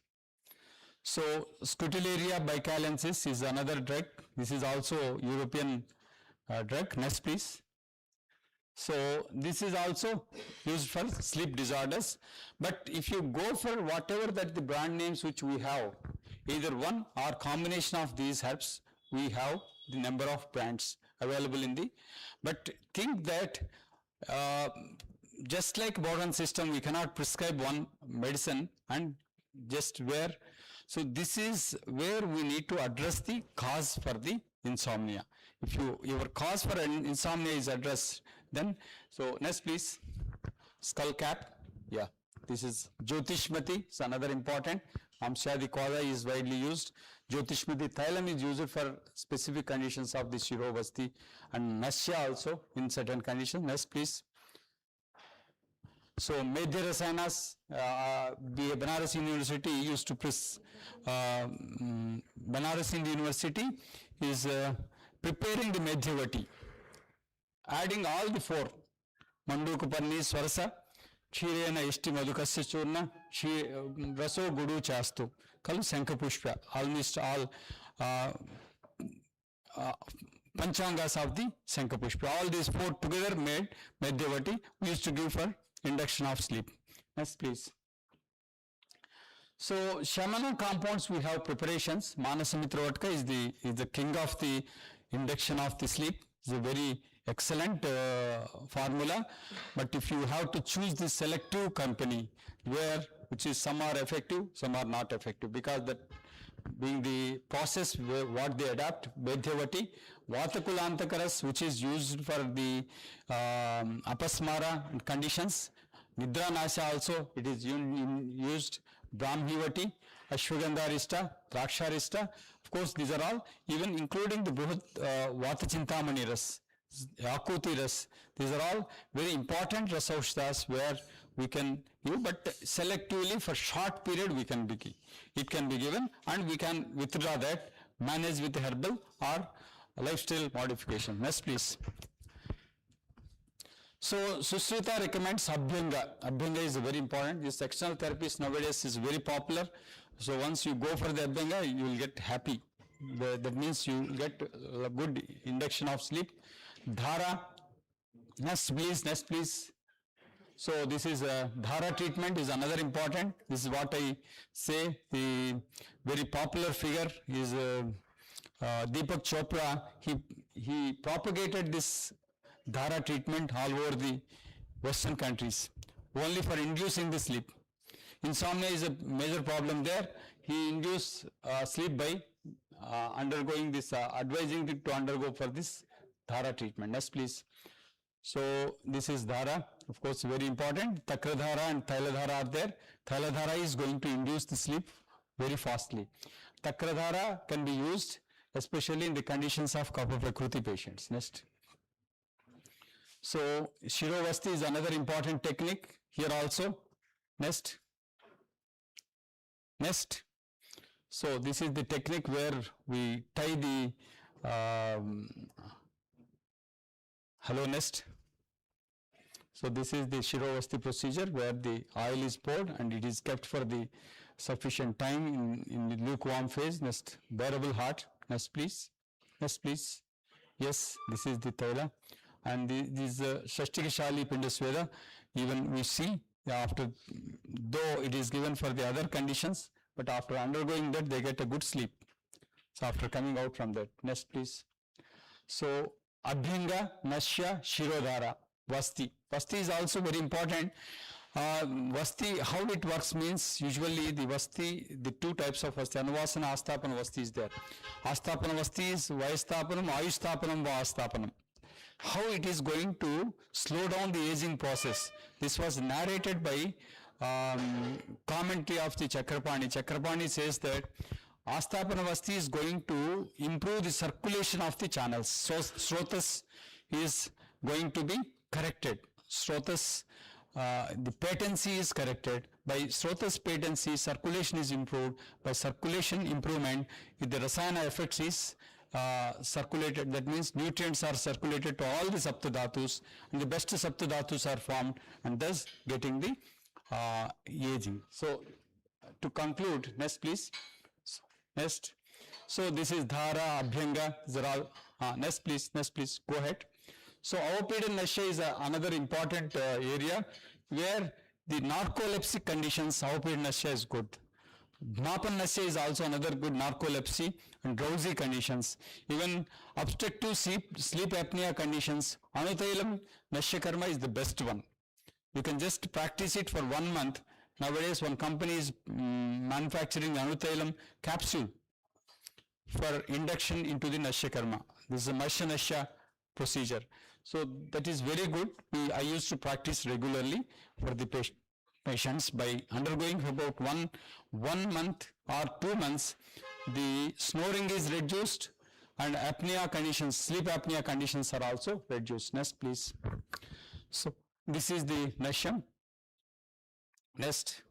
So Scutellaria bicalensis is another drug. This is also European drug. Next please. So this is also used for sleep disorders, but if you go for whatever that the brand names which we have, either one or combination of these herbs, we have the number of brands available in the, but think that just like modern system, we cannot prescribe one medicine and just where, so this is where we need to address the cause for the insomnia. If your cause for insomnia is addressed, then, so next please, skull cap, yeah, this is Jyotishmati, it's another important, Hamsa the Koda is widely used, Jyotishmati Thailam is used for specific conditions of the Shirovasti, and Nasya also in certain conditions. Next please. So Medhya Rasayanas, the Banaras University used to Banaras University is preparing the Medhyavati, adding all the four, Mandukuparni, Swarasa, Chirena Ishti Madhukasya Churna, Raso Gudu Chastu, Kalu Sankapushpa, almost all Panchangas of the Sankapushpa. All these four together made Medhyavati, we used to give for induction of sleep. Next please. So Shamana compounds we have preparations. Manasamitra Vodka is the king of the induction of the sleep. It's a very excellent formula, but if you have to choose the selective company which is some are effective, some are not effective, because that being the process what they adapt, Medhyavati, Vatakulantakaras which is used for the apasmara conditions, Nidra Nasha also it is used, Brahmivati, Ashwagandharista, Draksharista, of course these are all, even including the Bruhat Vatachintamani Ras, Yakuti Ras, these are all very important rasaushdas where we can give, but selectively for short period we can be, it can be given and we can withdraw that, manage with herbal or lifestyle modification. Next please. So Sushrita recommends Abhyanga. Abhyanga is very important. This sectional therapist nowadays is very popular. So once you go for the Abhyanga, you will get happy. That means you get a good induction of sleep. Dhara. Next please. So this is Dhara treatment is another important. This is what I say. The very popular figure is Deepak Chopra. He propagated this Dhara treatment all over the Western countries, only for inducing the sleep. Insomnia is a major problem there. He induced sleep by undergoing this, advising it to undergo for this Dhara treatment. Next please. So this is Dhara, of course very important. Takradhara and Thailadhara are there. Thailadhara is going to induce the sleep very fastly. Takradhara can be used especially in the conditions of Kapha Prakruti patients. Next. So Shirovasti is another important technique here also. Next. So this is the technique where we tie the next. So this is the Shirovasti procedure where the oil is poured and it is kept for the sufficient time in the lukewarm phase. Next, bearable heart. Next please. Yes, this is the Taila. And this Shashtikashali Pindasveda, even we see after, though it is given for the other conditions, but after undergoing that they get a good sleep. So after coming out from that. Next please. So Abhyanga, Nashya, Shirodhara, Vasti. Vasti is also very important. Vasti, how it works means usually the Vasti, the two types of Vasti, Anuvasana, Astapana Vasti is there. Astapana Vasti is Vayastapanam, Ayushtapanam, Vastapanam. How it is going to slow down the aging process. This was narrated by commentary of the Chakrapani. Chakrapani says that Astapana Vasti is going to improve the circulation of the channels. So Srotas is going to be corrected. Srotas, the patency is corrected. By Srotas patency, circulation is improved. By circulation improvement, if the Rasayana effects is circulated, that means nutrients are circulated to all the Saptadhatus and the best Saptadhatus are formed and thus getting the aging. So to conclude, next please. Next. So this is Dhara, Abhyanga, these are all, next please, go ahead. So avopeda nasya is another important area where the narcolepsy conditions, avopeda nasya is good. Mapan nasya is also another good narcolepsy and drowsy conditions. Even obstructive sleep apnea conditions, Anutailam nasya karma is the best one. You can just practice it for 1 month. Nowadays one company is manufacturing Anutailam capsule for induction into the nasya karma. This is a Masha nasya procedure. So that is very good. I used to practice regularly for the patients. By undergoing for about one month or 2 months, the snoring is reduced and apnea conditions, sleep apnea conditions are also reduced. Next please. So this is the nasya. Next.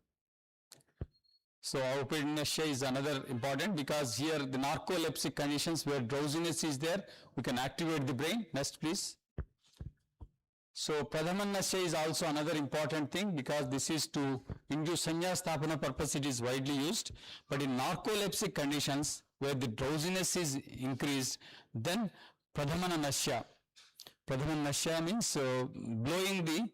So avopeda nasya is another important because here the narcolepsy conditions where drowsiness is there, we can activate the brain. Next please. So pradhama nasya is also another important thing because this is to induce sannyas thapana purpose, it is widely used. But in narcolepsy conditions where the drowsiness is increased, then pradhamana nasya. Pradhamana nasya means blowing the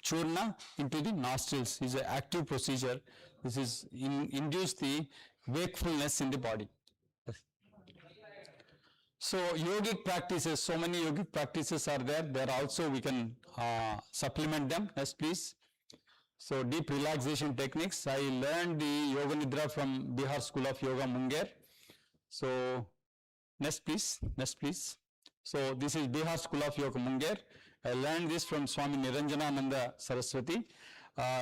churna into the nostrils is an active procedure. This is induce the wakefulness in the body. So yogic practices, so many yogic practices are there. There also we can supplement them. Next please. So deep relaxation techniques. I learned the Yoga Nidra from Bihar School of Yoga, Munger. So next please. So this is Bihar School of Yoga, Munger. I learned this from Swami Niranjanananda Saraswati.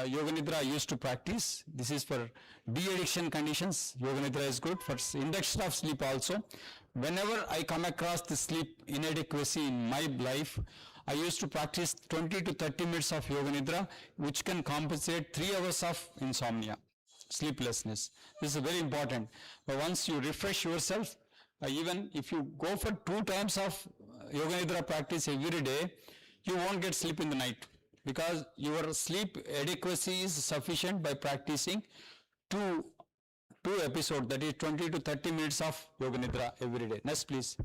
Yoga Nidra I used to practice. This is for de-addiction conditions. Yoga Nidra is good for induction of sleep also. Whenever I come across the sleep inadequacy in my life, I used to practice 20 to 30 minutes of Yoga Nidra, which can compensate 3 hours of insomnia, sleeplessness. This is very important. But once you refresh yourself, even if you go for 2 times of Yoga Nidra practice every day, you won't get sleep in the night because your sleep adequacy is sufficient by practicing 2 episodes, that is 20 to 30 minutes of Yoga Nidra every day. Next please.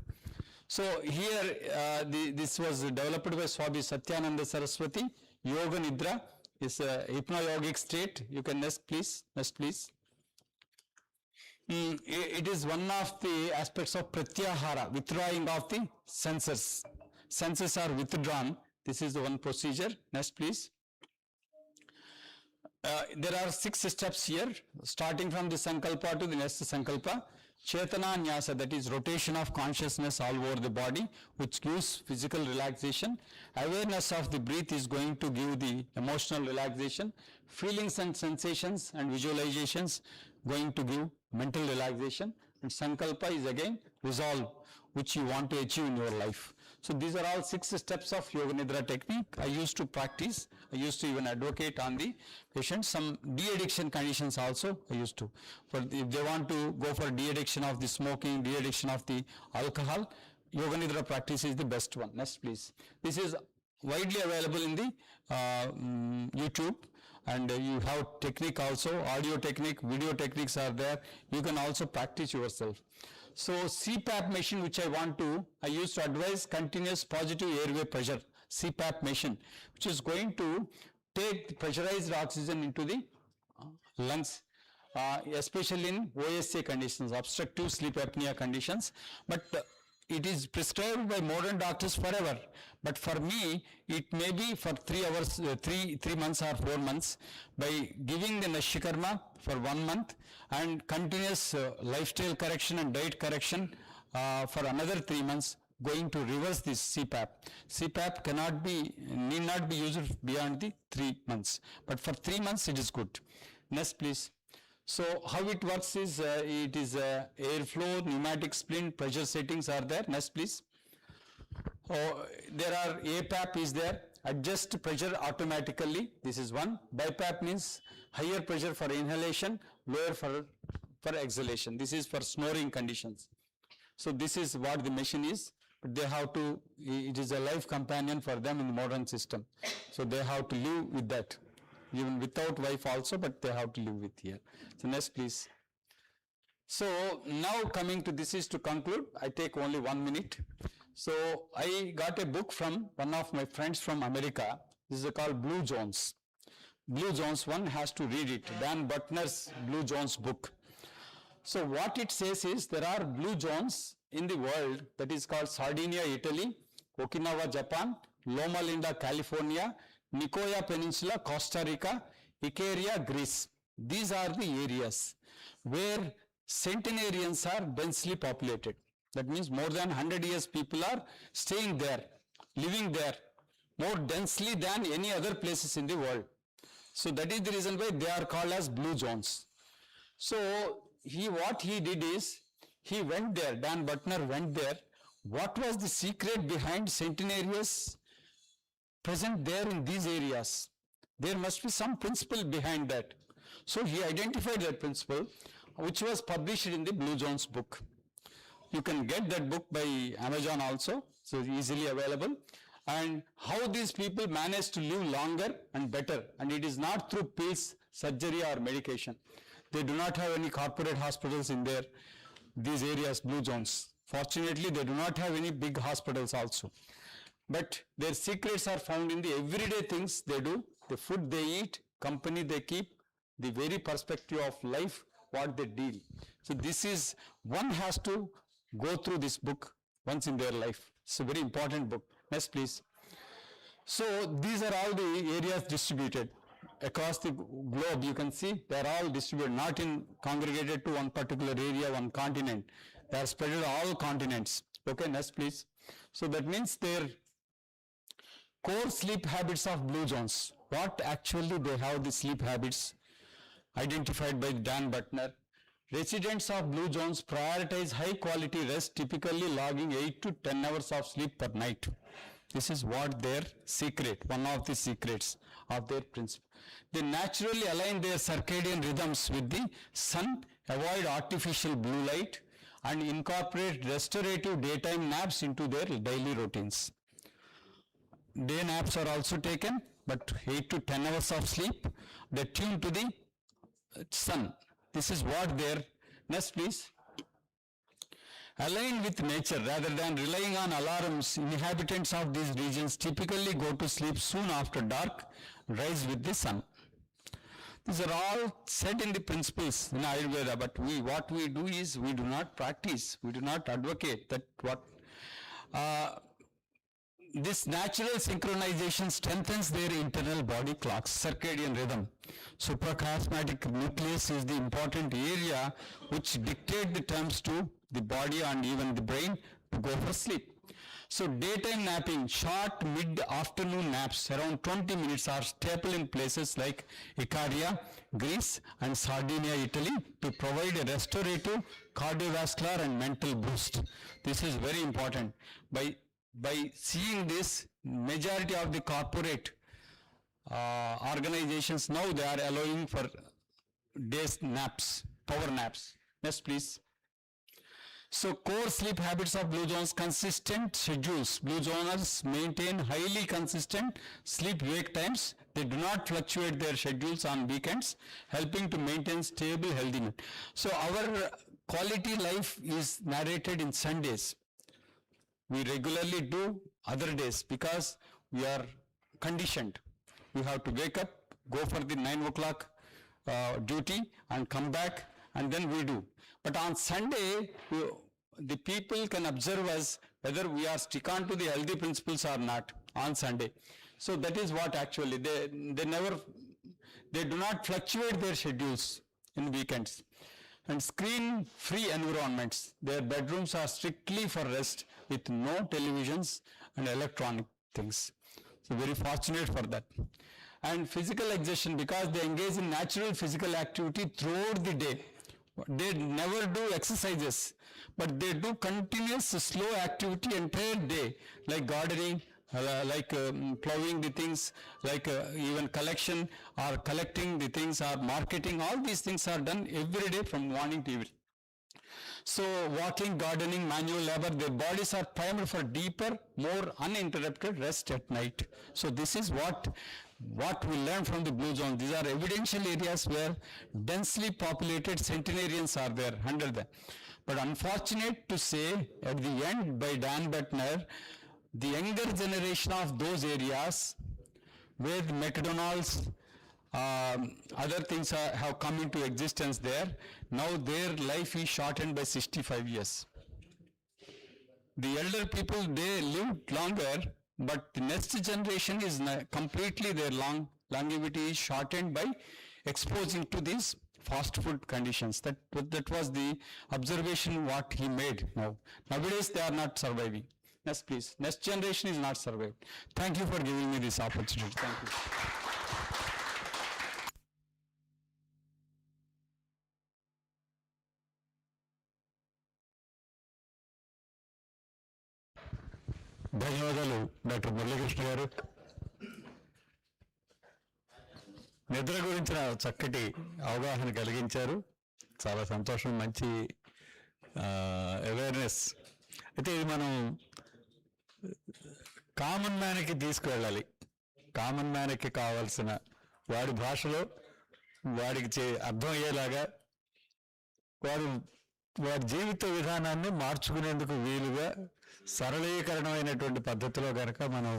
So here this was developed by Swami Satyananda Saraswati. Yoga Nidra is a hypnoyogic state. You can next please. It is one of the aspects of pratyahara, withdrawing of the senses. Senses are withdrawn. This is the one procedure. Next please. There are 6 steps here, starting from the sankalpa to the next sankalpa. Chetana Nyasa, that is rotation of consciousness all over the body, which gives physical relaxation. Awareness of the breath is going to give the emotional relaxation. Feelings and sensations and visualizations going to give mental relaxation. And sankalpa is again resolve, which you want to achieve in your life. So these are all 6 steps of Yoga Nidra technique. I used to practice. I used to even advocate on the patients. Some de-addiction conditions also I used to. If they want to go for de-addiction of the smoking, de-addiction of the alcohol, Yoga Nidra practice is the best one. Next please. This is widely available in the YouTube, and you have technique also, audio technique, video techniques are there. You can also practice yourself. So CPAP machine, which I used to advise continuous positive airway pressure, CPAP machine, which is going to take the pressurized oxygen into the lungs, especially in OSA conditions, obstructive sleep apnea conditions. But it is prescribed by modern doctors forever. But for me, it may be for 3 hours, 3 months or 4 months, by giving the Nashyakarma for 1 month and continuous lifestyle correction and diet correction for another 3 months, going to reverse this CPAP. CPAP need not be used beyond the 3 months. But for 3 months, it is good. Next, please. So how it works is, it is airflow, pneumatic splint, pressure settings are there. Next please. There are APAP is there, adjust pressure automatically. This is one. BiPAP means higher pressure for inhalation, lower for exhalation. This is for snoring conditions. So this is what the machine is. But they have to, it is a life companion for them in the modern system. So they have to live with that. Even without wife also, but they have to live with here. So next please. So now coming to this is to conclude, I take only 1 minute. So I got a book from one of my friends from America. This is called Blue Zones. Blue Zones, one has to read it, Dan Butner's Blue Zones book. So what it says is there are blue zones in the world, that is called Sardinia, Italy, Okinawa, Japan, Loma Linda, California, Nicoya Peninsula, Costa Rica, Icaria, Greece. These are the areas where centenarians are densely populated. That means more than 100 years people are staying there, living there, more densely than any other places in the world. So that is the reason why they are called as blue zones. So what he did is, he went there, Dan Butner went there. What was the secret behind centenarians present there in these areas? There must be some principle behind that. So he identified that principle, which was published in the Blue Zones book. You can get that book by Amazon also, so easily available. And how these people manage to live longer and better, and it is not through pills, surgery or medication. They do not have any corporate hospitals in these areas, blue zones. Fortunately, they do not have any big hospitals also. But their secrets are found in the everyday things they do, the food they eat, company they keep, the very perspective of life, what they deal. So this is, one has to go through this book once in their life. It's a very important book. Next, please. So these are all the areas distributed across the globe. You can see they are all distributed, not in congregated to one particular area, one continent. They are spread on all continents. Okay, next please. So that means their core sleep habits of blue zones. What actually they have the sleep habits identified by Dan Butner. Residents of blue zones prioritize high quality rest, typically logging 8 to 10 hours of sleep per night. This is what their secret, one of the secrets of their principle. They naturally align their circadian rhythms with the sun, avoid artificial blue light, and incorporate restorative daytime naps into their daily routines. Day naps are also taken, but 8 to 10 hours of sleep. They tune to the sun. This is what their, next please. Align with nature rather than relying on alarms, inhabitants of these regions typically go to sleep soon after dark, rise with the sun. These are all said in the principles in Ayurveda, but what we do is we do not practice, we do not advocate that what. This natural synchronization strengthens their internal body clocks, circadian rhythm. Suprachiasmatic nucleus is the important area which dictate the terms to the body and even the brain to go for sleep. So daytime napping, short mid-afternoon naps around 20 minutes are staple in places like Icaria, Greece and Sardinia, Italy to provide a restorative, cardiovascular and mental boost. This is very important. By seeing this, majority of the corporate organizations now they are allowing for days naps, power naps. Next please. So core sleep habits of blue zones, consistent schedules. Blue zoners maintain highly consistent sleep-wake times. They do not fluctuate their schedules on weekends, helping to maintain stable healthy. So our quality life is narrated in Sundays. We regularly do other days because we are conditioned. We have to wake up, go for the 9 o'clock duty and come back and then we do. But on Sunday, the people can observe us whether we are stick on to the healthy principles or not on Sunday. So that is what actually, they do not fluctuate their schedules in weekends. And screen-free environments, their bedrooms are strictly for rest with no televisions and electronic things. So very fortunate for that. And physical exertion, because they engage in natural physical activity throughout the day. They never do exercises, but they do continuous slow activity entire day, like gardening, plowing the things, like even collection or collecting the things or marketing. All these things are done every day from morning to evening. So walking, gardening, manual labor, their bodies are primed for deeper, more uninterrupted rest at night. So this is what what we learn from the blue zone, these are evidential areas where densely populated centenarians are there, 100 them. But unfortunate to say, at the end by Dan Bettner, the younger generation of those areas where the McDonald's, other things have come into existence there, now their life is shortened by 65 years. The elder people, they lived longer, but the next generation is completely their longevity is shortened by exposing to these fast food conditions. That was the observation what he made. Nowadays they are not surviving. Next please. Next generation is not survived. Thank you for giving me this opportunity. Thank you. ధన్యవాదాలు doctor Muralikrishna గారు. నిద్ర గురించిన చక్కటి అవగాహన కలిగించారు. చాలా సంతోషం, మంచి అవేర్నెస్. అయితే ఇది మనం కామన్ మ్యాన్కి తీసుకువెళ్ళాలి. కామన్ మ్యాన్కి కావాల్సిన వాడి భాషలో వాడికి అర్థం అయ్యేలాగా వాడి జీవిత విధానాన్ని మార్చుకునేందుకు వీలుగా సరళీకరణమైనటువంటి పద్ధతిలో కనుక మనం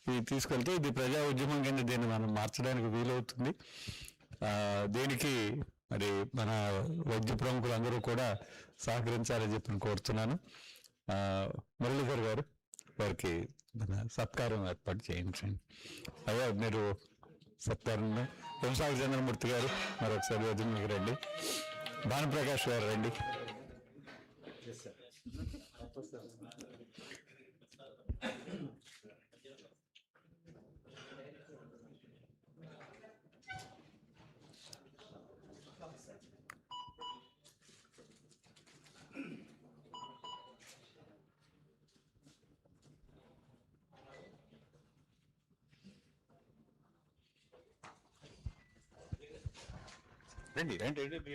ఇది తీసుకెళ్తే ఇది ప్రజా ఉద్యమం కింద దీన్ని మనం మార్చడానికి వీలవుతుంది. దీనికి మరి మన వైద్య ప్రముఖులందరూ కూడా సహకరించాలని చెప్పి కోరుతున్నాను. మురళీధర్ గారు, వారికి మన సత్కారం ఏర్పాటు చేయించండి. అయ్యా మీరు సత్కారం. హిమసాగరచంద్ర మూర్తి గారు మరొకసారి వేదికకి రండి. భానుప్రకాష్ గారు రండి. రండి రండి రండి.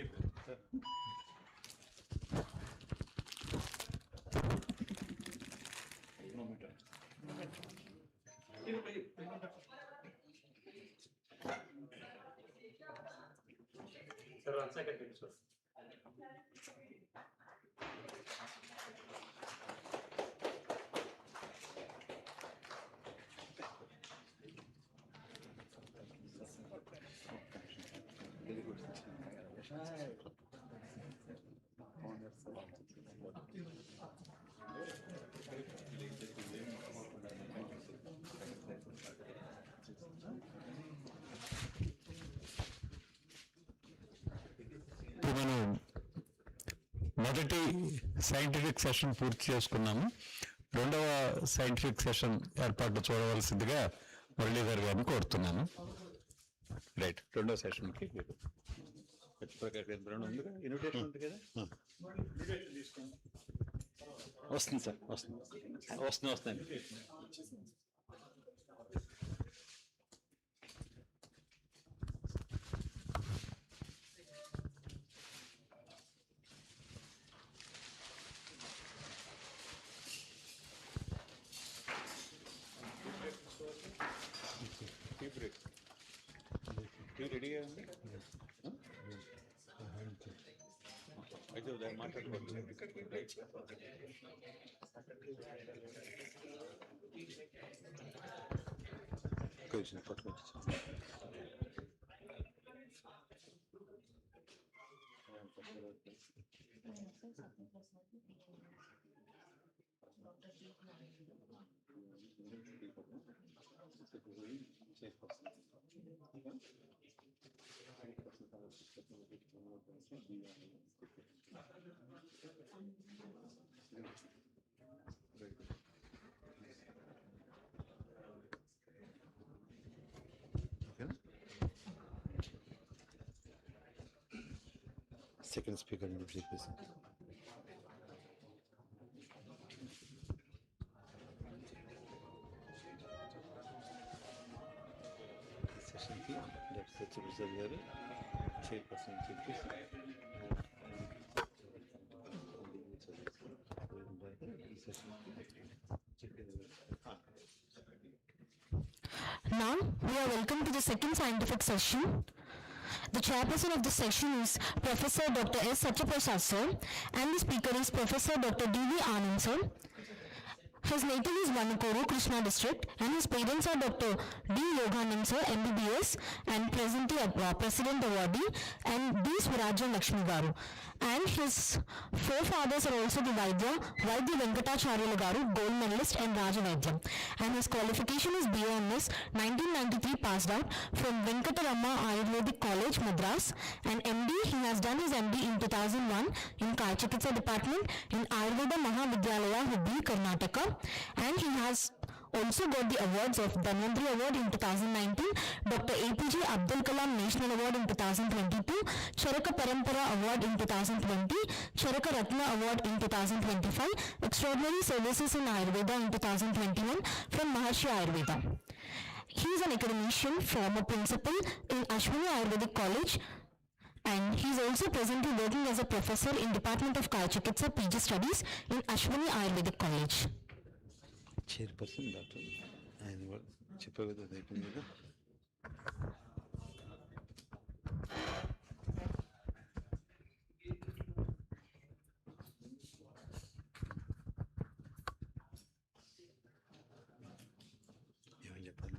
Sir, 1 second, sir. మనం మొదటి సైంటిఫిక్ సెషన్ పూర్తి చేసుకున్నాము. రెండవ సైంటిఫిక్ సెషన్ ఏర్పాటు చూడవలసిందిగా మురళీధర్ గారిని కోరుతున్నాను. రైట్, రెండవ సెషన్కి ఇన్విటేషన్ ఉంది కదా. వస్తుంది సార్, వస్తుంది. రెడీగా ఉంది అయితే దాన్ని మాట్లాడుకోవచ్చు. Second speaker in the previous. Session ki Dept observer chairperson chief. Now, we are welcome to the second scientific session. The chairperson of the session is Professor Dr. S. Satyaprasad sir, and the speaker is Professor Dr. D.V. Anand sir. His native is Vanukuru, Krishna district, and his parents are Dr. D. Yoganand sir, MBBS, and President Awardee, and D. Swarajan Lakshmi Garu. And his forefathers are also the Vaidya Venkatacharya Garu, gold medalist, and Raja Vaidya. And his qualification is B.A.M.S, 1993 passed out from Venkatarama Ayurvedic College, Madras, and MD, he has done his MD in 2001 in Kaya Chikitsa department in Ayurveda Mahavidyalaya, Hubli, Karnataka. And he has also got the awards of Dhanvantri Award in 2019, Dr. APJ Abdul Kalam National Award in 2022, Charaka Parampara Award in 2020, Charaka Ratna Award in 2025, Extraordinary Services in Ayurveda in 2021 from Maharshi Ayurveda. He is an academician, former principal in Ashwini Ayurvedic College, and he is also presently working as a professor in Department of Kaya Chikitsa PG Studies in Ashwini Ayurvedic College. Chairperson doctor ఆయన కూడా చెప్పే కదా అయిపోయింది కదా. ఏమని చెప్పాలి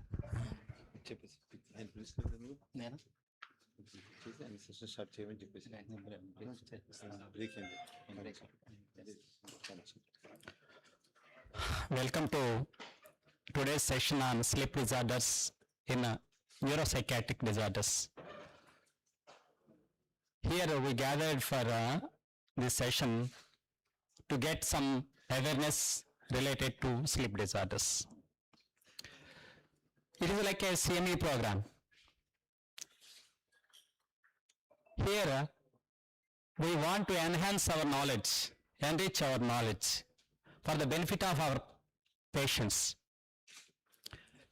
చెప్పేసి ఆయన పిలుచుకుంటా నువ్వు నేను చేసి ఆయన సెషన్ స్టార్ట్ చేయమని చెప్పేసి బ్రేక్ అయింది. Welcome to today's session on sleep disorders in neuropsychiatric disorders. Here we gathered for this session to get some awareness related to sleep disorders. It is like a CME program. Here we want to enhance our knowledge, enrich our knowledge for the benefit of our patients.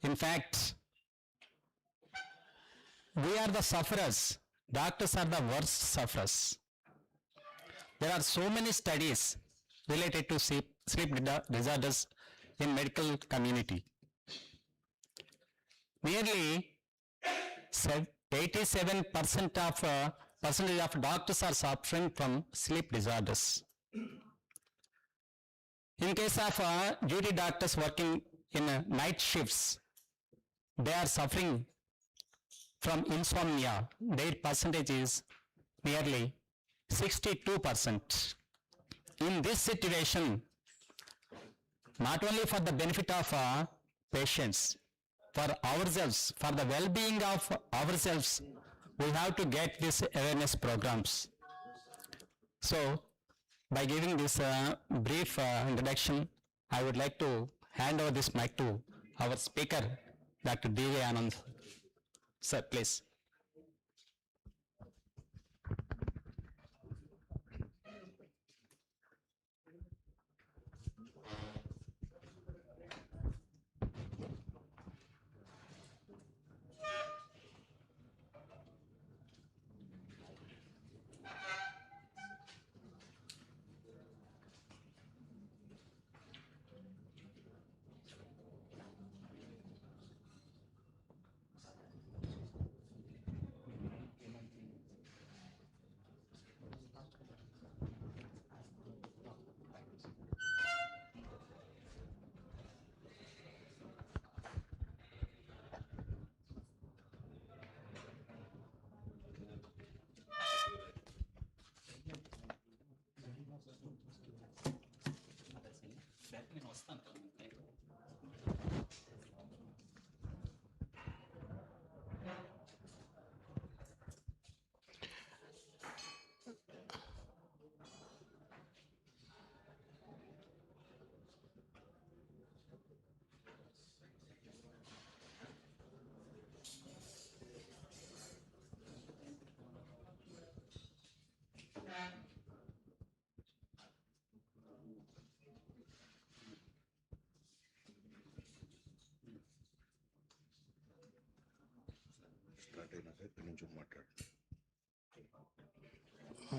In fact, we are the sufferers. Doctors are the worst sufferers. There are so many studies related to sleep disorders in medical community. Nearly 87% of doctors are suffering from sleep disorders. In case of duty doctors working in night shifts, they are suffering from insomnia. Their percentage is nearly 62%. In this situation, not only for the benefit of patients, for ourselves, for the well-being of ourselves, we have to get these awareness programs. So, by giving this brief introduction, I would like to hand over this mic to our speaker, Dr. D.V. Anand. Sir, please.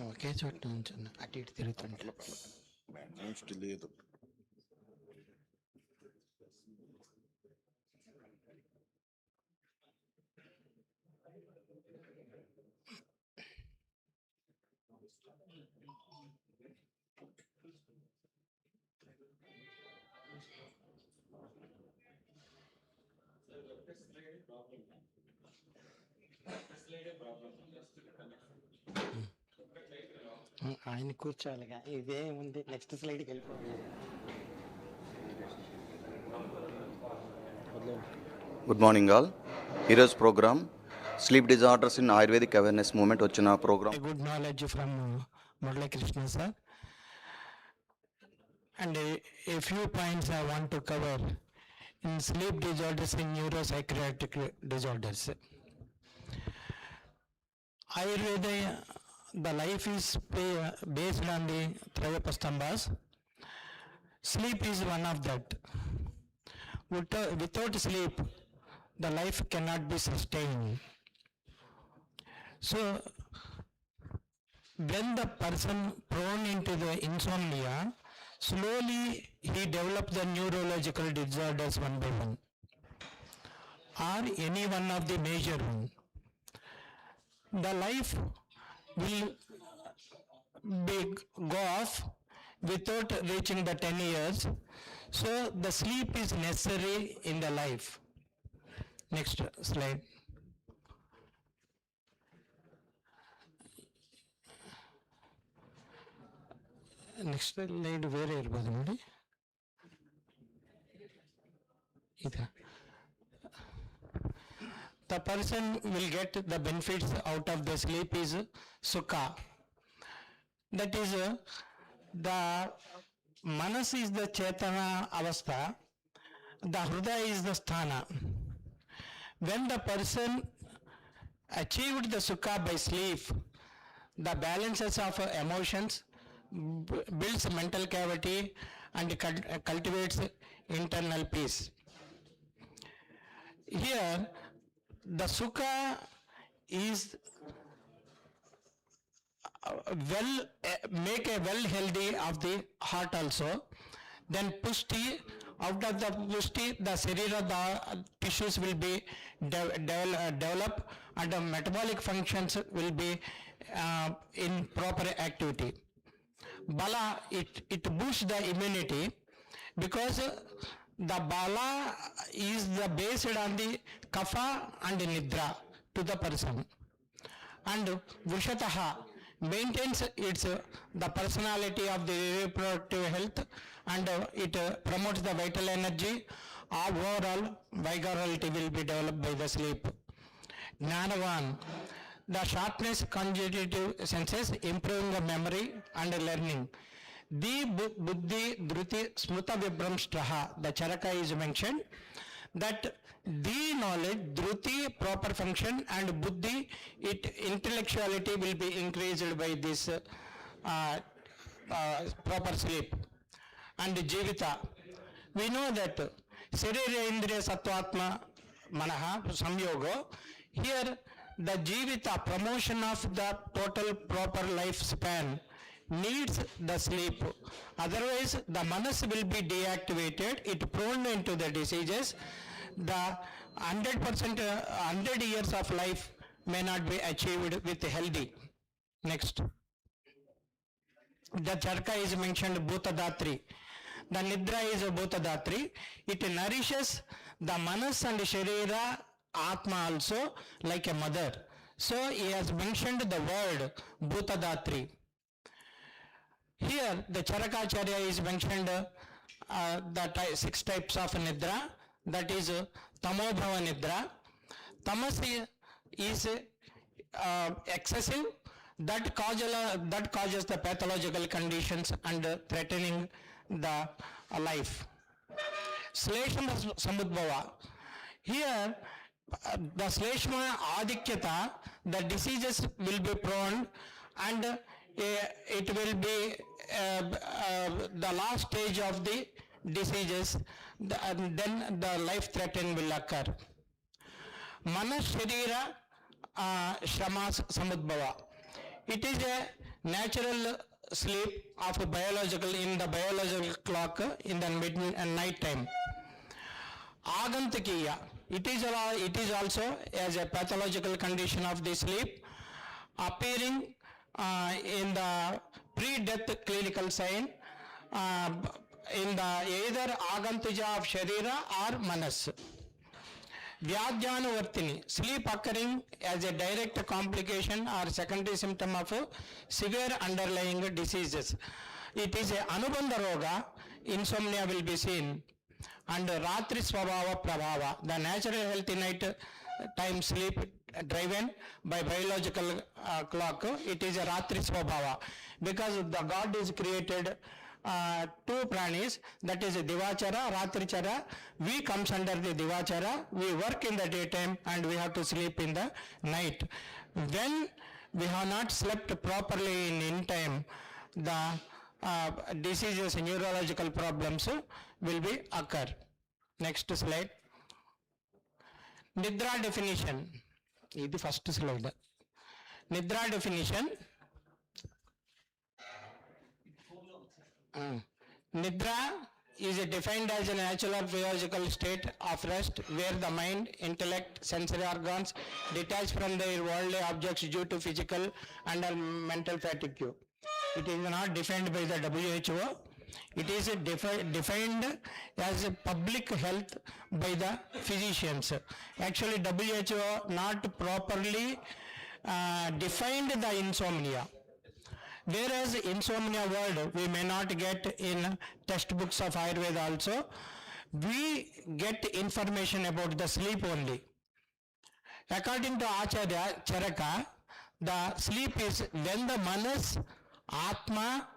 ఒకే చోట నుంచి అటు ఇటు తిరుగుతుంటే లేదు. ఆయన కూర్చోవాలిగా, ఇదే ఉంది. Next స్లైడ్కి వెళ్ళిపోవాలి. Good morning all. ఈరోజు programme sleep disorders in ayurvedic awareness moment వచ్చిన programme. Good knowledge from Murali Krishna sir. And a few points I want to cover in sleep disorders and neuropsychiatric disorders. Ayurveda, the life is based on the Trayapastambhas. Sleep is one of that. Without sleep, the life cannot be sustained. So, when the person prone into the insomnia, slowly he develops the neurological disorders one by one, or any one of the major one. The life will go off without reaching the 10 years. So the sleep is necessary in the life. Next slide. Next slide ಬೇರೆ ಇರ್ಬೋದು ನೋಡಿ. The person will get the benefits out of the sleep is sukha. That is the manas is the chetana avastha, the hrudaya is the sthana. When the person achieved the sukha by sleep, the balances of emotions, builds mental cavity and cultivates internal peace. Here the sukha is make a well healthy of the heart also. Then pushti, out of the pushti the sharira, the tissues will be develop and the metabolic functions will be in proper activity. Bala, it boosts the immunity because the bala is the based on the kapha and nidra to the person, and vrushataha maintains its the personality of the reproductive health, and it promotes the vital energy. Overall vigority will be developed by the sleep. Gnanavan, the sharpness cognitive senses, improving the memory and learning. The buddhi dhruti smruta vibramshtaha, the charaka is mentioned that the knowledge, dhruti proper function, and buddhi it intellectuality will be increased by this proper sleep. And jivita, we know that sharira indriya sattvatma manaha samyogo, here the jivita, promotion of the total proper lifespan, needs the sleep. Otherwise the manas will be deactivated, it prone into the diseases. The 100% 100 years of life may not be achieved with healthy. Next. The charka is mentioned bhutadatri. The nidra is a bhutadatri. It nourishes the manas and sharira, atma also, like a mother. So he has mentioned the word bhutadatri. Here the charakacharya is mentioned the 6 types of nidra, that is tamobhava nidra. Tamas is excessive, that causes the pathological conditions and threatening the life. Shleshma samudbhava, here the shleshma adikyata, the diseases will be prone, and it will be the last stage of the diseases, and then the life threatening will occur. Manas sharira shramas samudbhava, it is a natural sleep of biological, in the biological clock in the night time. Agantakiya, it is also as a pathological condition of the sleep, appearing in the pre-death clinical sign, in the either agantuja of sharira or manas. Vyadhyanuvartini, sleep occurring as a direct complication or secondary symptom of severe underlying diseases. It is a Anubandha Roga, insomnia will be seen. And Ratri Swabhava Prabhava, the natural healthy night time sleep driven by biological clock, it is a Ratri Swabhava. Because the God is created two pranis, that is Divachara, Ratrichara. We comes under the Divachara, we work in the daytime and we have to sleep in the night. When we have not slept properly in time, the diseases, neurological problems will be occur. Next slide. Nidra definition. This is the first slide. Nidra definition. Nidra is defined as a natural physiological state of rest where the mind, intellect, sensory organs detach from their worldly objects due to physical and mental fatigue. It is not defined by the WHO. It is defined as a public health by the physicians. Actually, WHO not properly defined the insomnia. Whereas insomnia word we may not get in textbooks of Ayurveda also, we get information about the sleep only. According to Acharya Charaka, the sleep is when the manas, atma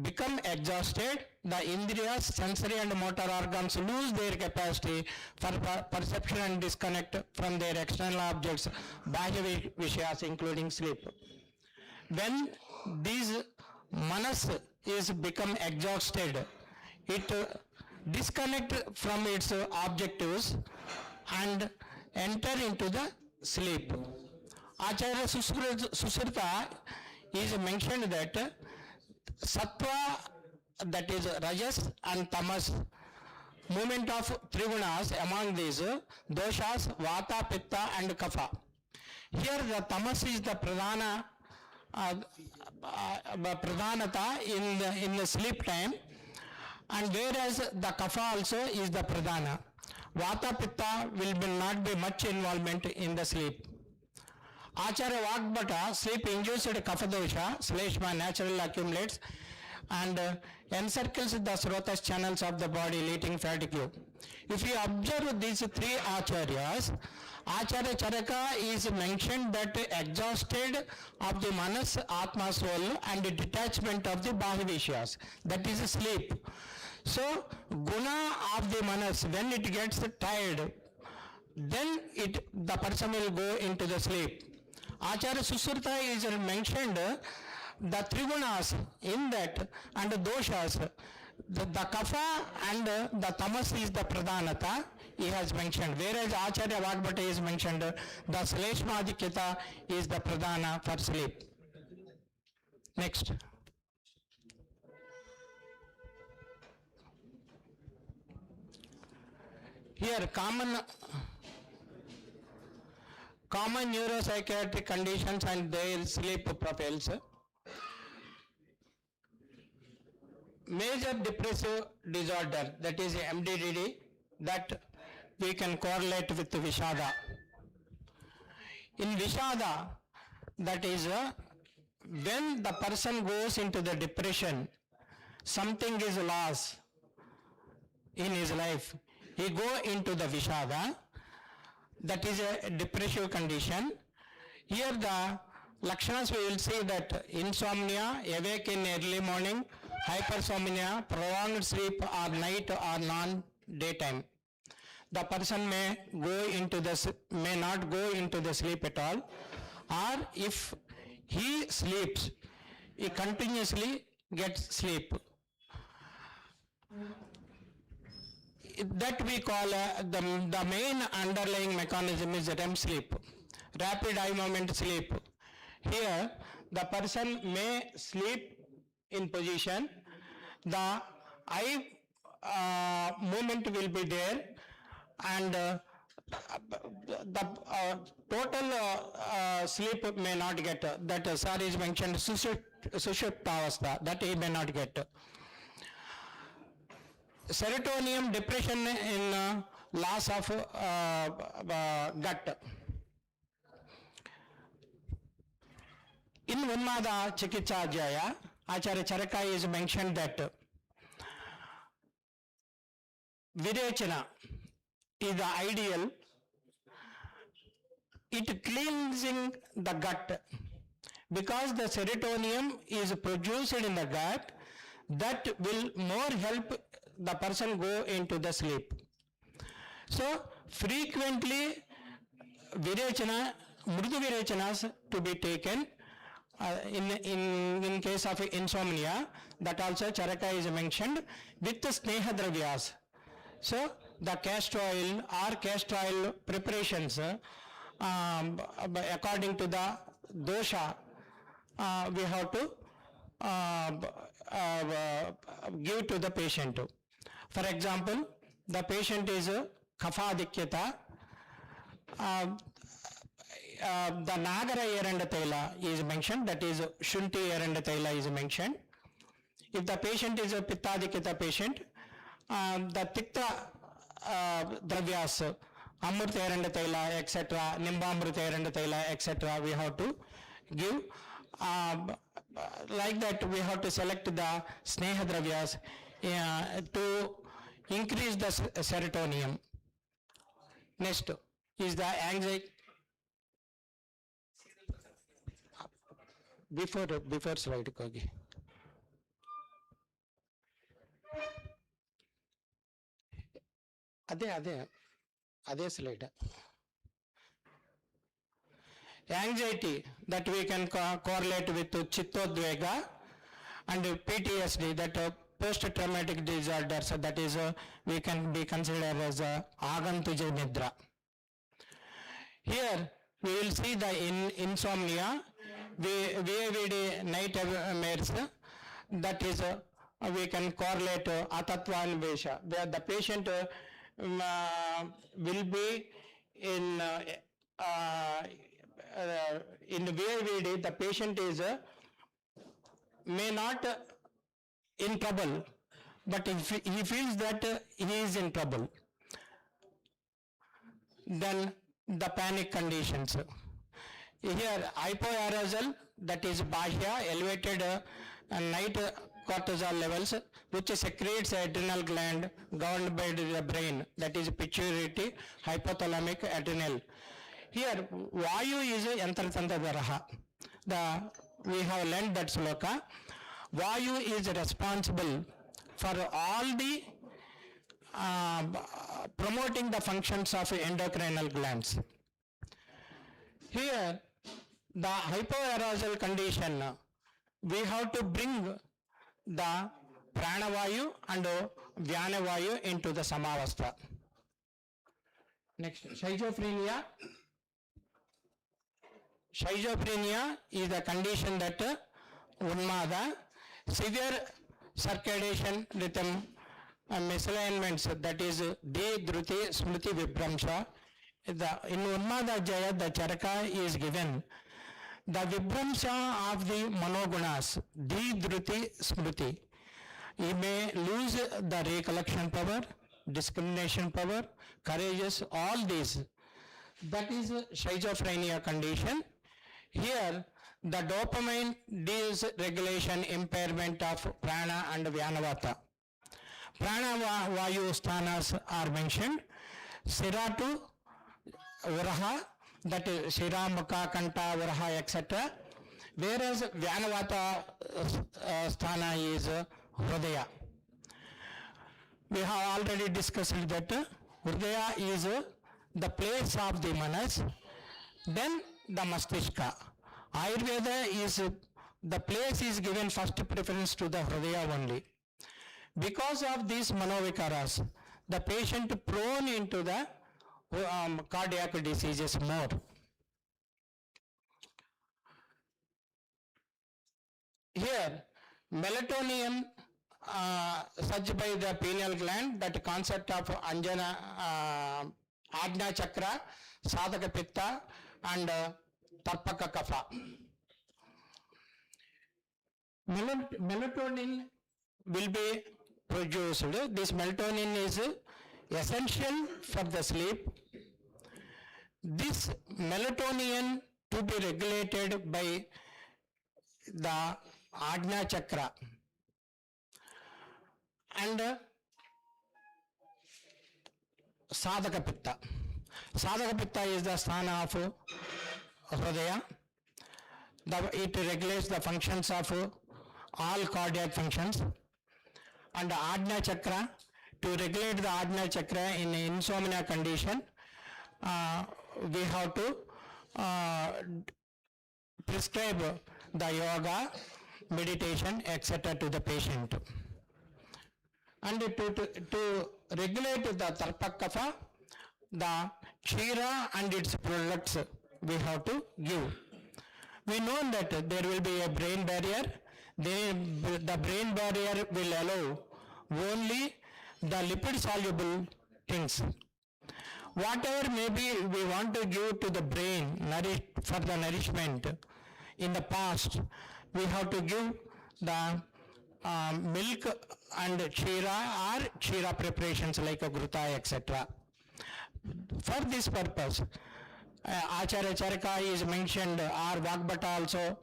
become exhausted, the indriyas, sensory and motor organs lose their capacity for perception and disconnect from their external objects, bahya vishayas including sleep. When these manas is become exhausted, it disconnect from its objectives and enter into the sleep. Acharya Susruta is mentioned that sattva, that is rajas and tamas, movement of trigunas among these doshas, vata, pitta and kapha. Here the tamas is the pradhana pradhanata in the sleep time, and whereas the kapha also is the pradhana. Vata pitta will not be much involvement in the sleep. Acharya Vagbhata, sleep induced kapha dosha, sleshma naturally accumulates and encircles the srotas channels of the body, leading fatigue. If you observe these three acharyas, Acharya Charaka is mentioned that exhausted of the manas, atma, soul and detachment of the bahivishas, that is sleep. So guna of the manas, when it gets tired, then the person will go into the sleep. Acharya Susruta is mentioned the trigunas in that and the doshas, the kapha and the tamas is the pradhanata, he has mentioned, whereas Acharya Vagbhata is mentioned the Sleshmadikita is the pradhana for sleep. Next. Here common neuropsychiatric conditions and their sleep profiles. Major depressive disorder, that is MDD, that we can correlate with Vishada. In Vishada, that is when the person goes into the depression, something is lost in his life, he go into the Vishada, that is a depressive condition. Here the Lakshanas we will see that insomnia, awake in early morning, hypersomnia, prolonged sleep or night or non-daytime. The person may not go into the sleep at all, or if he sleeps, he continuously gets sleep. That we call the main underlying mechanism is REM sleep, rapid eye movement sleep. Here the person may sleep in position, the eye movement will be there, and the total sleep may not get. That sir is mentioned Sushuptavastha, that he may not get. Serotonin depression in loss of gut. In Ν.Μ.Α Chikitsajaya, Acharya Charaka is mentioned that Virechana is the ideal, it cleansing the gut, because the serotonin is produced in the gut, that will more help the person go into the sleep. So frequently Virechana, Mrudu Virechanas to be taken in case of insomnia, that also Charaka is mentioned with the Sneha Dravyas. So the castor oil or castor oil preparations according to the dosha we have to give to the patient. For example, the patient is Kaphadikyata, the Nagara Eranda Taila is mentioned, that is Shunti Eranda Taila is mentioned. If the patient is a Pittadikyata patient, the Tikta Dravyas, Amrita Eranda Taila, etc., Nimbamrita Eranda Taila, etc., we have to give. Like that, we have to select the Sneha Dravyas to increase the serotonin. Next is the anxiety. Before slide kogi. Adhe slide. Anxiety that we can correlate with Chittodvega and PTSD, that post-traumatic disorders, that is we can be considered as Agantuja Nidra. Here we will see the insomnia, VAVD nightmares, that is we can correlate Atatva Anvesha, where the patient will be in VAVD, the patient is may not in trouble, but if he feels that he is in trouble, then the panic conditions. Here hypoarousal, that is Bahya, elevated night cortisol levels, which secretes adrenal gland governed by the brain, that is pituitary, hypothalamic, adrenal. Here Vayu is Yantratantadaraha. We have learned that sloka. Vayu is responsible for all the promoting the functions of endocrinal glands. Here the hypoarousal condition, we have to bring the pranavayu and vyanavayu into the samavastha. Next, schizophrenia. Schizophrenia is the condition that Ν.Μ.Α, severe circadian rhythm misalignments, that is D, Dhruti, Smriti, Vibramsha. In Ν.Μ.Α Jaya, the Charaka is given. The Vibramsha of the Manogunas, D, Dhruti, Smriti. He may lose the recollection power, discrimination power, courageous, all these. That is schizophrenia condition. Here the dopamine dysregulation impairment of prana and vyanavata. Prana vayu sthanas are mentioned. Sira to Varaha, that is Shira, Mukha, Kanta, Varaha, etc. Whereas vyanavata sthana is Hridaya. We have already discussed that Hridaya is the place of the manas, then the Mastishka. Ayurveda is, the place is given first preference to the Hridaya only. Because of these manovikaras, the patient prone into the cardiac diseases more. Here, melatonin surged by the pineal gland, that concept of Anjana, Ajna Chakra, Sadhaka Pitta and Tarpaka Kapha. Melatonin will be produced. This melatonin is essential for the sleep. This melatonin to be regulated by the Ajna Chakra, and Sadhaka Pitta. Sadhaka Pitta is the sthana of Hridaya. It regulates the functions of all cardiac functions. And Ajna Chakra, to regulate the Ajna Chakra in insomnia condition, we have to prescribe the yoga, meditation, etc. to the patient. And to regulate the Tarpa Kapha, the Kshira and its products we have to give. We know that there will be a brain barrier. The brain barrier will allow only the lipid soluble things. Whatever maybe we want to give to the brain for the nourishment, in the past we have to give the milk and Kshira or Kshira preparations like a Gruta, etc. For this purpose, Acharya Charaka is mentioned, or Vagbata also,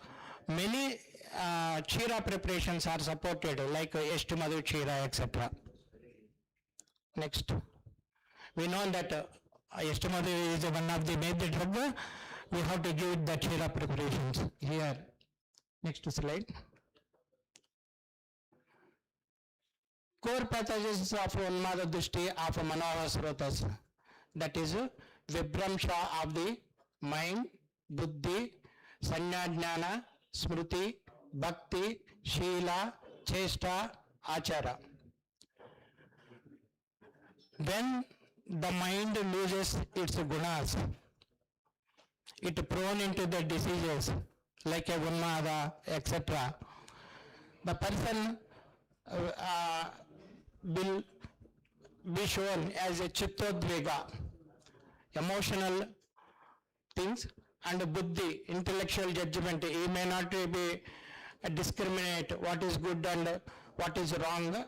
many Kshira preparations are supported like Estumadu Kshira, etc. Next. We know that Estumadu is one of the major drug. We have to give the Kshira preparations here. Next slide. Core pathogens of Unmada Dushti of Manohara Srotas, that is Vibramsha of the mind, Buddhi, Sanyajnana, Smriti, Bhakti, Sheela, Chesta, Achara. When the mind loses its gunas, it prone into the diseases like a Unmada, etc. The person will be shown as a Chittodvega, emotional things, and Buddhi, intellectual judgment. He may not be discriminate what is good and what is wrong.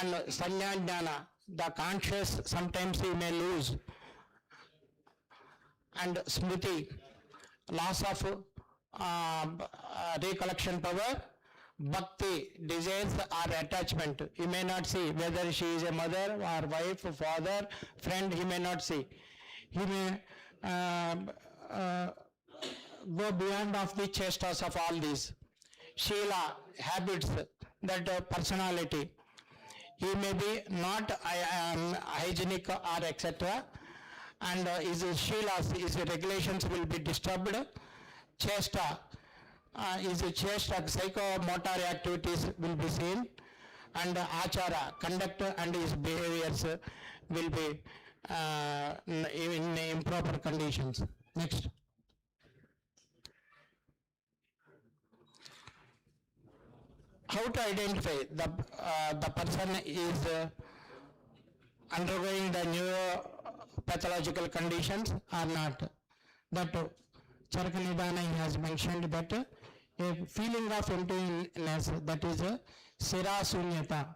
And Sanyajnana, the conscious, sometimes he may lose. And Smriti, loss of recollection power. Bhakti, desires or attachment. He may not see whether she is a mother or wife, father, friend, he may not see. He may go beyond of the chestas of all these. Sheela, habits, that personality. He may be not hygienic or etc. And his Sheelas, his regulations will be disturbed. Chesta, his chest psychomotor activities will be seen, and Achara, conduct and his behaviors will be in improper conditions. Next. How to identify the person is undergoing the neuropathological conditions or not? That Charakanidana has mentioned that a feeling of emptiness, that is Sirasunyata,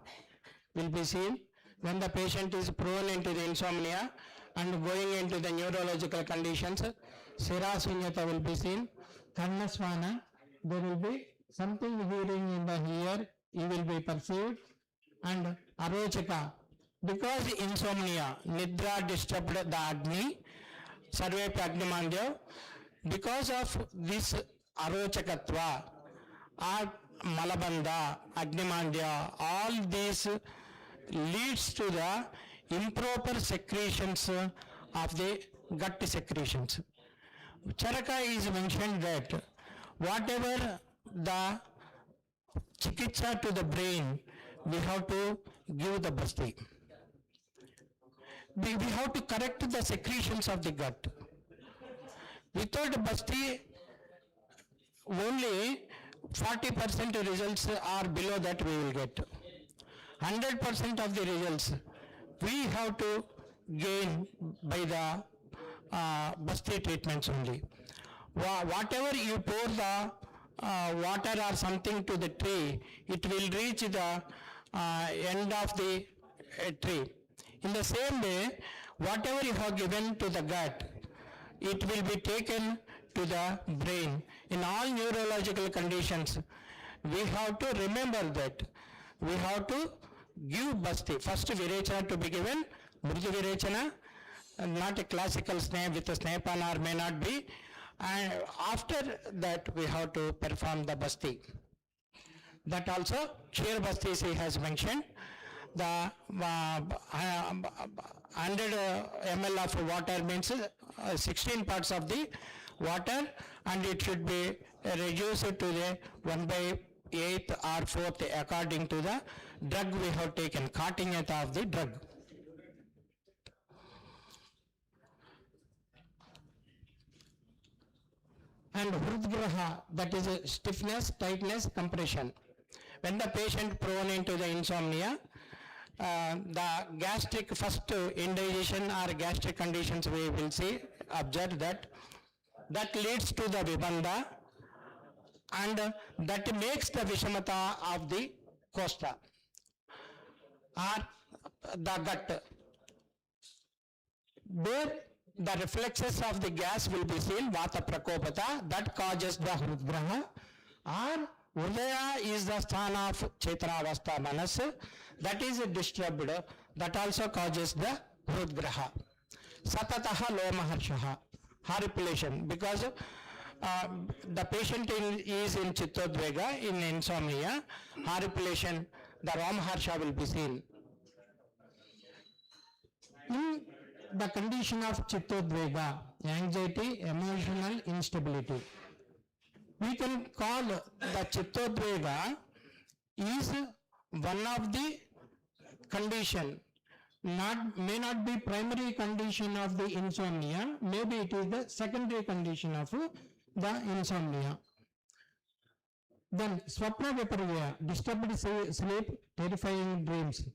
will be seen when the patient is prone into the insomnia and going into the neurological conditions. Sirasunyata will be seen. Karnasvana, there will be something hearing in the ear, he will be perceived. And Arochaka, because insomnia, Nidra disturbed the Agni, Sarve Pragnimandya, because of this Arochakatva, or Malabandha, Agnimandya, all these leads to the improper secretions of the gut secretions. Charaka is mentioned that whatever the chikitsa to the brain, we have to give the basti. We have to correct the secretions of the gut. Without basti, only 40% results are below that we will get. 100% of the results we have to gain by the basti treatments only. Whatever you pour the water or something to the tree, it will reach the end of the tree. In the same way, whatever you have given to the gut, it will be taken to the brain. In all neurological conditions, we have to remember that. We have to give basti. First virechana to be given, mrudu virechana, not a classical snare with a snapan or may not be. And after that, we have to perform the basti. That also, Kshir Basti he has mentioned. The 100 ml of water means 16 parts of the water, and it should be reduced to the 1/8 or 4th according to the drug we have taken, Katingyata of the drug. And Hrudgraha, that is a stiffness, tightness, compression. When the patient prone into the insomnia, the gastric first indigestion or gastric conditions we will see, observe that leads to the vibandha, and that makes the vishamata of the costa or the gut. There the reflexes of the gas will be seen, vata prakopata, that causes the hrudgraha, or Bullaiah is the sthana of Chaitravastha Manas, that is disturbed, that also causes the Hrudgraha. Satataha Lomaharshaha, horripilation, because the patient is in Chittodvega, in insomnia, horripilation, the Romaharsha will be seen. In the condition of Chittodvega, anxiety, emotional instability, we can call the Chittodvega is one of the condition, may not be primary condition of the insomnia, maybe it is the secondary condition of the insomnia. Then Swapna Viparya, disturbed sleep, terrifying dreams.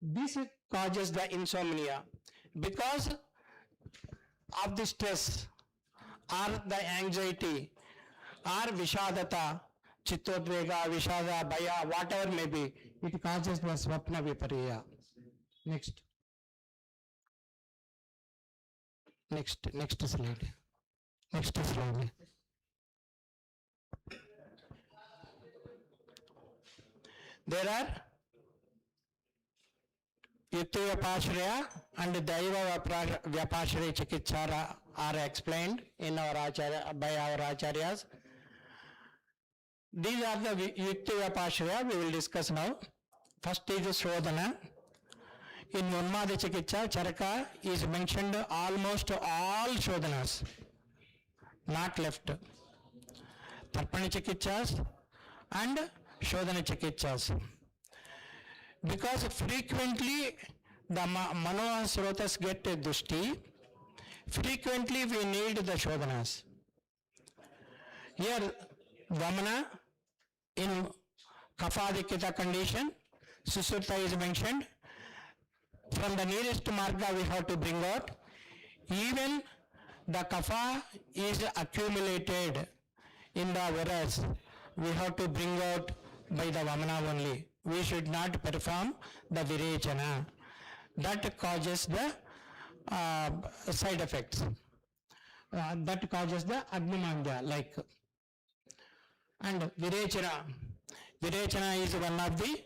This causes the insomnia because of the stress or the anxiety or Vishadata, Chittodvega, Vishada, Bhaya, whatever may be, it causes the Swapna Viparya. Next slide. Next slide. There are Yukta Vyapashraya and Daiva Vyapashraya Chikitsara are explained in our by our Acharyas. These are the Yukta Vyapashraya we will discuss now. First is Shodhana. In Unmada Chikitsa, Charaka is mentioned almost all Shodhanas, not left. Tarpana Chikitsas and Shodhana Chikitsas. Because frequently the Mano Srotas get Dushti, frequently we need the Shodhanas. Here, Vamana in Kafadikita condition, Susurta is mentioned. From the nearest marga we have to bring out. Even the kapha is accumulated in the varas, we have to bring out by the vamana only. We should not perform the virechana. That causes the side effects. That causes the agnimandya like. And virechana is one of the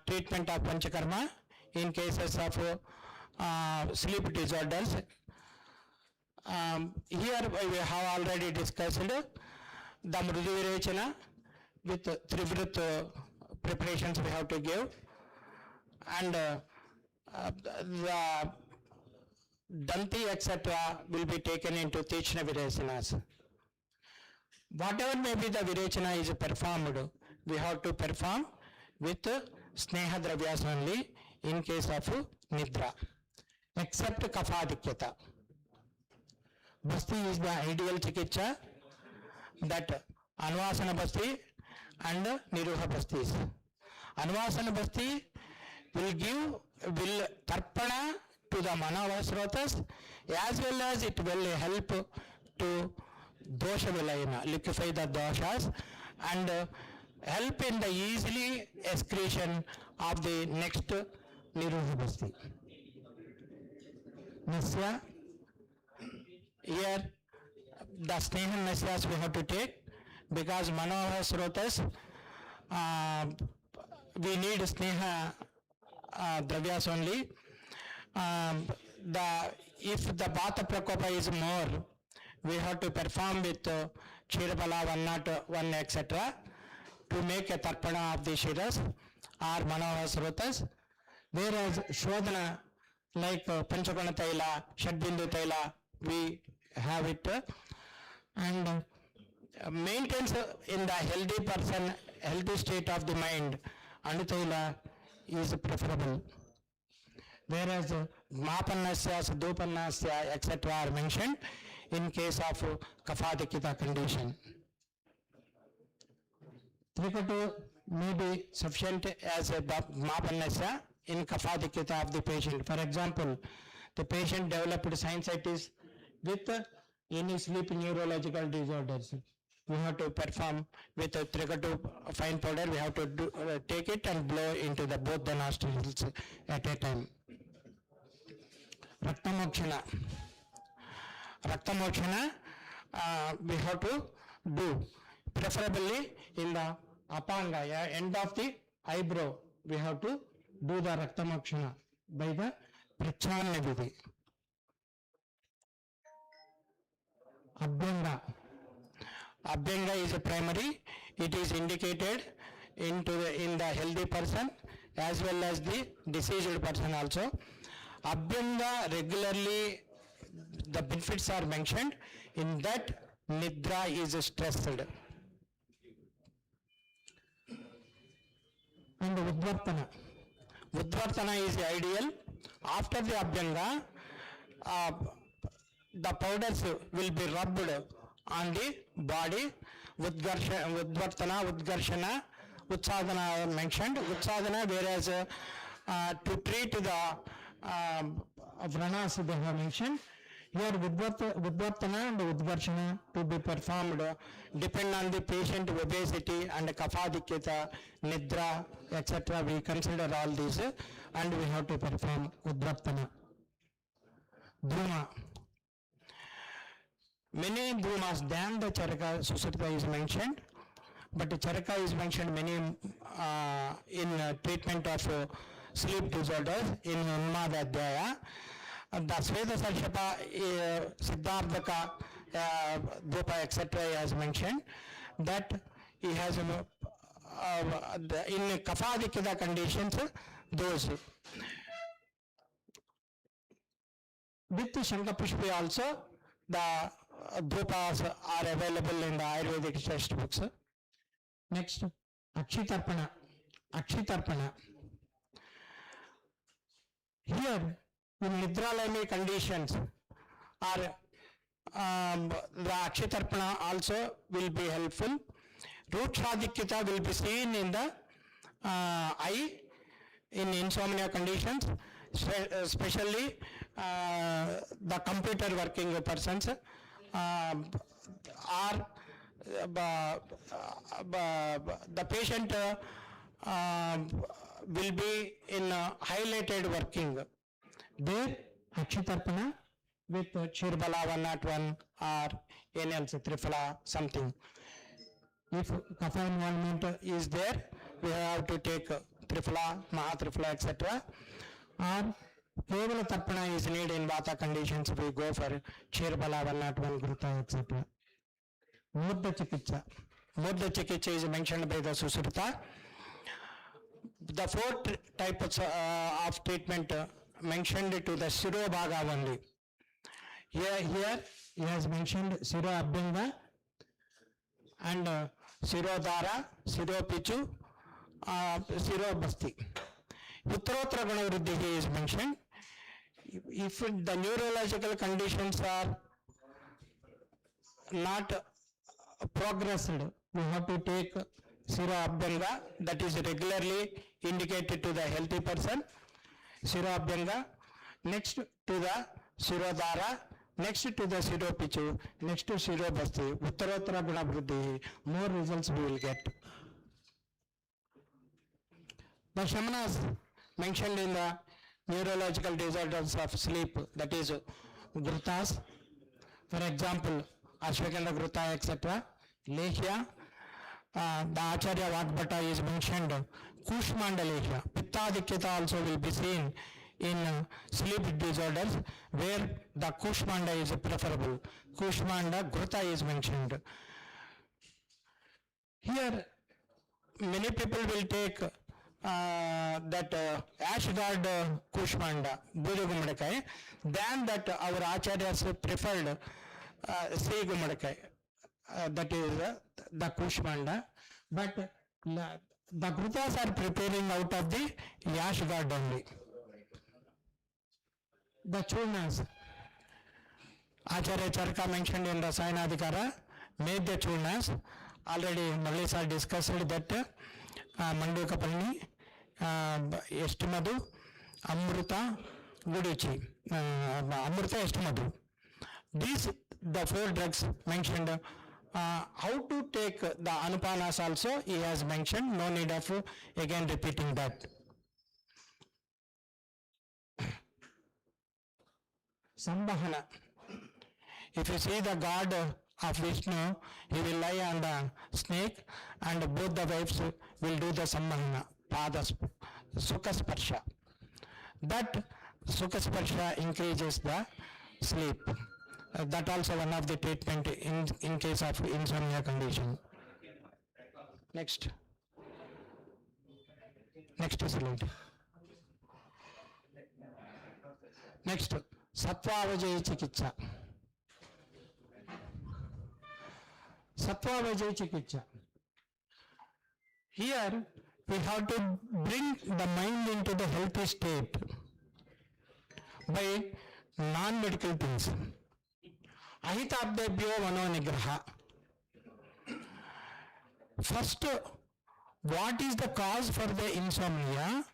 treatment of panchakarma in cases of sleep disorders. Here we have already discussed the mrudu virechana with Trivrit preparations we have to give, and the Danti etc. will be taken into Tichna virechanas. Whatever may be the virechana is performed, we have to perform with Sneha Dravyas only in case of Nidra, except Kafadikyata. Basti is the ideal Chikitsa, that Anvasana Basti and Niruha Bastis. Anvasana Basti will tarpana to the Manavasrotas, as well as it will help to Dosha Vilayana, liquefy the doshas, and help in the easily excretion of the next Niruddha Basti. Nasya, here the Sneha Nasyas we have to take because Manoha Srotas, we need Sneha Dravyas only. If the Vata Prakopa is more, we have to perform with Chirabala 101 etc. to make a Tarpana of the Shiras or Manoha Srotas. Whereas Shodhana like Panchaguna Taila, Shadbindu Taila, we have it and maintains in the healthy person, healthy state of the mind, Anutaila is preferable. Whereas Mapanasya, Sadhupanasya, etc. are mentioned in case of Kafadikita condition. Trikatu may be sufficient as a Mapanasya in Kafadikita of the patient. For example, the patient developed sinusitis with any sleep neurological disorders. We have to perform with a Trikatu fine powder, we have to take it and blow into the both the nostrils at a time. Raktamokshana. Raktamokshana we have to do preferably in the apanga, end of the eyebrow. We have to do the Raktamokshana by the Prachana Vidhi. Abhyanga. Abhyanga is a primary. It is indicated in the healthy person as well as the diseased person also. Abhyanga regularly, the benefits are mentioned. In that, Nidra is stressed. And Udvartana. Udvartana is ideal. After the Abhyanga, the powders will be rubbed on the body. Udvartana, Udgarshana, Utsadhana are mentioned. Utsadhana, whereas to treat the Vranas they have mentioned. Here Udvartana and Udgarshana to be performed depend on the patient obesity and Kafadikita, Nidra, etc. We consider all these and we have to perform Udvartana. Druma. Many Drumas than the Charaka Susrita is mentioned, but the Charaka is mentioned many in treatment of sleep disorders in N.M'a. The Sveda Sarshapa, Siddharthaka, Dhupa, etc. has mentioned that he has in Kafadikita conditions, those. With Shankapushpi also, the Dhupas are available in the Ayurvedic textbooks. Next, Akshitarpana. Akshitarpana. Here, in Nidralami conditions, the Akshitarpana also will be helpful. Rutshadikita will be seen in the eye in insomnia conditions, especially the computer working persons or the patient will be in highlighted working. There, Akshitarpana with Chirbala 101 or NLC Trifala something. If kapha involvement is there, we have to take Trifala, Mahatrifala, etc. Or Kevala Tarpana is needed in Vata conditions, we go for Chirbala 101, Gruta, etc. Murda Chikitsa. Murda Chikitsa is mentioned by the Susrita. The fourth type of treatment mentioned to the Siro Bhaga only. Here he has mentioned Siro Abhyanga and Siro Dara, Siro Pichu, Siro Basti. Uttarotara Gunavriddhi is mentioned. If the neurological conditions are not progressed, we have to take Siro Abhyanga, that is regularly indicated to the healthy person. Siro Abhyanga, next to the Siro Dara, next to the Siro Pichu, next to Siro Basti, Uttarotara Gunavriddhi, more results we will get. The Shamanas mentioned in the neurological disorders of sleep, that is grutas. For example, Ashwagandha gruta, etc. Lehya. The Acharya Vagbhata is mentioned. Kushmanda lehya. Pittadikyata also will be seen in sleep disorders where the Kushmanda is preferable. Kushmanda gruta is mentioned. Here, many people will take that ash guard Kushmanda, Budu Gumadakai, than that our Acharyas preferred Sri Gumadakai, that is the Kushmanda. But the Grutas are preparing out of the ash guard only. The Churnas, Acharya Charka mentioned in Rasayanadhikara, made the Churnas. Already Murali sir discussed that Mandukapalni, Estimadu, Amruta, Guduchi, Amruta Estimadu. These, the 4 drugs mentioned. How to take the Anupanas also, he has mentioned, no need of again repeating that. Sambhana. If you see the god of Vishnu, he will lie on the snake and both the wives will do the Sambhana, Padas, Sukasparsha. That Sukasparsha increases the sleep. That also one of the treatment in case of insomnia condition. Next. Next slide. Next, Sattva-Vajaya Chikitsa. Sattva-Vajaya Chikitsa. Here, we have to bring the mind into the healthy state by non-medical things. Ahitabdebhyo Manonigraha. First, what is the cause for the insomnia?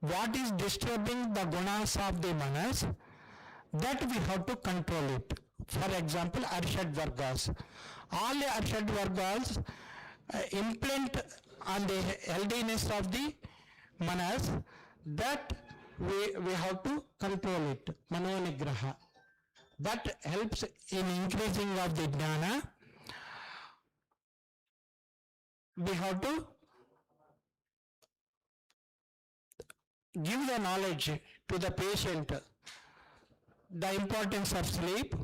What is disturbing the gunas of the manas? That we have to control it. For example, Arshad Vargas. All the Arshad Vargas implant on the healthiness of the manas, that we have to control it. Manonigraha. That helps in increasing of the jnana. We have to give the knowledge to the patient, the importance of sleep,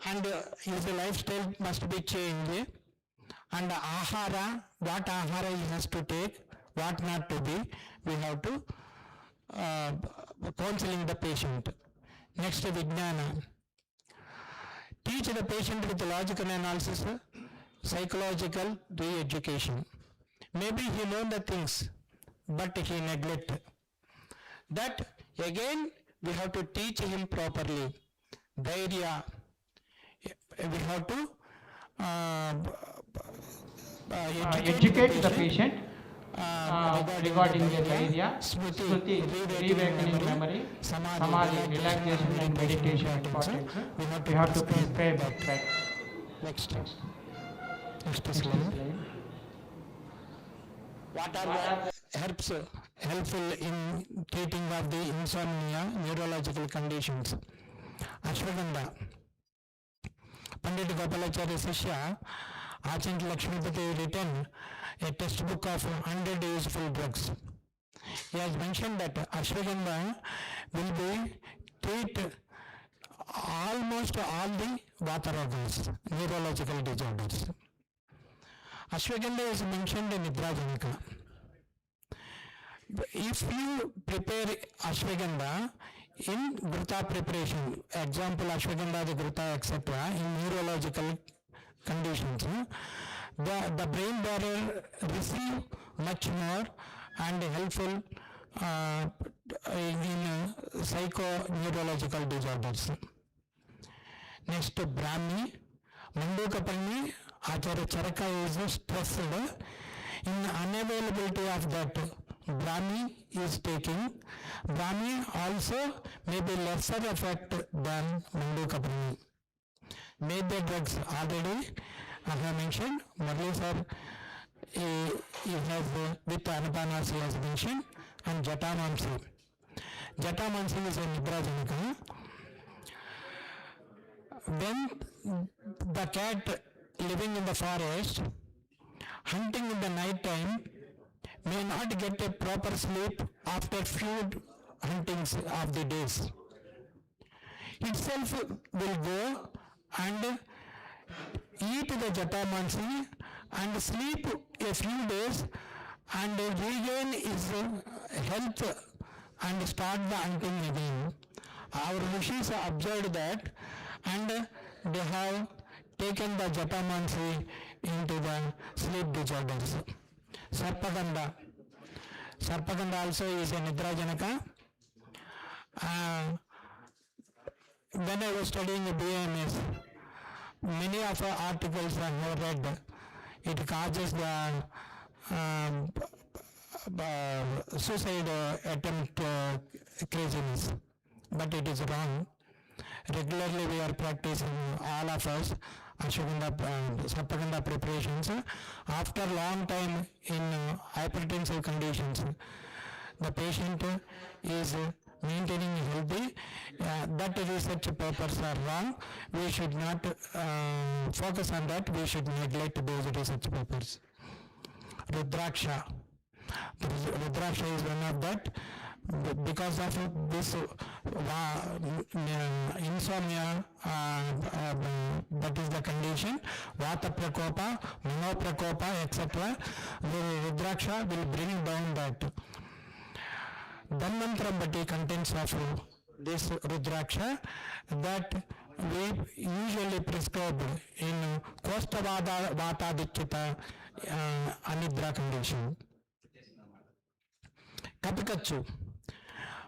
and his lifestyle must be changed, and ahara, what ahara he has to take, what not to be, we have to counseling the patient. Next, Vijnana. Teach the patient with logical analysis, psychological re-education. Maybe he knows the things, but he neglect. That again we have to teach him properly. Dhairya. We have to educate the patient regarding the dhairya, smriti, reawakening memory, samadhi, relaxation and meditation importance. We have to prescribe that. Next slide. What are the herbs helpful in treating of the insomnia, neurological conditions? Ashwagandha. Pandit Gopalacharya Sishya, Achint Lakshmipati written a textbook of 100 useful drugs. He has mentioned that Ashwagandha will be treat almost all the Vatarogas, neurological disorders. Ashwagandha is mentioned in Nidrajanaka. If you prepare Ashwagandha in Gruta preparation, example Ashwagandha, the Gruta, etc., in neurological conditions, the brain barrier receive much more and helpful in psycho-neurological disorders. Next, Brahmi. Mandukapalni, Acharya Charaka is stressed in unavailability of that. Brahmi is taking. Brahmi also may be lesser effect than Mandukapalni. Made the drugs already, as I mentioned, Murali sir, he has with Anupanas he has mentioned, and Jatamamsi. Jatamansi is a Nidra Janaka. When the cat living in the forest, hunting in the night time, may not get a proper sleep after few huntings of the days. Itself will go and eat the Jatamansi and sleep a few days and regain his health and start the hunting again. Our rishis observed that and they have taken the Jatamansi into the sleep disorders. Sarpaganda. Sarpaganda also is a Nidra Janaka. When I was studying B.A.M.S, many of our articles I have read. It causes the suicide attempt craziness, but it is wrong. Regularly we are practicing, all of us, Ashwagandha, Sarpagandha preparations. After long time in hypertensive conditions, the patient is maintaining healthy. That research papers are wrong. We should not focus on that. We should neglect those research papers. Rudraksha. Rudraksha is one of that. Because of this insomnia, that is the condition, Vata Prakopa, Mano Prakopa, etc. The Rudraksha will bring down that. Dhanvantram contents of this Rudraksha that we usually prescribe in Kostavada Vatadikita Anidra condition. Kapikachu.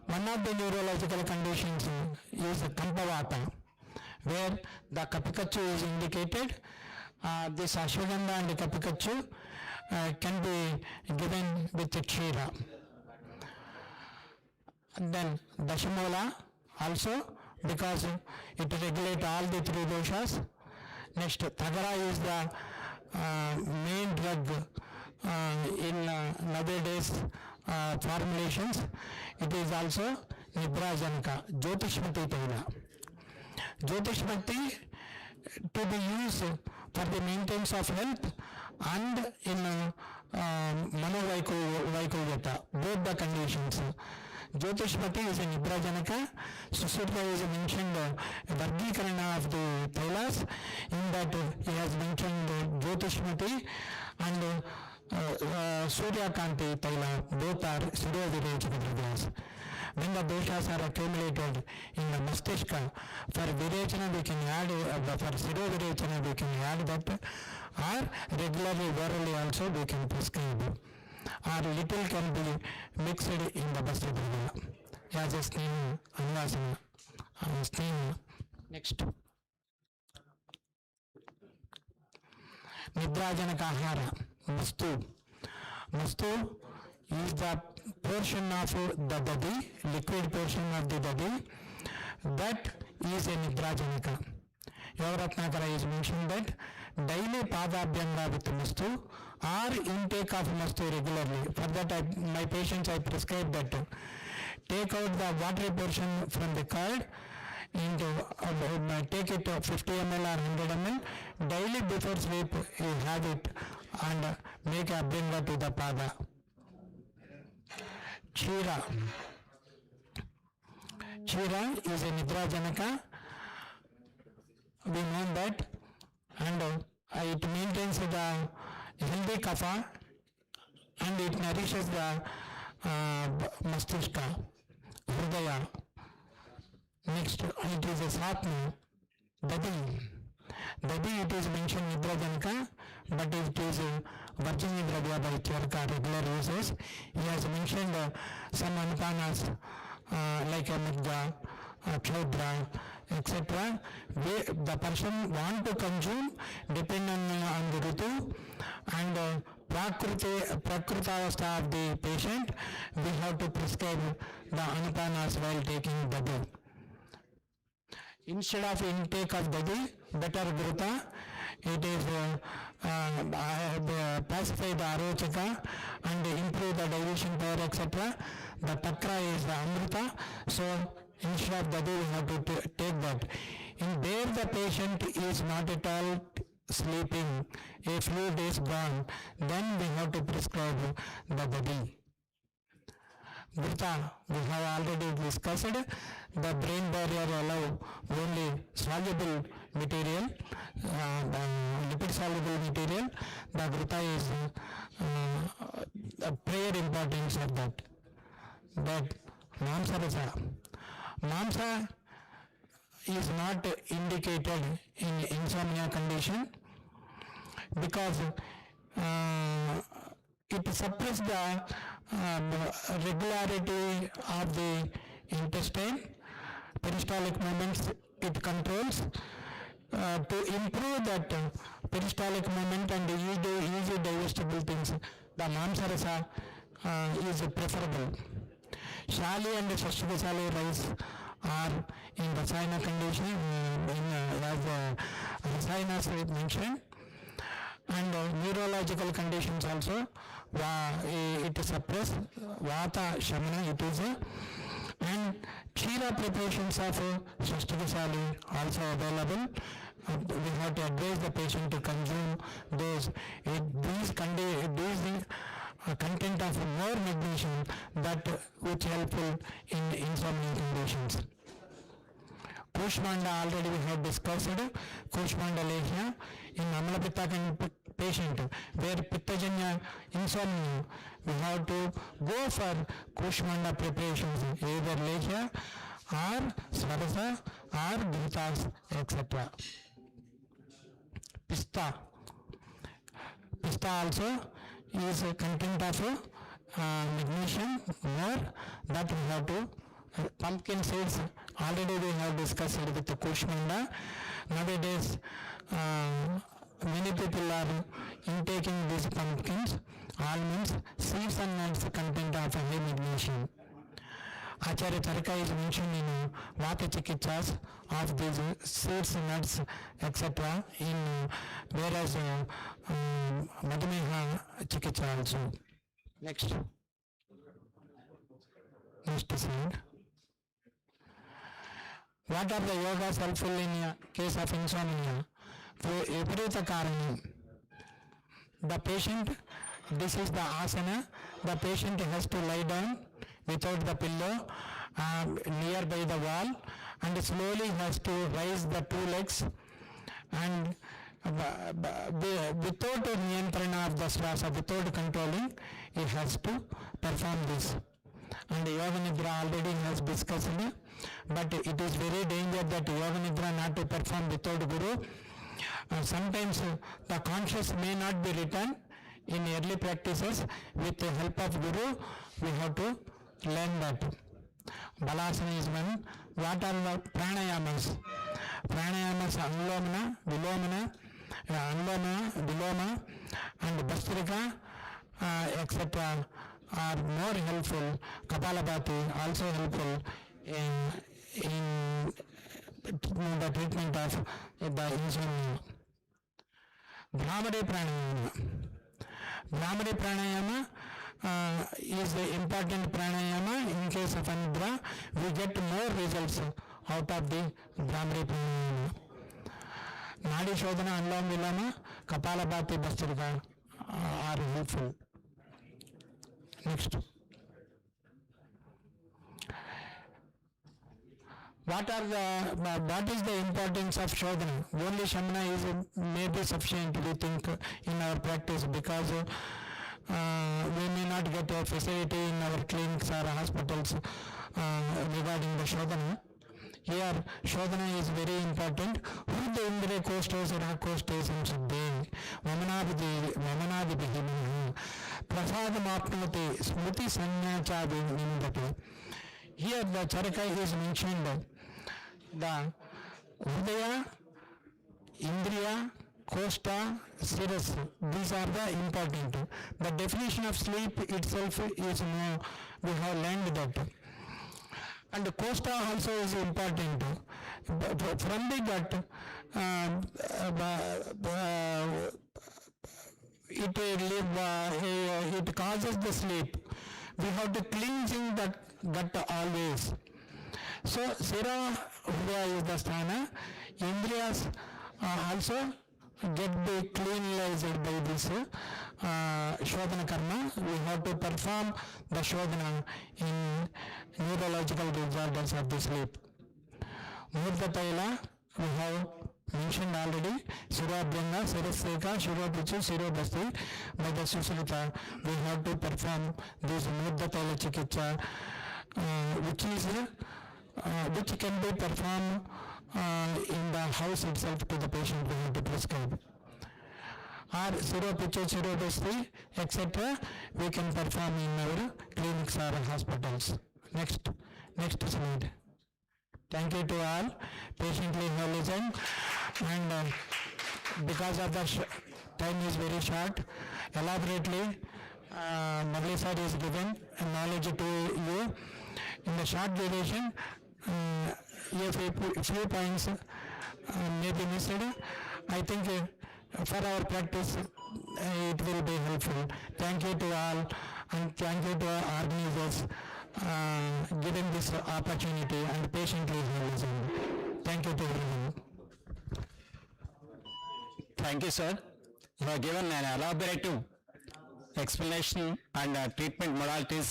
One of the neurological conditions is Kampavata, where the Kapikachu is indicated. This Ashwagandha and Kapikachu can be given with Kshira. And then Dashamola also, because it regulates all the three doshas. Next, Thagara is the main drug in nowadays formulations. It is also Nidra Janaka, Jyotishmati Taila. Jyotishmati to be used for the maintenance of health and in Manovaikulyata, both the conditions. Jyotishmati is a Nidra Janaka. Susurta is mentioned Vargikarana of the Tailas, in that he has mentioned Jyotishmati and Surya Kanti Taila, both are Siddha-Virechana drugas. When the doshas are accumulated in the Mastishka, for Virechana we can add, for Siddha-Virechana we can add that, or regularly, orally also we can prescribe, or little can be mixed in the Bastadruga, as a steam, Anvasana, steam. Next. Nidra Janaka Ahara. Mastu. Mastu is the portion of the dadi, liquid portion of the dadi, that is a Nidra Janaka. Ratnakara is mentioned that daily Padabhyanga with Mastu or intake of Mastu regularly. For that my patients I prescribe that. Take out the watery portion from the curd, take it 50 ml or 100 ml, daily before sleep you have it and make a abhyanga to the pada. Chira. Chira is a Nidra Janaka. We know that, and it maintains the healthy kapha and it nourishes the Mastishka, Hridaya. Next, it is a Satma, Dadi. Dadi, it is mentioned Nidra Janaka, but it is Varjini Dravya by Charka, regular uses. He has mentioned some Anupanas like a Mudga, Khodra, etc. The person want to consume depending on the Ritu and Prakrutavastha of the patient. We have to prescribe the Anupanas while taking Dadi. Instead of intake of Dadi, better Gurta, it is pacify the arochaka and improve the digestion power, etc. The takra is the amrita, so instead of dadu we have to take that. In there the patient is not at all sleeping, a fluid is gone, then we have to prescribe the dadi. Gurta, we have already discussed, the brain barrier allow only soluble material, lipid soluble material. The Gurta is a prayer importance of that. But Mamsa is not indicated in insomnia condition because it suppresses the regularity of the intestine, peristaltic movements it controls. To improve that peristaltic movement and easy digestible things, the Mamsarasa is preferable. Shali and Shashvasali rice are in Rasayana condition, as Rasayanas mentioned, and neurological conditions also. It is suppressed, Vata Shamana it is, and Kshira preparations of Shashtivasali also available. We have to advise the patient to consume those. These content of more magnesium that which helpful in insomnia conditions. Kushmanda already we have discussed. Kushmanda lehya in Amala Pitta patient where Pittaganya insomnia, we have to go for Kushmanda preparations, either lehya or Swarasa or Bhutas, etc. Pista also is a content of magnesium more that we have to. Pumpkin seeds already we have discussed with the Kushmanda. Nowadays many people are intaking these pumpkins, almonds, seeds and nuts content of high magnesium. Acharya Tarika is mentioned in Vata Chikitsas of these seeds, nuts, etc. in whereas Madhumeha Chikitsa also. Next slide. What are the yogas helpful in case of insomnia? Viparita Karani. The patient, this is the asana, the patient has to lie down without the pillow nearby the wall and slowly has to raise the two legs and without niyantrana of the swasa, without controlling, he has to perform this. And Yoga Nidra already has discussed, but it is very dangerous that Yoga Nidra not to perform without Guru. Sometimes the conscious may not be returned in early practices. With the help of Guru, we have to learn that. Balasana is one. What are the pranayamas? Pranayamas Anulomana, Vilomana, Anuloma, Viloma, and Bastrika, etc. are more helpful. Kapalabhati also helpful in the treatment of the insomnia. Brahmari pranayama is the important pranayama. In case of anidra, we get more results out of the Brahmari pranayama. Nadi Shodhana, Anulom Viloma, Kapalabhati, Bastrika are helpful. Next. What is the importance of Shodhana? Only Shamana may be sufficient, we think, in our practice, because we may not get a facility in our clinics or hospitals regarding the Shodhana. Here, Shodhana is very important. Who the Indre Kostos or Kostos and Subde, Vamanadi Prasadamapnoti, Smriti Sanyacha Vindati. Here the Charaka is mentioned. The Udaya, Indriya, Kosta, Siras, these are the important. The definition of sleep itself is we have learned that. and the costa also is important. From the gut, it causes the sleep. We have to cleansing that gut always. So Sira is the sthana. Indriyas also get the cleanlined by this Shodhana karma. We have to perform the Shodhana in neurological disorders of the sleep. Murtha Taila, we have mentioned already, Surabhyanga, Saraseka, Shiropichu, Shirobasti. By the Susulita, we have to perform this Murtha Taila Chikitsa, which can be performed in the house itself to the patient we have to prescribe. Or Shiropichu, Shirobasti, etc. we can perform in our clinics or hospitals. Next slide. Thank you to all. Patiently listen. And because of the time is very short, elaborately Murali sir is given knowledge to you. In the short duration, a few points may be missed. I think for our practice it will be helpful. Thank you to all, and thank you to our organizers giving this opportunity and patiently listening. Thank you to everyone. Thank you, sir. You have given an elaborative explanation and treatment modalities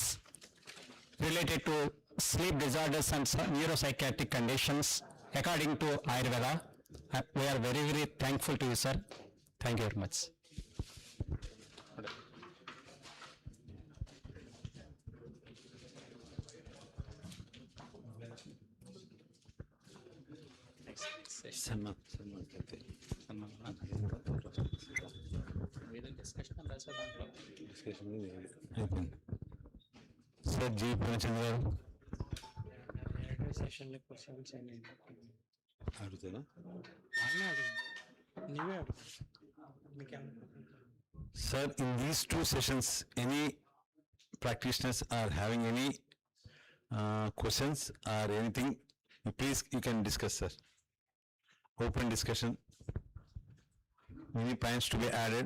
related to sleep disorders and neuropsychiatric conditions according to Ayurveda. We are very, very thankful to you, sir. Thank you very much. Sir ji Purnachand గారు అడుగుతారా? Sir, in these two sessions, any practitioners are having any questions or anything, please you can discuss, sir. Open discussion. Any points to be added,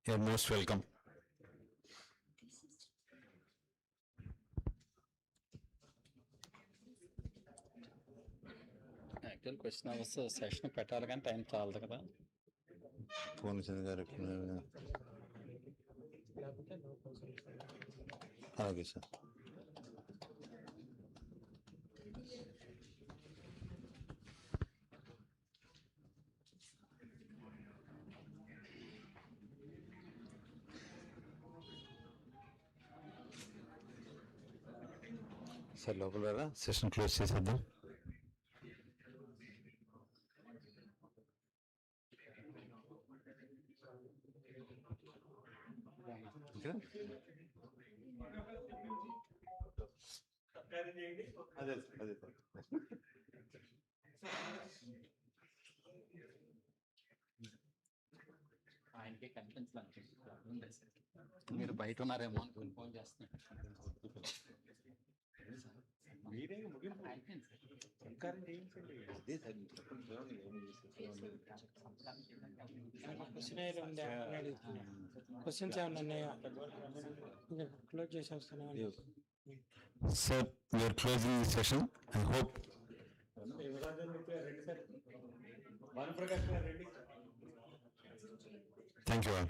you are most welcome. Actual question hours session పెట్టాలి కానీ time చాలదు కదా. పూర్ణచంద్ గారు అలాగే sir. Sir లోపల session close చేసేద్దాం. అదే ఆయనకి కనిపించడానికి మీరు బయట ఉన్నారేమో అనుకుని ఫోన్ చేస్తున్నాను. క్వశ్చన్స్ ఏమన్నా ఉన్నాయా? క్లోజ్ చేసి వస్తున్నాను. Sir, we are closing the session. I hope. Thank you all.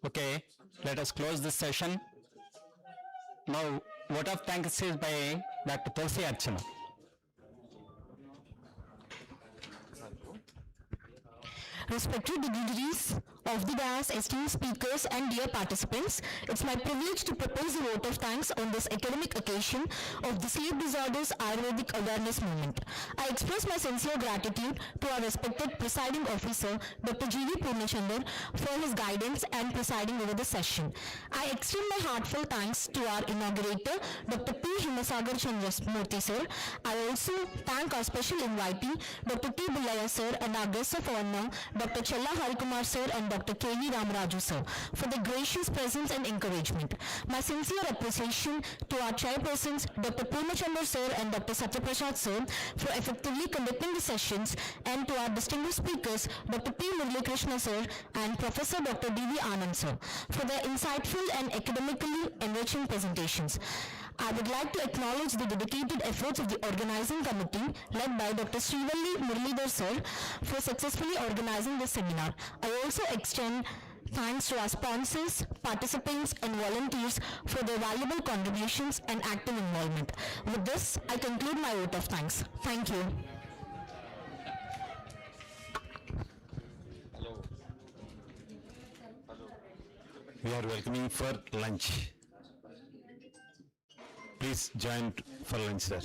Okay, let us close this session. Now, vote of thanks is by Dr. Tulsi Archana. Respected dignitaries of the dais, esteemed speakers and dear participants, it's my privilege to propose a vote of thanks on this academic occasion of the Sleep Disorders Ayurvedic Awareness Movement. I express my sincere gratitude to our respected presiding officer, Dr. G.V. Purnachand, for his guidance and presiding over the session. I extend my heartfelt thanks to our inaugurator, Dr. P. Himasagarachandra Murthy sir. I also thank our special invitee, Dr. T. Bullaiah sir, and our guests of honor, Dr. Challa Kumar sir and Dr. Ν.Μ.Α sir, for their gracious presence and encouragement. My sincere appreciation to our chairpersons, Dr. Purnachand sir and Dr. Satyaprasad sir, for effectively conducting the sessions, and to our distinguished speakers, Dr. P. Murali Krishna sir and Professor Dr. D.V. Anand sir, for their insightful and academically enriching presentations. I would like to acknowledge the dedicated efforts of the organizing committee led by Dr. Srivalli Muralidhar sir for successfully organizing this seminar. I also extend thanks to our sponsors, participants and volunteers for their valuable contributions and active involvement. With this, I conclude my vote of thanks. Thank you. We are welcoming for lunch. Please join for lunch, sir.